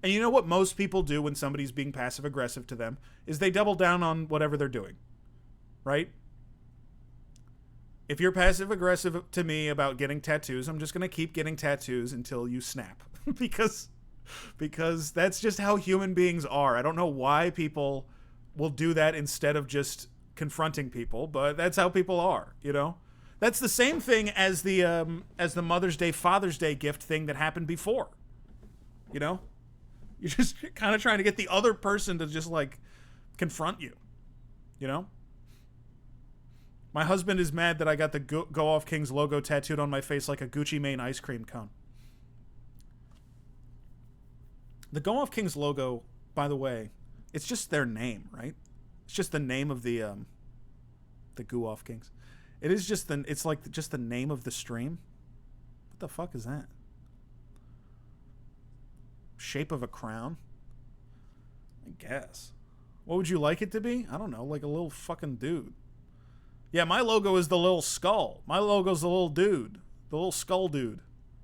And you know what most people do when somebody's being passive-aggressive to them is they double down on whatever they're doing, right? If you're passive-aggressive to me about getting tattoos, I'm just going to keep getting tattoos until you snap. because that's just how human beings are. I don't know why people will do that instead of just confronting people, but that's how people are, you know? That's the same thing as the Mother's Day, Father's Day gift thing that happened before. You know? You're just kind of trying to get the other person to just, like, confront you. You know? My husband is mad that I got the Go Off Kings logo tattooed on my face like a Gucci Mane ice cream cone. The Go Off Kings logo, by the way, it's just their name, right? It's just the name of the Go Off Kings. It is just it's like just the name of the stream. What the fuck is that? Shape of a crown? I guess. What would you like it to be? I don't know, like a little fucking dude. Yeah, my logo is the little skull. My logo's the little dude. The little skull dude.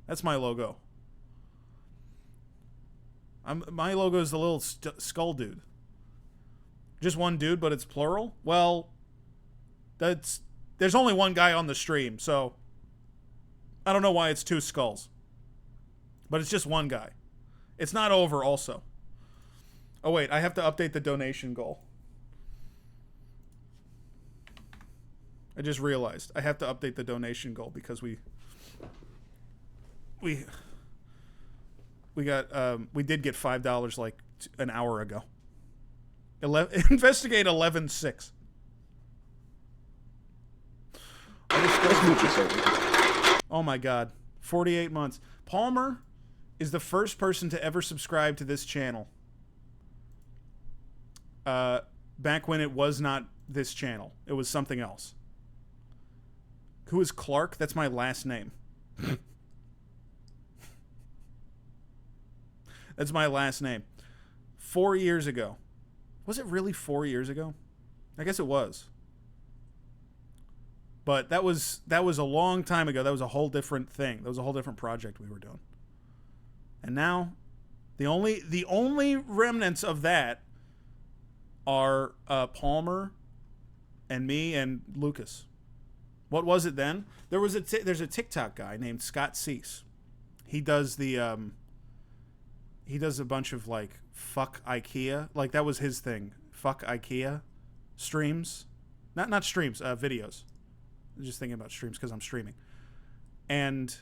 That's my logo. My logo is the little skull dude. Just one dude, but it's plural? Well, there's only one guy on the stream, so I don't know why it's two skulls. But it's just one guy. It's not over also. Oh, wait. I have to update the donation goal. I just realized I have to update the donation goal because we did get $5 like an hour ago. Investigate 11-6. Oh my God. 48 months. Palmer is the first person to ever subscribe to this channel. Back when it was not this channel. It was something else. Who is Clark? That's my last name. That's my last name. 4 years ago. Was it really 4 years ago? I guess it was. But that was a long time ago. That was a whole different thing. That was a whole different project we were doing. And now, the only remnants of that are Palmer and me and Lucas. What was it then? There's a TikTok guy named Scott Cease. He does a bunch of like fuck IKEA. Like that was his thing. Fuck IKEA streams. Not streams, videos. I'm just thinking about streams because I'm streaming. And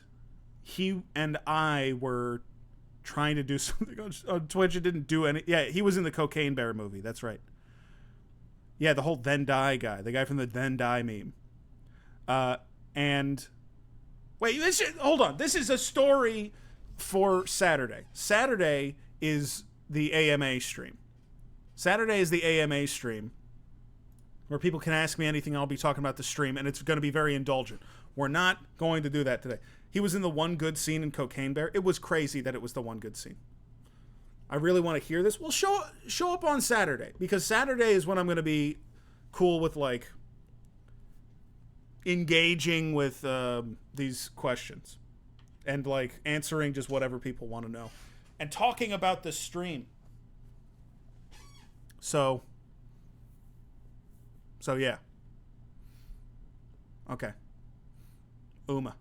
he and I were trying to do something on Twitch. It didn't do any. Yeah, he was in the Cocaine Bear movie. That's right. Yeah, the whole Then Die guy. The guy from the Then Die meme. And wait, hold on. This is a story for Saturday. Saturday is the AMA stream. Saturday is the AMA stream where people can ask me anything. I'll be talking about the stream, and it's going to be very indulgent. We're not going to do that today. He was in the one good scene in Cocaine Bear. It was crazy that it was the one good scene. I really want to hear this. Well, show up on Saturday, because Saturday is when I'm going to be cool with, like, engaging with these questions and, like, answering just whatever people want to know and talking about the stream. So yeah. Okay. Uma.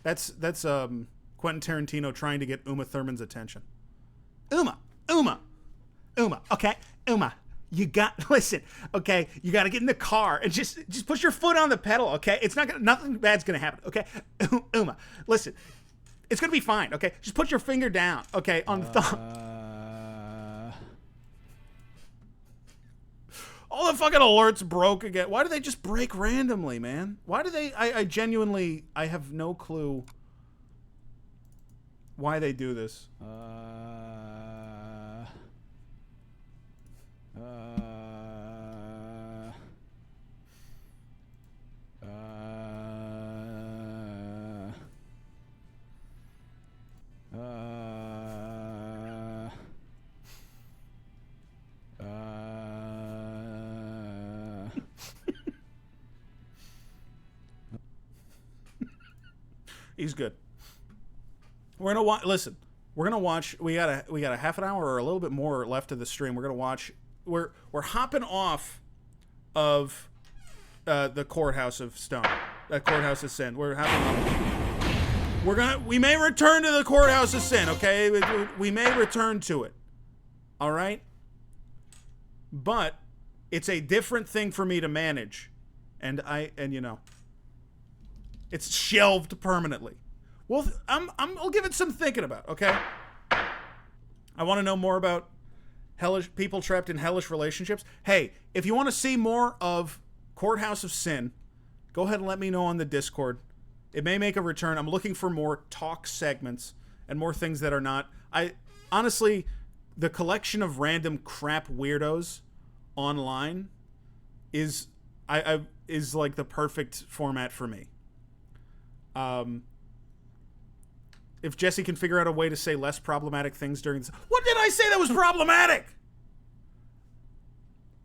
That's Quentin Tarantino trying to get Uma Thurman's attention. Uma. Okay, Uma. Listen, okay? You got to get in the car and just push your foot on the pedal, okay? Nothing bad's going to happen, okay? Uma, listen. It's going to be fine, okay? Just put your finger down, okay, on the thumb. All the fucking alerts broke again. Why do they just break randomly, man? Why do they... I genuinely... I have no clue why they do this. He's good. We're gonna watch. Listen, we're gonna watch. We got a half an hour or a little bit more left of the stream. We're gonna watch. We're hopping off of the Courthouse of Stone, Courthouse of Sin. We're hopping off. We may return to the Courthouse of Sin. Okay, we may return to it. All right, but it's a different thing for me to manage, and you know. It's shelved permanently. Well, I'll give it some thinking about, okay? I want to know more about hellish people trapped in hellish relationships. Hey, if you want to see more of Courthouse of Sin, go ahead and let me know on the Discord. It may make a return. I'm looking for more talk segments and more things that are not... honestly, the collection of random crap weirdos online is like the perfect format for me. If Jesse can figure out a way to say less problematic things during this... What did I say that was problematic?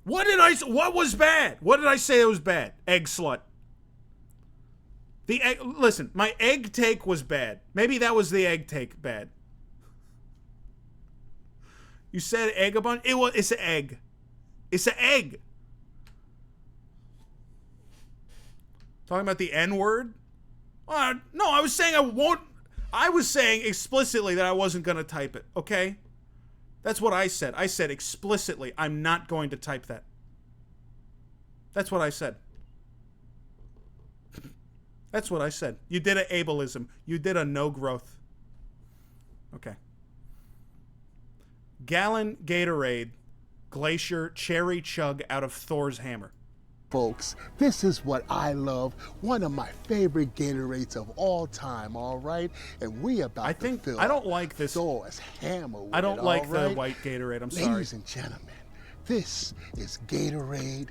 What was bad? What did I say that was bad? Egg slut. Listen, my egg take was bad. Maybe that was the egg take bad. You said egg a bunch? It's an egg. It's an egg. Talking about the N-word? No, I was saying I was saying explicitly that I wasn't going to type it, okay? That's what I said. I said explicitly, I'm not going to type that. That's what I said. That's what I said. You did a ableism. You did a no growth. Okay. Gallon Gatorade Glacier Cherry Chug out of Thor's hammer. Folks, this is what I love. One of my favorite Gatorades of all time, all right? And we about to fill I don't like this. Thor's hammer with I don't it, like all the right? white Gatorade. I'm sorry. Ladies and gentlemen, this is Gatorade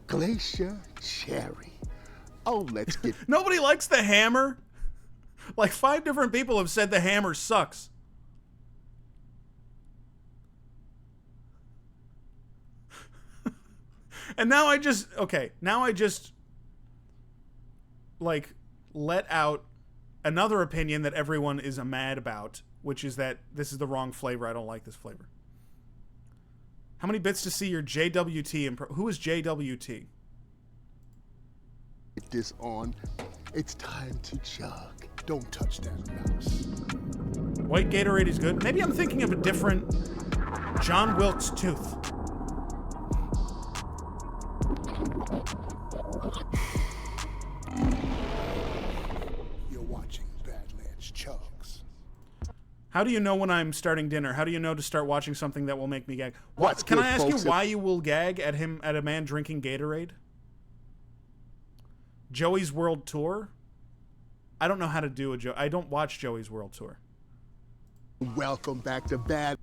Glacier Cherry. Oh, let's get... Nobody likes the hammer. Like 5 different people have said the hammer sucks. And now I just, like, let out another opinion that everyone is mad about, which is that this is the wrong flavor. I don't like this flavor. How many bits to see your JWT? Who is JWT? Get this on. It's time to chug. Don't touch that mouse. White Gatorade is good. Maybe I'm thinking of a different John Wilkes Tooth. You're watching Badlands Chugs. How do you know when I'm starting dinner? How do you know to start watching something that will make me gag? What's Can good, I ask folks? you why you will gag at a man drinking Gatorade? Joey's World Tour? I don't know how to do a Joe. I don't watch Joey's World Tour. Welcome back to Bad.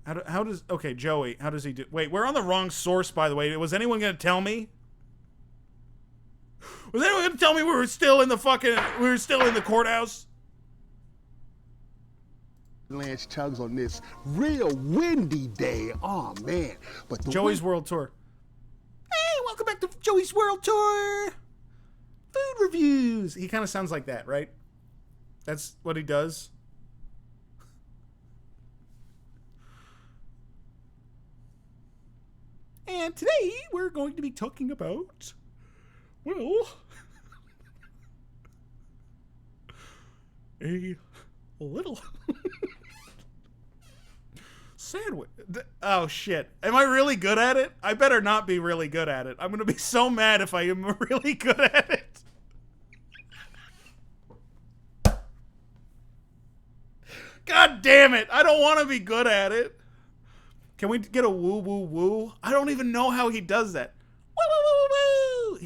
How does okay, Joey, how does he do? Wait, we're on the wrong source, by the way. Was anyone going to tell me? Was anyone going to tell me we were still in the courthouse? Badlands Chugs on this real windy day. Oh man. But the Joey's World Tour. Hey, welcome back to Joey's World Tour. Food reviews. He kind of sounds like that, right? That's what he does. And today we're going to be talking about, well, a little sandwich. Oh, shit. Am I really good at it? I better not be really good at it. I'm going to be so mad if I am really good at it. God damn it. I don't want to be good at it. Can we get a woo woo woo? I don't even know how he does that. Woo woo woo woo woo.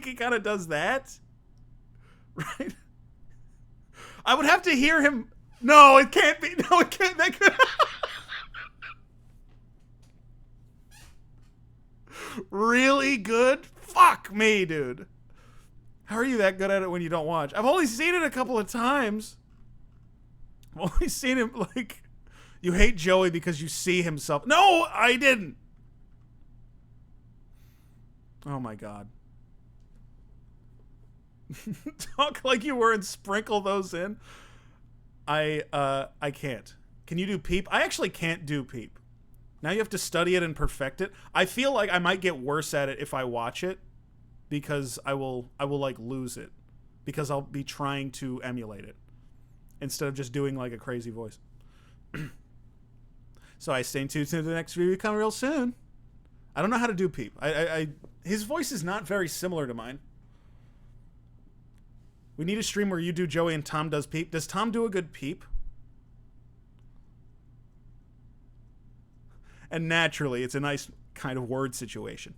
He kind of does that. Right? I would have to hear him. No, it can't be. No, it can't. That could... Really good? Fuck me, dude. How are you that good at it when you don't watch? I've only seen it a couple of times. I've only seen him, like... You hate Joey because you see himself. No, I didn't. Oh, my God. Talk like you were and sprinkle those in. I can't. Can you do Peep? I actually can't do Peep. Now you have to study it and perfect it. I feel like I might get worse at it if I watch it because I will like lose it because I'll be trying to emulate it instead of just doing like a crazy voice. So I stay tuned to the next review coming real soon. I don't know how to do Peep. His voice is not very similar to mine. We need a stream where you do Joey and Tom does Peep. Does Tom do a good Peep? And naturally, it's a nice kind of word situation.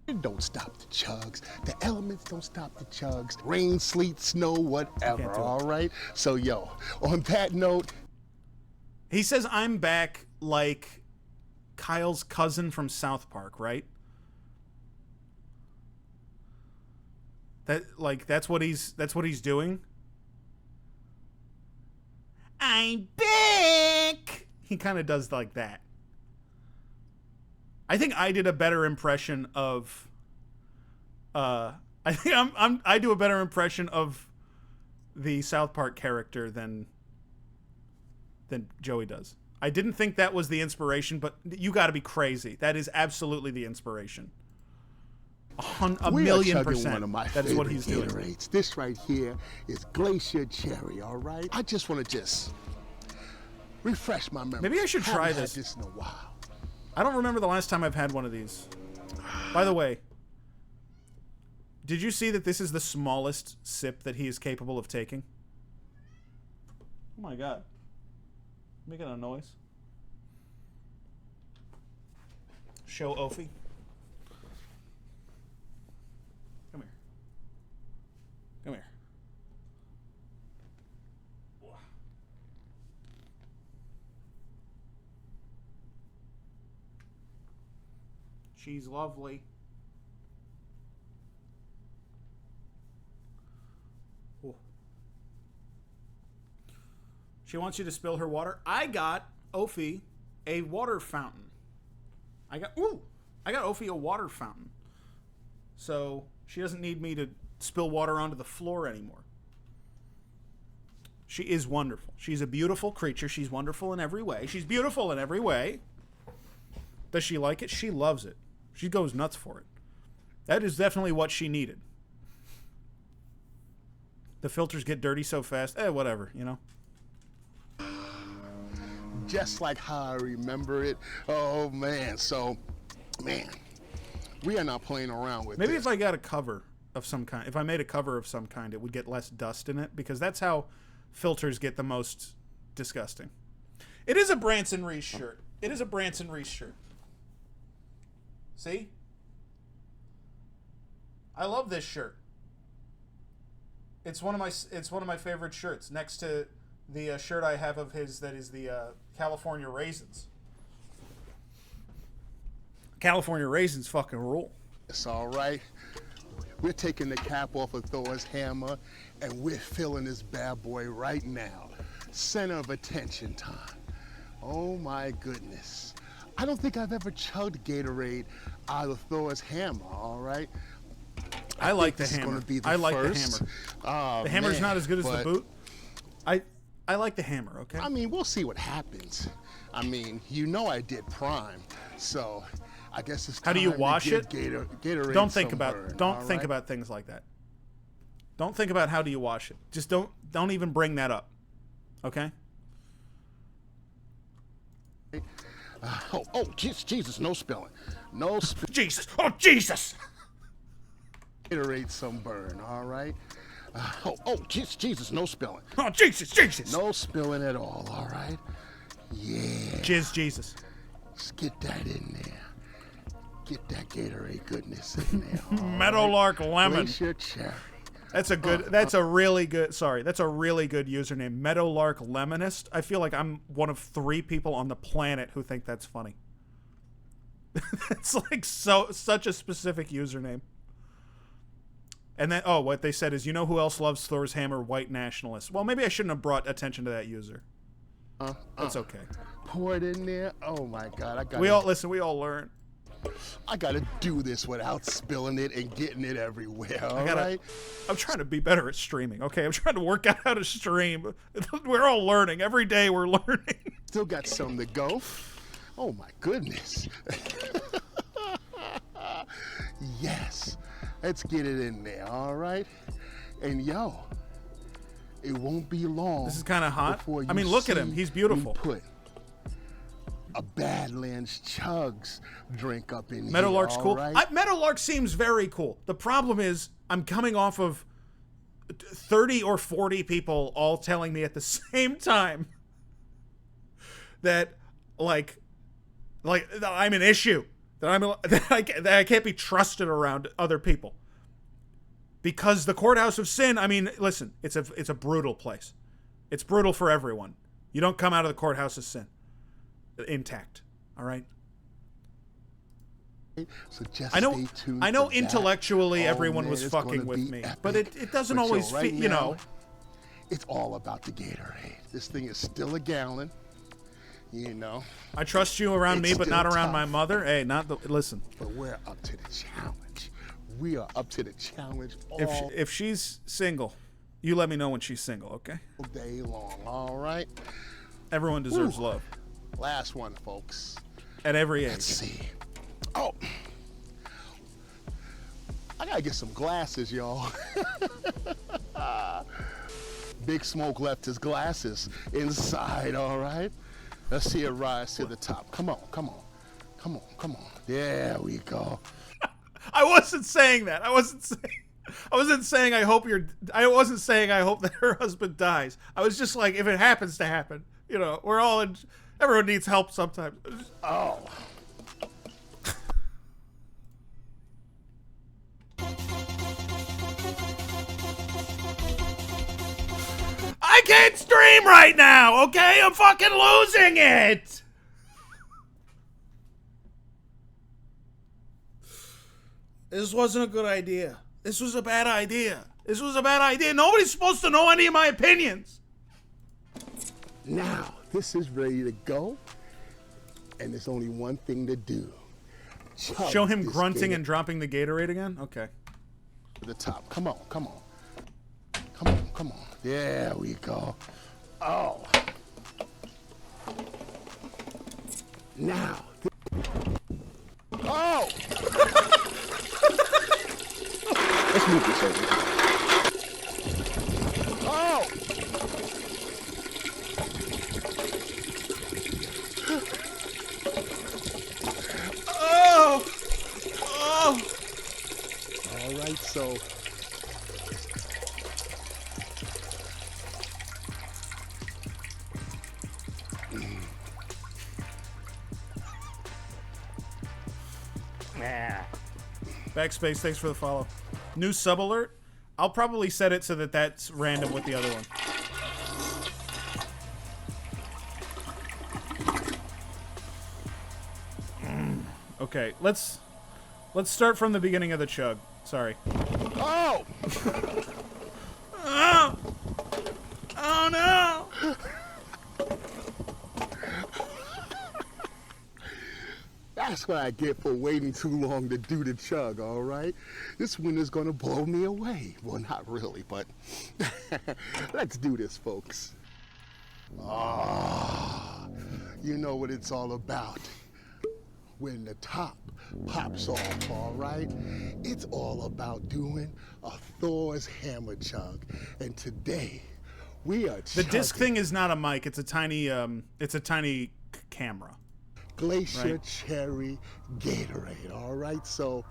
It don't stop the chugs. The elements don't stop the chugs. Rain, sleet, snow, whatever, all right? So, yo, on that note... He says I'm back like Kyle's cousin from South Park, right? That's what he's doing. I'm back. He kind of does like that. I think I did a better impression of I do a better impression of the South Park character than Joey does. I didn't think that was the inspiration, but you got to be crazy. That is absolutely the inspiration. A We are million chugging percent. one of my That is what favorite he's doing. Gatorades. This right here is Glacier Cherry, all right? I just want to refresh my memory. Maybe I should try Haven't had this. this in a while. I don't remember the last time I've had one of these. By the way, did you see that this is the smallest sip that he is capable of taking? Oh my god. Making a noise. Show Ophi. Come here. Come here. She's lovely. Ooh. She wants you to spill her water. I got Ophi a water fountain. I got Ophi a water fountain. So she doesn't need me to spill water onto the floor anymore. She is wonderful. She's a beautiful creature. She's wonderful in every way. She's beautiful in every way. Does she like it? She loves it. She goes nuts for it. That is definitely what she needed. The filters get dirty so fast. Whatever, you know. Just like how I remember it. Oh, man. So, man, we are not playing around with Maybe this. if I got a cover of some kind, if I made a cover of some kind, it would get less dust in it, because that's how filters get the most disgusting. It is a Branson Reese shirt. It is a Branson Reese shirt. See? I love this shirt. It's one of my favorite shirts, next to the shirt I have of his that is the California Raisins. California Raisins fucking rule. It's all right. We're taking the cap off of Thor's hammer, and we're filling this bad boy right now. Center of attention time. Oh my goodness. I don't think I've ever chugged Gatorade out of Thor's hammer, all right? I like the this is hammer. gonna be the I like first. the hammer. The hammer's not as good as the but- boot. I like the hammer, okay? I mean, we'll see what happens. I mean, you know I did Prime, so I guess it's time How do you to wash give it? Gatorade Don't think some about burn, don't all think right? about things like that. Don't think about how do you wash it. Just don't even bring that up. Okay? Jesus, no spilling. No spilling. Jesus. Oh, Jesus. Gatorade some burn, all right? Jesus, no spilling. Oh, Jesus. No spilling at all right? Yeah. Jizz Jesus. Just get that in there. Get that Gatorade goodness in there. all Meadowlark right? Lemon. Glacier Cherry. That's a good that's a really good username. Meadowlark Lemonist. I feel like I'm one of 3 people on the planet who think that's funny. That's like such a specific username. And then, what they said is, you know who else loves Thor's hammer? White nationalists. Well, maybe I shouldn't have brought attention to that user. That's okay. Pour it in there. Oh my God, I got. We all learn. I gotta do this without spilling it and getting it everywhere. All right. I'm trying to be better at streaming. Okay, I'm trying to work out how to stream. We're all learning. Every day we're learning. Still got some to go. Oh my goodness. Yes. Let's get it in there, all right? And yo, it won't be long. This is kind of hot. before you I mean, look at him. see He's beautiful. me put a Badlands Chugs drink up in Meadowlark's here, cool. all right? Meadowlark seems very cool. The problem is I'm coming off of 30 or 40 people all telling me at the same time that like that I'm an issue. That I can't be trusted around other people. Because the Courthouse of Sin, I mean, listen, it's a brutal place. It's brutal for everyone. You don't come out of the Courthouse of Sin intact, all right? So just I know stay tuned I know for that. intellectually Oh, everyone man, was it's fucking gonna with be me. epic. But it doesn't But yo, always right fit, you know. now, it's all about the Gatorade. This thing is still a gallon. You know. I trust you around me, It's but still not around tough. my mother. Hey, listen. But we're up to the challenge. We are up to the challenge all If she's single, you let me know when she's single, okay? day long. All right. Everyone deserves Ooh. love Last one, folks. at every age. Let's see. Oh. I gotta get some glasses, y'all. Big Smoke left his glasses inside, all right? Let's see it rise to the top. Come on, come on. Come on, come on. There we go. I wasn't saying that. I wasn't saying I hope I wasn't saying I hope that her husband dies. I was just like, if it happens to happen, you know, everyone needs help sometimes. Oh. I can't stream right now, okay? I'm fucking losing it! This wasn't a good idea. This was a bad idea. This was a bad idea. Nobody's supposed to know any of my opinions. Now, this is ready to go, and there's only one thing to do. Show him grunting and dropping the Gatorade again? Okay. To the top. Come on, come on. Come on, come on. There we go. Oh. Now. Oh! Let's move this over. Oh! Oh! Oh! All right, so. Backspace, thanks for the follow. New sub alert? I'll probably set it so that that's random with the other one. Okay, let's start from the beginning of the chug. Sorry. Oh! Oh! Oh no! That's what I get for waiting too long to do the chug, all right? This one is gonna blow me away. Well, not really, but let's do this, folks. Ah, you know what it's all about. When the top pops off, all right? It's all about doing a Thor's hammer chug. And today, we are The disc thing is not a mic, it's a tiny camera. Glacier Cherry Gatorade, all right? So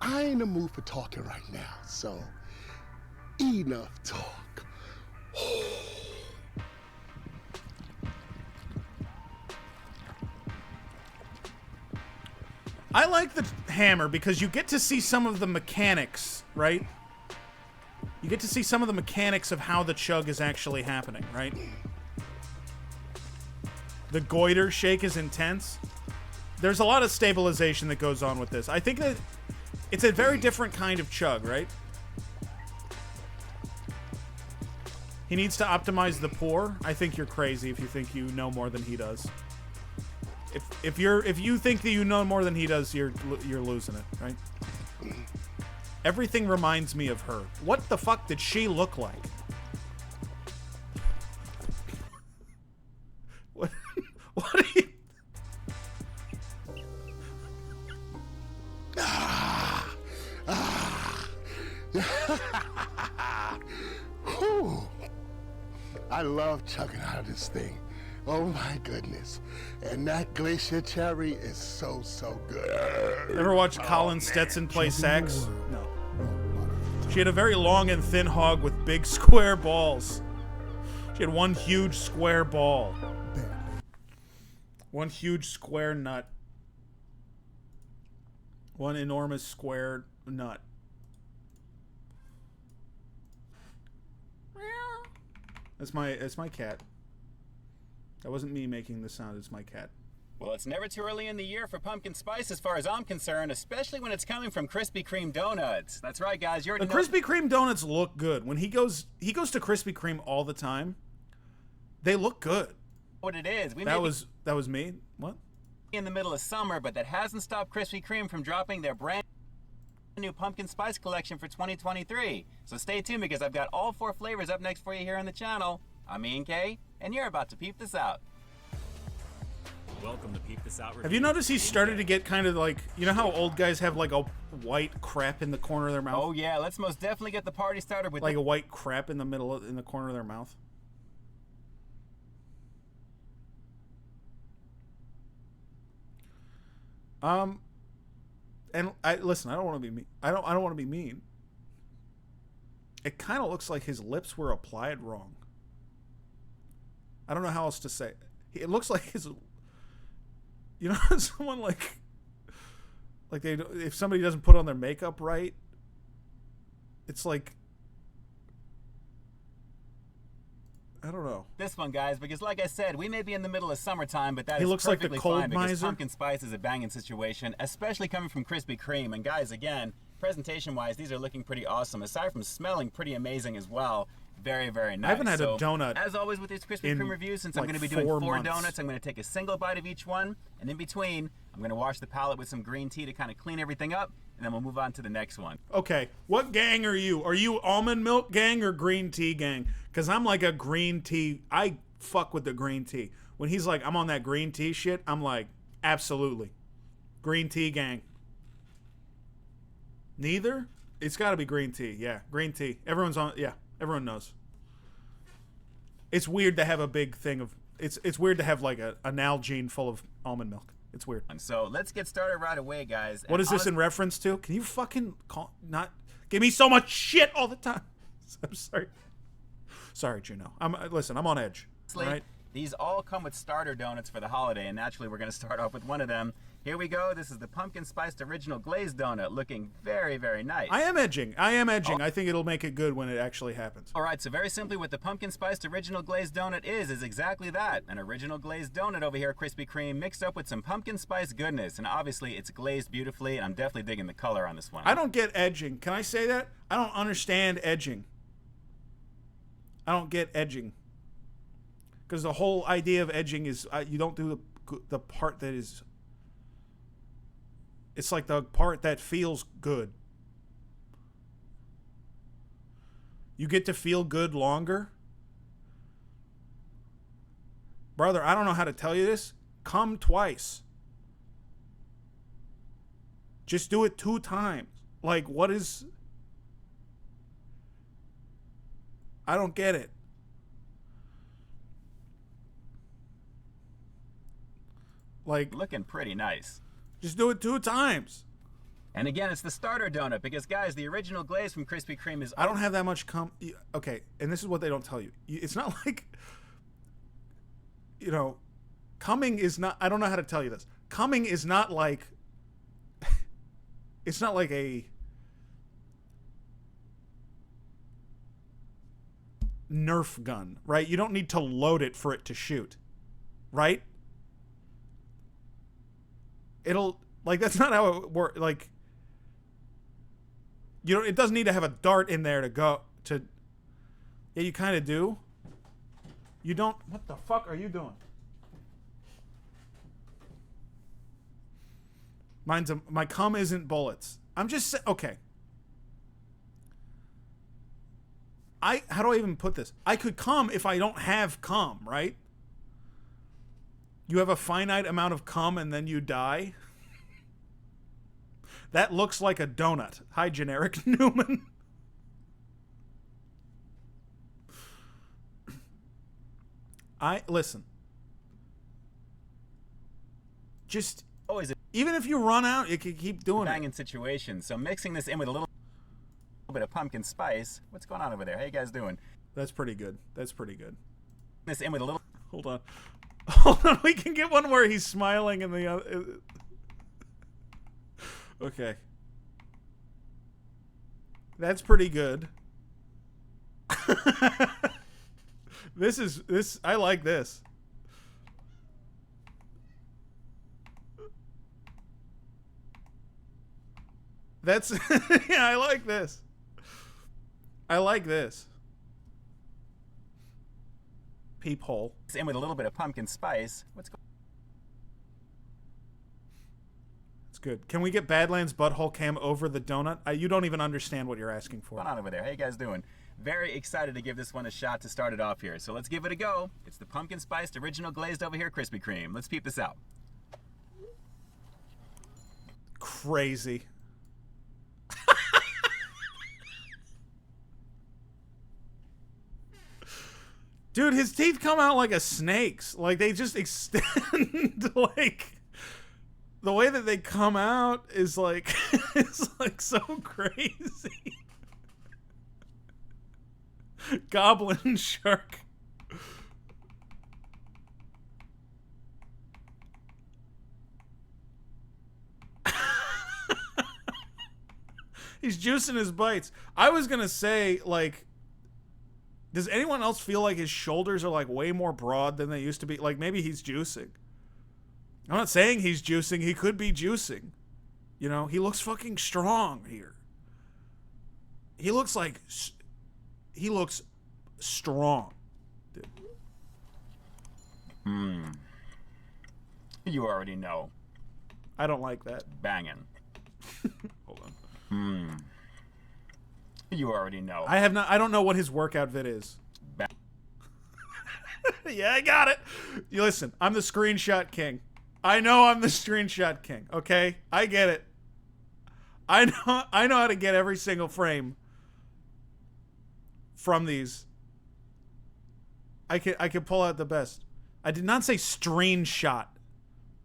I ain't in the mood for talking right now, so enough talk. I like the hammer because you get to see some of the mechanics, right? You get to see some of the mechanics of how the chug is actually happening, right? The goiter shake is intense. There's a lot of stabilization that goes on with this. I think that it's a very different kind of chug, right? He needs to optimize the pour. I think you're crazy if you think you know more than he does. If you think that you know more than he does, you're losing it, right? Everything reminds me of her. What the fuck did she look like? What are you... I love chugging out of this thing. Oh my goodness. And that Glacier Cherry is so, so good. Ever watch Colin Stetson play sax? No. She had a very long and thin hog with big square balls. She had one huge square ball. One huge square nut. One enormous square nut. That's my cat. That wasn't me making the sound, it's my cat. Well, it's never too early in the year for pumpkin spice as far as I'm concerned, especially when it's coming from Krispy Kreme donuts. That's right, guys. You already know. Krispy Kreme donuts look good. When he goes to Krispy Kreme all the time. They look good. What it is. That was me? What? In the middle of summer, but that hasn't stopped Krispy Kreme from dropping their brand new pumpkin spice collection for 2023. So stay tuned because I've got all 4 flavors up next for you here on the channel. I'm Ian K, and you're about to peep this out. welcome to Peep This Out Have you noticed he's started to get kind of like, you know how old guys have like a white crap in the corner of their mouth? Oh yeah, let's most definitely get the party started with like a white crap in the middle in the corner of their mouth. And listen, I don't want to be mean. I don't want to be mean. It kind of looks like his lips were applied wrong. I don't know how else to say it. It looks like his, you know, someone like they, if somebody doesn't put on their makeup right, it's like, I don't know. This one, guys, because like I said, we may be in the middle of summertime, but that he is looks like the perfectly cold fine because miser. pumpkin spice is a banging situation, especially coming from Krispy Kreme. And guys, again, presentation-wise, these are looking pretty awesome. Aside from smelling pretty amazing as well. Very, very nice. I haven't had a donut. As always with these Krispy Kreme reviews, since I'm going to be doing 4 donuts, I'm going to take a single bite of each one, and in between, I'm going to wash the palate with some green tea to kind of clean everything up, and then we'll move on to the next one. Okay, what gang are you? Are you almond milk gang or green tea gang? Because I'm like a green tea. I fuck with the green tea. When he's like, I'm on that green tea shit, I'm like, absolutely. Green tea gang. Neither? It's got to be green tea. Yeah, green tea. Everyone's on. Yeah, everyone knows. It's weird to have a big thing of. It's weird to have like an Nalgene full of almond milk. It's weird. So let's get started right away, guys. What is this in reference to? Can you fucking not give me so much shit all the time? I'm sorry. Sorry, Juno. Listen, I'm on edge. Right? These all come with starter donuts for the holiday, and naturally we're going to start off with one of them. Here we go. This is the pumpkin spiced original glazed donut, looking very, very nice. I am edging. I think it'll make it good when it actually happens. All right, so very simply what the pumpkin spiced original glazed donut is exactly that. An original glazed donut over here at Krispy Kreme mixed up with some pumpkin spice goodness, and obviously it's glazed beautifully, and I'm definitely digging the color on this one. I don't get edging. Can I say that? I don't understand edging. I don't get edging. Because the whole idea of edging is you don't do the part that is... It's like the part that feels good. You get to feel good longer. Brother, I don't know how to tell you this. Come twice. Just do it 2 times. Like, what is... I don't get it. Like... Looking pretty nice. Just do it 2 times. And again, it's the starter donut because, guys, the original glaze from Krispy Kreme is... I don't have that much Okay, and this is what they don't tell you. It's not like... You know, coming is not... I don't know how to tell you this. Coming is not like... It's not like a... Nerf gun, right? You don't need to load it for it to shoot, right? It'll, like, that's not how it works. Like, you know, it doesn't need to have a dart in there to go to. Yeah, you kind of do. You don't. What the fuck are you doing? My cum isn't bullets. I'm just okay. How do I even put this? I could cum if I don't have cum, right? You have a finite amount of cum and then you die? That looks like a donut. Hi, generic Newman. Listen. Just even if you run out, you can keep doing it. Banging situation. So mixing this in with a little bit of pumpkin spice. What's going on over there? How you guys doing? That's pretty good. That's pretty good. This in with a little. Hold on. Hold on. We can get one where he's smiling in the other. Okay. That's pretty good. This. I like this. That's yeah. I like this. I like this. Peephole. In with a little bit of pumpkin spice. It's good. Can we get Badlands butthole cam over the donut? You don't even understand what you're asking for. What's going on over there? How you guys doing? Very excited to give this one a shot to start it off here. So let's give it a go. It's the pumpkin spiced original glazed over here Krispy Kreme. Let's peep this out. Crazy. Dude, his teeth come out like a snake's. Like, they just extend. Like, the way that they come out is like, it's like so crazy. Goblin shark. He's juicing his bites. I was gonna say, like, does anyone else feel like his shoulders are like way more broad than they used to be? Like, maybe he's juicing. I'm not saying he's juicing. He could be juicing. You know, he looks fucking strong here. He looks like, he looks strong. Dude. You already know. I don't like that. Banging. Hold on. You already know. I have not. I don't know what his workout vid is. Yeah, I got it. You listen. I'm the screenshot king. I know I'm the screenshot king. Okay, I get it. I know. I know how to get every single frame from these. I can pull out the best. I did not say screenshot.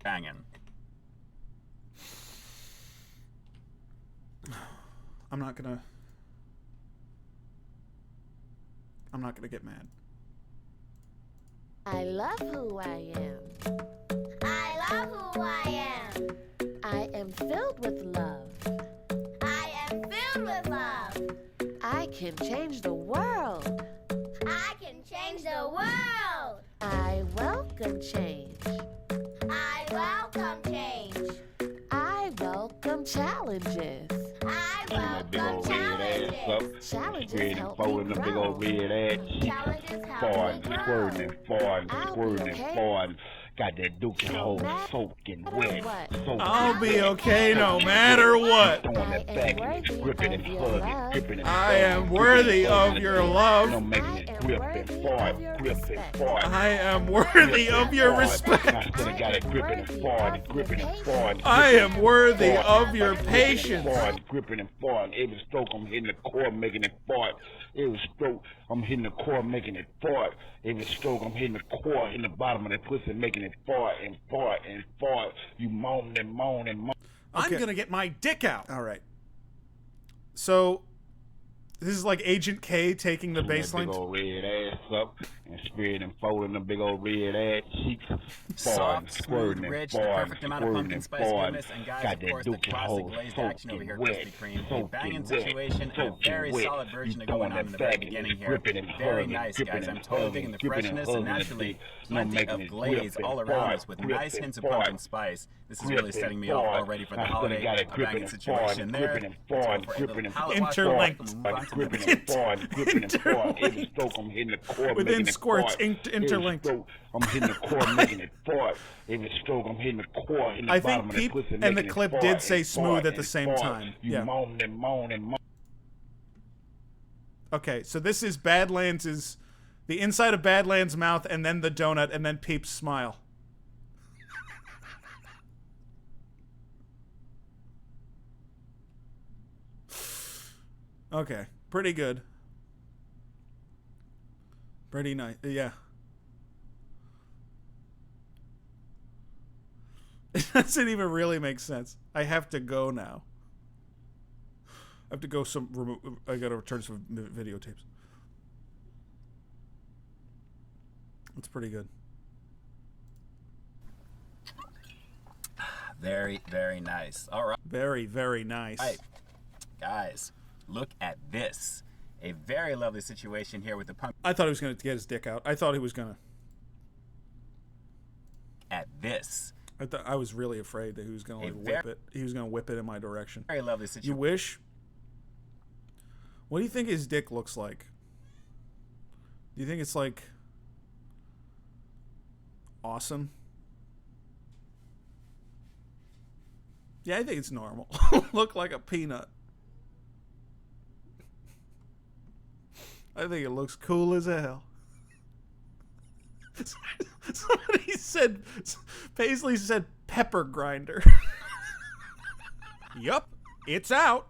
Banging. I'm not gonna get mad. I love who I am. I love who I am. I am filled with love. I am filled with love. I can change the world. I can change the world. I welcome change. I welcome change. I welcome challenges. I Big old welcome red ass up, Challenges spreading, help me folding the big old grow. red ass cheeks, Challenges help farting, me grow. squirting and farting, I'll be squirting and okay. farting. Got that dookie No hole matter soaking wet, what. soaking I'll be wet. okay no matter what. Throwing I it am back worthy and gripping and of your hugging, love. gripping and I hugging, am gripping worthy and of hugging. your You love. know, making I it am grip worthy and of fart, your grip and respect. fart. I am worthy of your I respect. still got it gripping and farting, gripping and farting. I am worthy Fart, of your gripping and patience. fart, gripping and farting. Every stroke I'm hitting the core, making it fart. Every stroke I'm hitting the core, making it fart. Every stroke I'm hitting the core in the bottom of the pussy, making it fart and fart and fart. You moan and moan and moan. Okay. I'm gonna get my dick out. All right. So, this is like Agent K taking the Big baseline. old red ass up and spread and folding the big old red ass cheeks. Soft, smooth, rich, the perfect amount of pumpkin spice farting. goodness, and guys, Got of that course, the dookie classic hole glazed action over here, soaking Krispy Kreme. A soaking banging wet, situation and a soaking very wet. solid version You of going throwing on in the that very back beginning and here. gripping and Very hugging, nice, gripping guys. and I'm totally hugging, digging the gripping and freshness hugging and the naturally stick. You know, plenty making of it glaze grip and all around fart, us with grip nice and hints of fart. pumpkin spice. This is Grip really and setting me off fart. already for the I still holiday. got it A banging gripping and situation farting, there. gripping and Let's go farting, for a gripping little and palate wash Interlinked. before we move on to the gripping next. and farting, gripping and farting. Every stroke I'm hitting the core, Within making it squirts, fart. interlinked. Every stroke I'm hitting the core, making it fart. Every stroke I'm hitting the core in the I bottom think of the Peep pussy, and the making it clip fart did say and smooth fart at the and same fart. time. You Yeah. moan and moan and moan. Okay, so this is Badlands' the inside of Badlands' mouth, and then the donut, and then Peep's smile. Okay, pretty good. Pretty nice, yeah. It doesn't even really make sense. I have to go now. I have to go I gotta return some videotapes. It's pretty good. Very, very nice. All right. Very, very nice. Right. Guys, look at this. A very lovely situation here with the pumpkin. I thought he was gonna get his dick out. I thought he was gonna. At this. I was really afraid that he was gonna like whip it. He was gonna whip it in my direction. Very lovely situation. You wish? What do you think his dick looks like? Do you think it's like awesome? Yeah, I think it's normal. Look like a peanut. I think it looks cool as hell. Somebody said, Paisley said pepper grinder. Yup, it's out.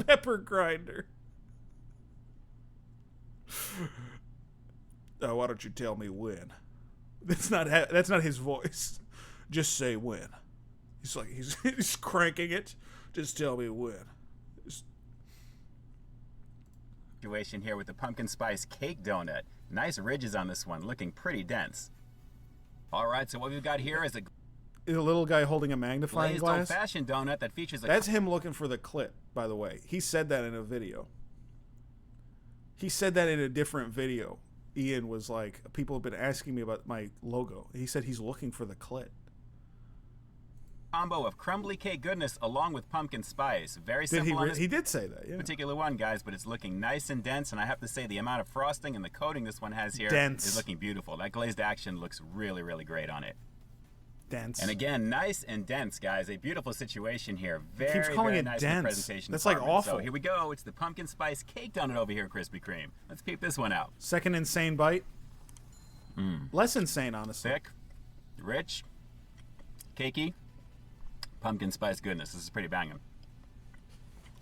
Pepper grinder. Why don't you tell me when? That's not his voice. Just say when. He's like he's cranking it. Just tell me when. Situation here with the pumpkin spice cake donut. Nice ridges on this one, looking pretty dense. All right, so what we've got here is a little guy holding a magnifying glazed glass. old-fashioned donut that features a... That's him looking for the clip, by the way. He said that in a video. He said that in a different video. Ian was like, people have been asking me about my logo. He said he's looking for the clip. Combo of crumbly cake goodness along with pumpkin spice. Very simple. He did say that, yeah. Particular one, guys, but it's looking nice and dense, and I have to say the amount of frosting and the coating this one has here is looking beautiful. That glazed action looks really, really great on it. Dense. And again, nice and dense, guys. A beautiful situation here. Very, keeps calling very it nice dense. In the presentation That's department. like awful. So here we go. It's the pumpkin spice cake donut over here, Krispy Kreme. Let's peep this one out. Second insane bite. Less insane, honestly. Thick, rich, cakey, pumpkin spice goodness. This is pretty banging.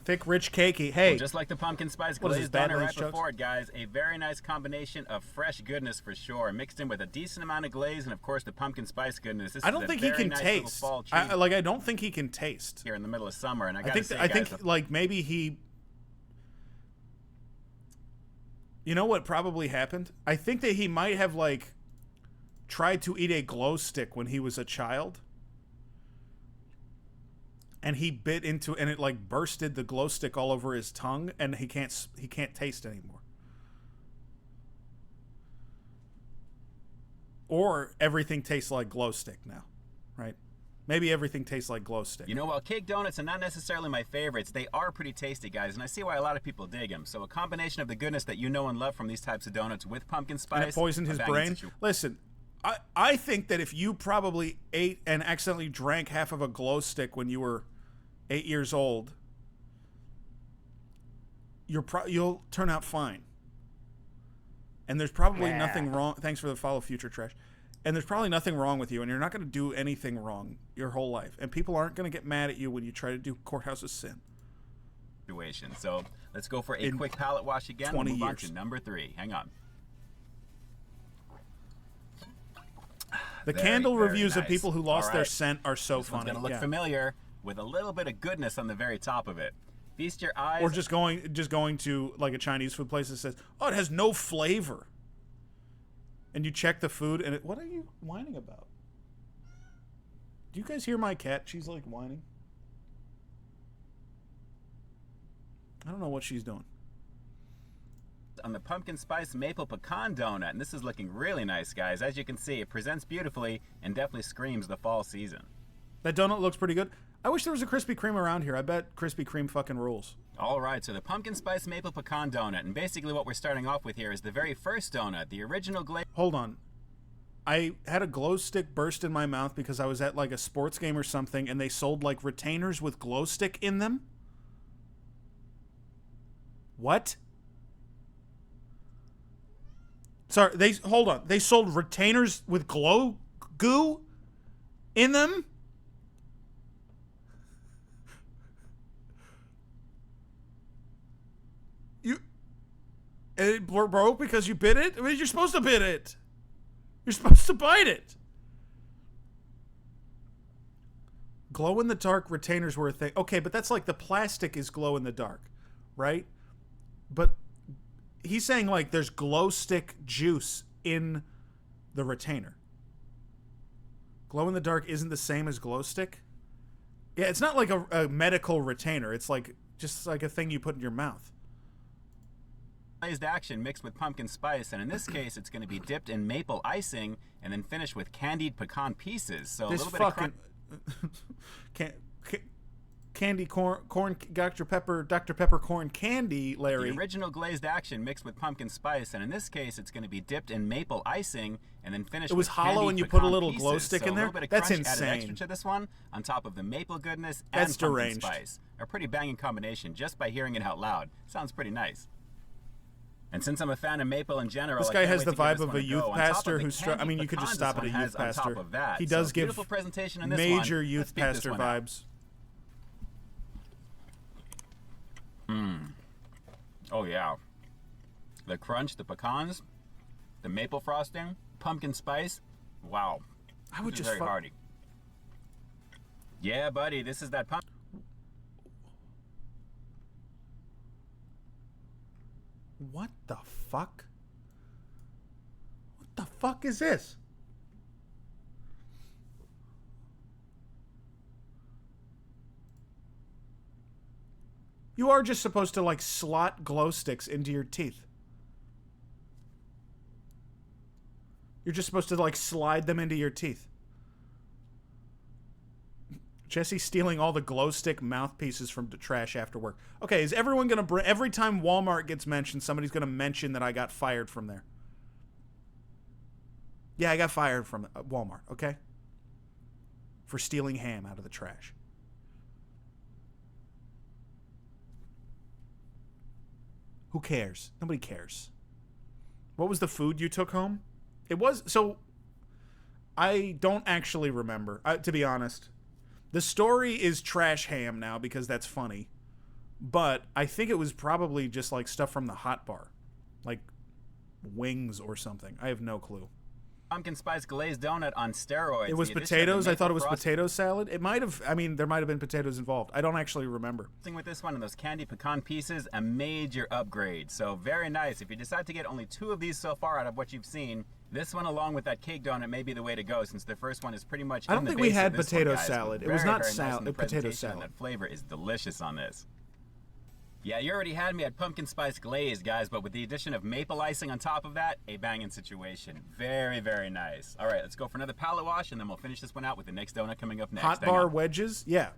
Thick, rich, cakey. Hey. Well, just like the pumpkin spice glazed donut right before it, guys. A very nice combination of fresh goodness for sure, mixed in with a decent amount of glaze and, of course, the pumpkin spice goodness. This I don't think he can taste. I don't think he can taste. Here in the middle of summer, and I think like maybe he... You know what probably happened? I think that he might have, like, tried to eat a glow stick when he was a child. And he bit into, and it like bursted the glow stick all over his tongue, and he can't taste anymore. Or everything tastes like glow stick now, right? Maybe everything tastes like glow stick. You know, while cake donuts are not necessarily my favorites, they are pretty tasty, guys, and I see why a lot of people dig them. So a combination of the goodness that you know and love from these types of donuts with pumpkin spice. And it poisoned his brain. Listen, I think that if you probably ate and accidentally drank half of a glow stick when you were 8 years old, you'll turn out fine. And there's probably nothing wrong. Thanks for the follow, Future Trash. And there's probably nothing wrong with you, and you're not going to do anything wrong your whole life. And people aren't going to get mad at you when you try to do Courthouse of Sin. So let's go for a quick palate wash again. 20 we'll move on years. to number 3. Hang on. The candle reviews of people who lost their scent are so funny. It's going to look familiar with a little bit of goodness on the very top of it. Feast your eyes. Or just going to like a Chinese food place that says, "Oh, it has no flavor." And you check the food, and what are you whining about? Do you guys hear my cat? She's like whining. I don't know what she's doing. On the pumpkin spice maple pecan donut, and this is looking really nice, guys. As you can see, it presents beautifully and definitely screams the fall season. That donut looks pretty good. I wish there was a Krispy Kreme around here. I bet Krispy Kreme fucking rules. All right, so the pumpkin spice maple pecan donut, and basically what we're starting off with here is the very first donut, the original glaze. Hold on. I had a glow stick burst in my mouth because I was at like a sports game or something, and they sold like retainers with glow stick in them. What? Sorry, hold on. They sold retainers with glow goo in them? And it broke because you bit it? I mean, you're supposed to bit it. You're supposed to bite it. Glow-in-the-dark retainers were a thing. Okay, but that's like the plastic is glow-in-the-dark, right? But he's saying like there's glow stick juice in the retainer. Glow-in-the-dark isn't the same as glow stick? Yeah, it's not like a medical retainer. It's like just like a thing you put in your mouth. Glazed action mixed with pumpkin spice, and in this case it's going to be dipped in maple icing and then finished with candied pecan pieces. So This a little fucking bit of candy corn Dr. Pepper corn candy, Larry. The original glazed action mixed with pumpkin spice, and in this case, it's going to be dipped in maple icing and then finished. It was with hollow, candied and you put a pecan little glow pieces. stick So in a there? little bit of That's crunch added insane. extra to this one, on top of the maple goodness That's and pumpkin deranged. spice. A pretty banging combination just by hearing it out loud. Sounds pretty nice. And since I'm a fan of maple in general, This I guy can't has wait the to give vibe this of one a go. youth On top of pastor the who's. candied I mean, you could just pecans stop at a this one youth has on pastor. top of that. He So does give beautiful presentation in this major one. youth Let's peek this pastor one out. vibes. Oh yeah. The crunch, the pecans, the maple frosting, pumpkin spice. Wow. I would This is just very hearty. Yeah, buddy, this is that pumpkin. What the fuck? What the fuck is this? You are just supposed to, like, slot glow sticks into your teeth. You're just supposed to, like, slide them into your teeth. Jesse stealing all the glow stick mouthpieces from the trash after work. Okay, is everyone going to bring... Every time Walmart gets mentioned, somebody's going to mention that I got fired from there. Yeah, I got fired from Walmart, okay? For stealing ham out of the trash. Who cares? Nobody cares. What was the food you took home? It was... So, I don't actually remember, to be honest. The story is trash ham now because that's funny. But I think it was probably just like stuff from the hot bar. Like wings or something. I have no clue. Pumpkin spice glazed donut on steroids. It was The addition of the potatoes. I maple thought it was frosting potato salad. It might have, I mean, there might have been potatoes involved. I don't actually remember. with this one and those candy pecan pieces, a major upgrade. So very nice. If you decide to get only 2 of these so far out of what you've seen, this one along with that cake donut may be the way to go, since the first one is pretty much I don't in the think we base of had this potato one, guys. salad. It Very, was not very nice salad. in the Potato presentation, and salad. That flavor is delicious on this. Yeah, you already had me at pumpkin spice glaze, guys, but with the addition of maple icing on top of that, a banging situation. Very, very nice. All right, let's go for another palate wash, and then we'll finish this one out with the next donut coming up next. Hot Hang bar on. wedges? Yeah.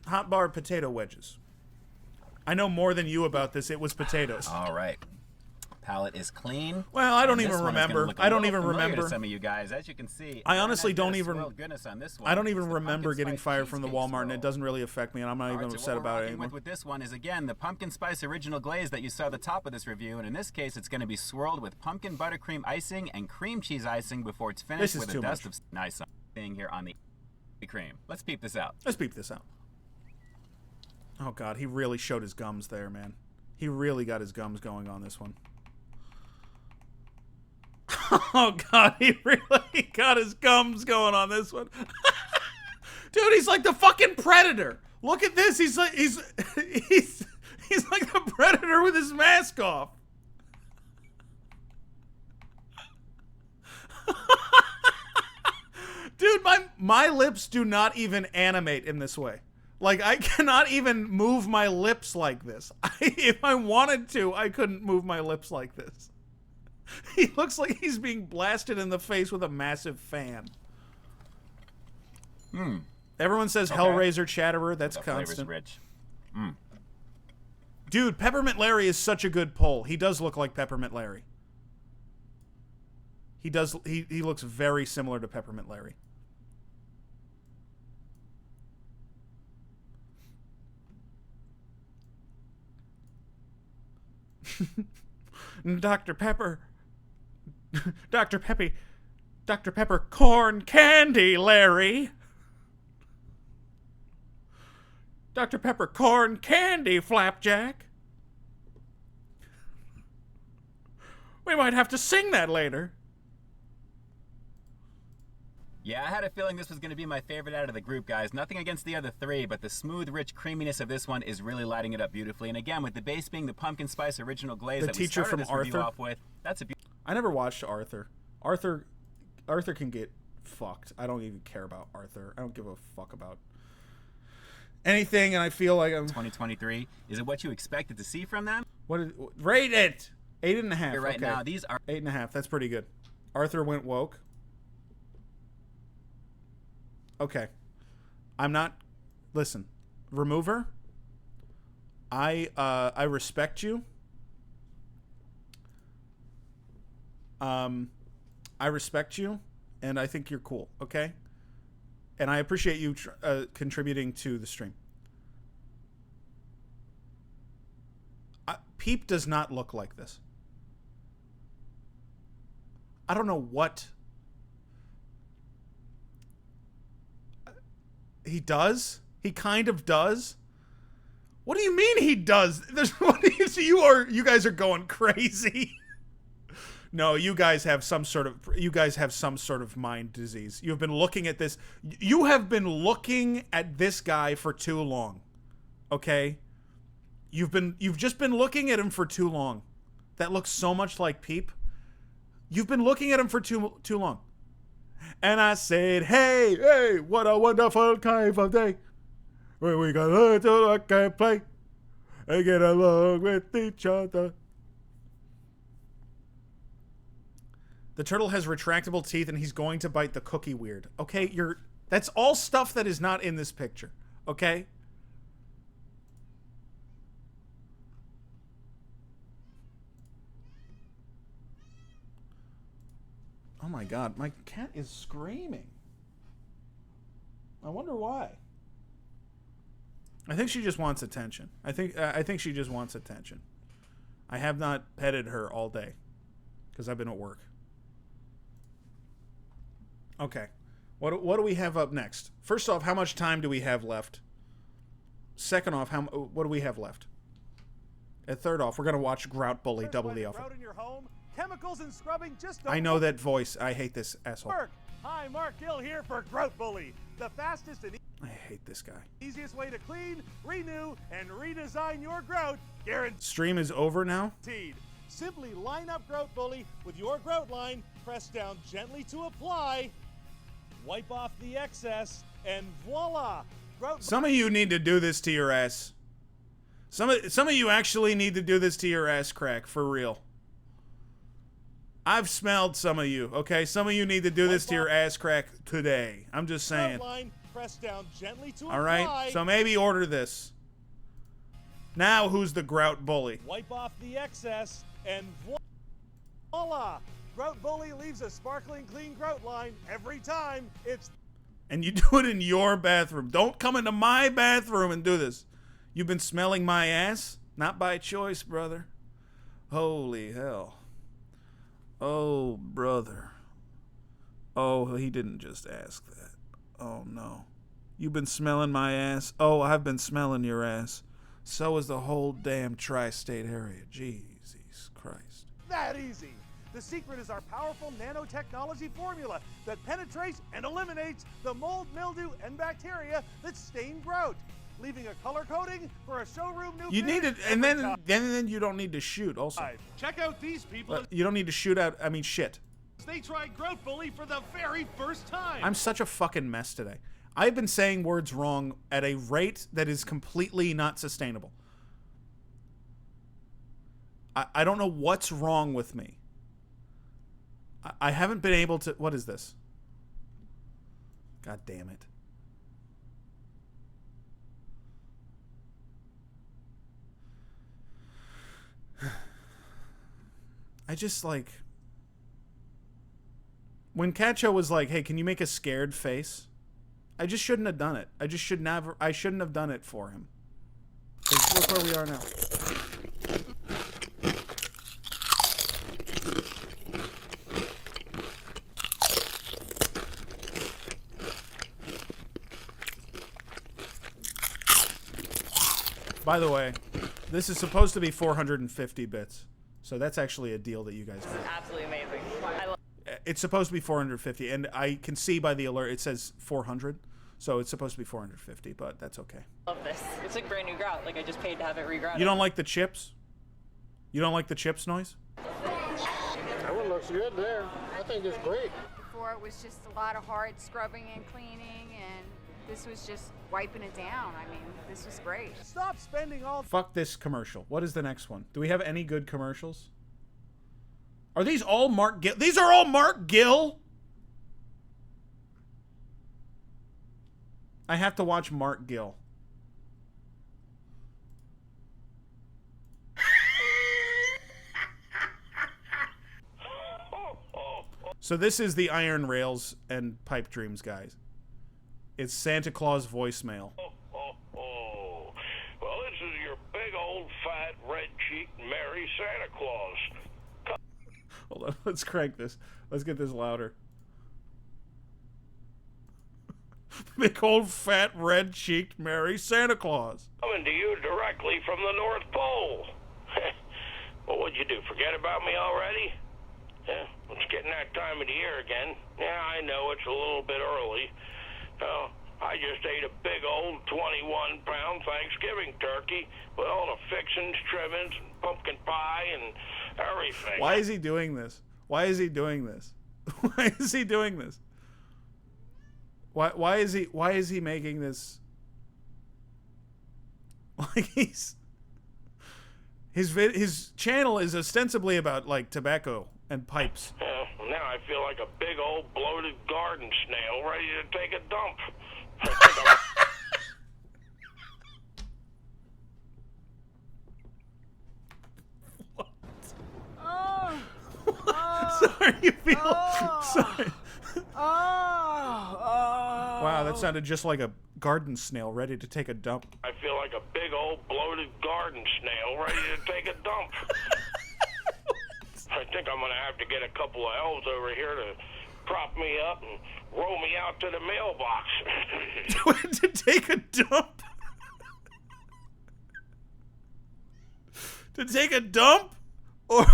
Hot bar potato wedges. I know more than you about this. It was potatoes. All right. Palette is clean. Well, I don't And even this one is gonna remember. look a I don't little even familiar remember. to some of you guys, as you can see. I honestly Very don't nice even. swirled goodness on this one. I don't It's even the remember pumpkin getting spice fired from the cheesecake Walmart, and it swirl. doesn't really affect me, and I'm not even All right, so upset what we're about it rocking anymore. with this one is, again, the pumpkin spice original glaze that you saw at the top of this review, and in this case, it's going to be swirled with pumpkin buttercream icing and cream cheese icing before it's finished This is with too a dust much. of nice thing here on the cream. Let's peep this out. Let's peep this out. Oh god, he really showed his gums there, man. He really got his gums going on this one. Oh god, he really got his gums going on this one. Dude, he's like the fucking Predator. Look at this. He's like he's like the Predator with his mask off. Dude, my lips do not even animate in this way. Like, I cannot even move my lips like this. If I wanted to, I couldn't move my lips like this. He looks like he's being blasted in the face with a massive fan. Everyone says Okay. Hellraiser Chatterer. That's The flavor's constant. rich. Dude, Peppermint Larry is such a good pull. He does look like Peppermint Larry. He does. He looks very similar to Peppermint Larry. Dr. Pepper. Dr. Peppy. Dr. Pepper corn candy, Larry. Dr. Pepper corn candy, Flapjack. We might have to sing that later. Yeah, I had a feeling this was going to be my favorite out of the group, guys. Nothing against the other 3, but the smooth, rich creaminess of this one is really lighting it up beautifully. And again, with the base being the pumpkin spice original glaze The that we teacher started from this review Arthur? off with, that's a beautiful. I never watched Arthur. Arthur can get fucked. I don't even care about Arthur. I don't give a fuck about anything, and I feel like I'm... 2023. Is it what you expected to see from them? Rate it! 8.5. Here right okay. now, these are 8.5. That's pretty good. Arthur went woke. Okay. I'm not... Listen. remove her. I respect you. I respect you, and I think you're cool, okay? And I appreciate you contributing to the stream. Peep does not look like this. I don't know what he does. He kind of does. What do you mean he does? You guys are going crazy. No, you guys have some sort of mind disease. You've been looking at this. You have been looking at this guy for too long. Okay? You've just been looking at him for too long. That looks so much like Peep. You've been looking at him for too long. And I said, hey, what a wonderful kind of day. Where we got learn to look and play and get along with each other. The turtle has retractable teeth and he's going to bite the cookie weird. Okay, that's all stuff that is not in this picture. Okay? Oh my god, my cat is screaming. I wonder why. I think she just wants attention. I think she just wants attention. I have not petted her all day because I've been at work. Okay. What do we have up next? First off, how much time do we have left? Second off, what do we have left? And third off, we're going to watch Grout Bully double the offer. In your home, chemicals and scrubbing just I know that voice. I hate this asshole. Hi, Mark Gill here for Grout Bully, the fastest and I hate this guy. easiest way to clean, renew, and redesign your grout. Guaranteed. Stream is over now. Simply line up Grout Bully with your grout line, press down gently to apply, wipe off the excess, and voila! Some of you need to do this to your ass. Some of you actually need to do this to your ass crack, for real. I've smelled some of you, okay? Some of you need to do this to your ass crack today. I'm just saying. Line, press down gently to all right? So maybe order this. Now who's the Grout Bully? Wipe off the excess, and voila! Grout Bully leaves a sparkling clean grout line every time. And you do it in your bathroom. Don't come into my bathroom and do this. You've been smelling my ass? Not by choice, brother. Holy hell. Oh, brother. Oh, he didn't just ask that. Oh, no. You've been smelling my ass? Oh, I've been smelling your ass. So is the whole damn tri-state area. Jesus Christ. That easy. The secret is our powerful nanotechnology formula that penetrates and eliminates the mold, mildew, and bacteria that stain grout, leaving a color coating for a showroom new. You need it, and then you don't need to shoot. Also, check out these people. You don't need to shoot out. I mean, shit. They tried Grout Bully for the very first time. I'm such a fucking mess today. I've been saying words wrong at a rate that is completely not sustainable. I don't know what's wrong with me. I haven't been able to... What is this? God damn it. I just, like... When Cacho was like, hey, can you make a scared face? I just shouldn't have done it. I shouldn't have done it for him. Look where we are now. By the way, this is supposed to be 450 bits. So that's actually a deal that you guys get. Absolutely amazing. It's supposed to be 450, and I can see by the alert it says 400. So it's supposed to be 450, but that's okay. Love this. It's like brand new grout. Like I just paid to have it regrouted. You don't like the chips? You don't like the chips noise? That one looks good there. I think it's great. Before it was just a lot of hard scrubbing and cleaning, and this was just wiping it down. I mean, this was great. Stop spending all... Fuck this commercial. What is the next one? Do we have any good commercials? Are these all Mark Gill? These are all Mark Gill? I have to watch Mark Gill. So this is the Iron Rails and Pipe Dreams guys. It's Santa Claus voicemail. Oh, well, this is your big old fat red-cheeked Merry Santa Claus. Hold on, let's crank this. Let's get this louder. Big old fat red-cheeked Merry Santa Claus. Coming to you directly from the North Pole. Well, what'd you do, forget about me already? Yeah, it's getting that time of the year again. Yeah, I know it's a little bit early. Well, I just ate a big old 21-pound Thanksgiving turkey with all the fixings, trimmings, and pumpkin pie and everything. Why is he doing this? Why is he doing this? Why is he doing this? Why is he making this? Like his channel is ostensibly about like tobacco and pipes. Yeah, now I feel like a big old bloated garden snail ready to take a dump. Sorry, you feel sorry. Wow, that sounded just like a garden snail ready to take a dump. I feel like a big old bloated garden snail ready to take a dump. I think I'm gonna have to get a couple of elves over here to prop me up and roll me out to the mailbox. To take a dump? To take a dump? Or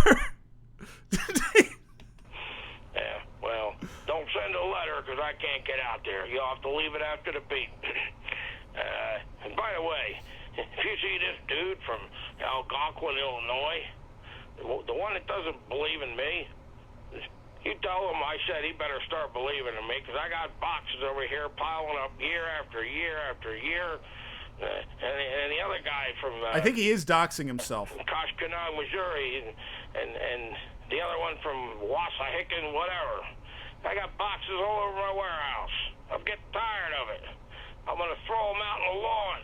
Yeah, well, don't send a letter because I can't get out there. You'll have to leave it after the beat. And by the way, if you see this dude from Algonquin, Illinois, the one that doesn't believe in me, you tell him I said he better start believing in me because I got boxes over here piling up year after year after year. And the other guy from I think he is doxing himself. Koshkonong, Missouri, and the other one from Wassahickon, whatever. I got boxes all over my warehouse. I'm getting tired of it. I'm going to throw them out in the lawn.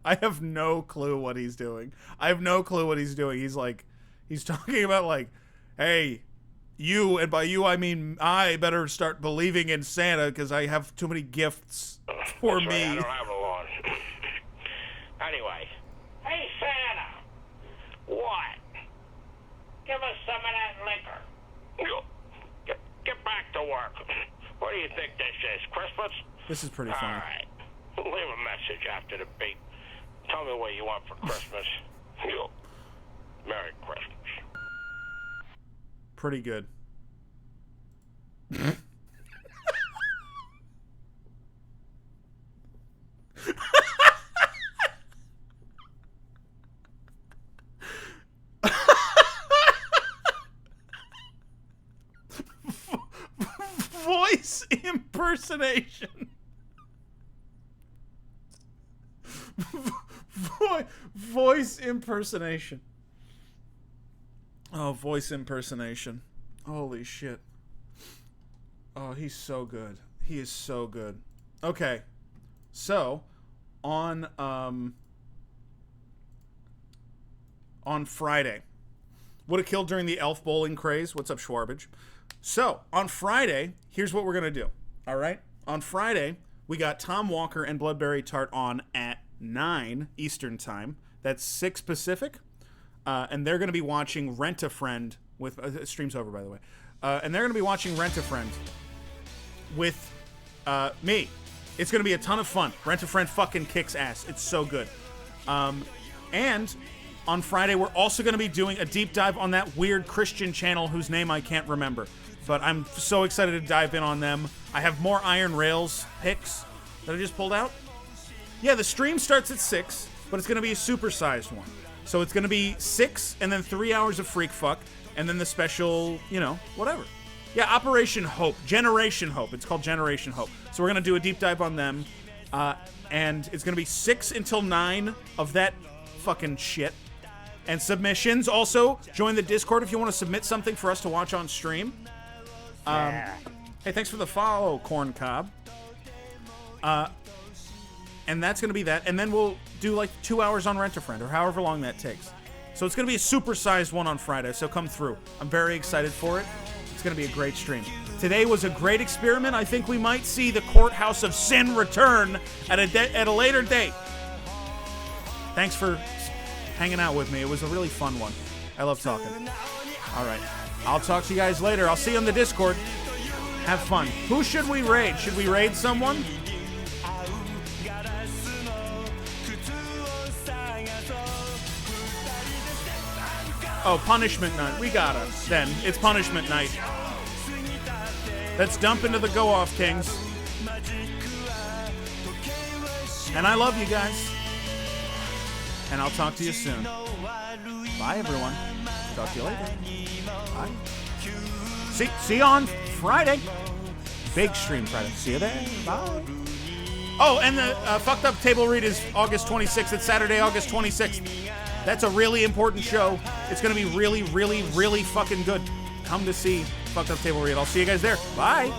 I have no clue what he's doing. I have no clue what he's doing. He's talking about like, hey, you, and by you I mean I better start believing in Santa because I have too many gifts for That's me. Right, I don't have a lawn. Anyway. Hey, Santa. What? Give us some of that liquor. Get back to work. What do you think this is, Christmas? This is pretty funny. All right. Leave a message after the beat. Tell me what you want for Christmas. Merry Christmas. Pretty good. Voice impersonation. Voice impersonation. Oh, voice impersonation. Holy shit. Oh, he's so good. He is so good. Okay. So, on Friday, would have killed during the elf bowling craze. What's up, Schwarbage? So, on Friday, here's what we're going to do. All right? On Friday, we got Tom Walker and Bloodberry Tart on at 9 Eastern Time. That's 6 Pacific. And they're going to be watching Rent-A-Friend with... stream's over, by the way. And they're going to be watching Rent-A-Friend with me. It's going to be a ton of fun. Rent-A-Friend fucking kicks ass. It's so good. And on Friday, we're also going to be doing a deep dive on that weird Christian channel whose name I can't remember. But I'm so excited to dive in on them. I have more Iron Rails picks that I just pulled out. Yeah, the stream starts at 6, but it's going to be a supersized one. So it's going to be 6 and then 3 hours of Freak Fuck, and then the special, whatever. Yeah, Operation Hope. Generation Hope. It's called Generation Hope. So we're going to do a deep dive on them. And it's going to be 6 until 9 of that fucking shit. And submissions. Also, join the Discord if you want to submit something for us to watch on stream. Hey, thanks for the follow, Corn Cob. And that's going to be that. And then we'll do like 2 hours on Rent-A-Friend, or however long that takes. So it's going to be a supersized one on Friday, so come through. I'm very excited for it. It's going to be a great stream. Today was a great experiment. I think we might see the Courthouse of Sin return at a later date. Thanks for hanging out with me. It was a really fun one. I love talking. All right. I'll talk to you guys later. I'll see you on the Discord. Have fun. Who should we raid? Should we raid someone? Oh, punishment night. We gotta. Then. It's punishment night. Let's dump into the go-off, Kings. And I love you guys. And I'll talk to you soon. Bye, everyone. Talk to you later. Bye. See you on Friday. Big stream Friday. See you there. Bye. Oh, and the Fucked Up Table Read is August 26th. It's Saturday, August 26th. That's a really important show. It's going to be really, really, really fucking good. Come to see Fucked Up Table Read. I'll see you guys there. Bye.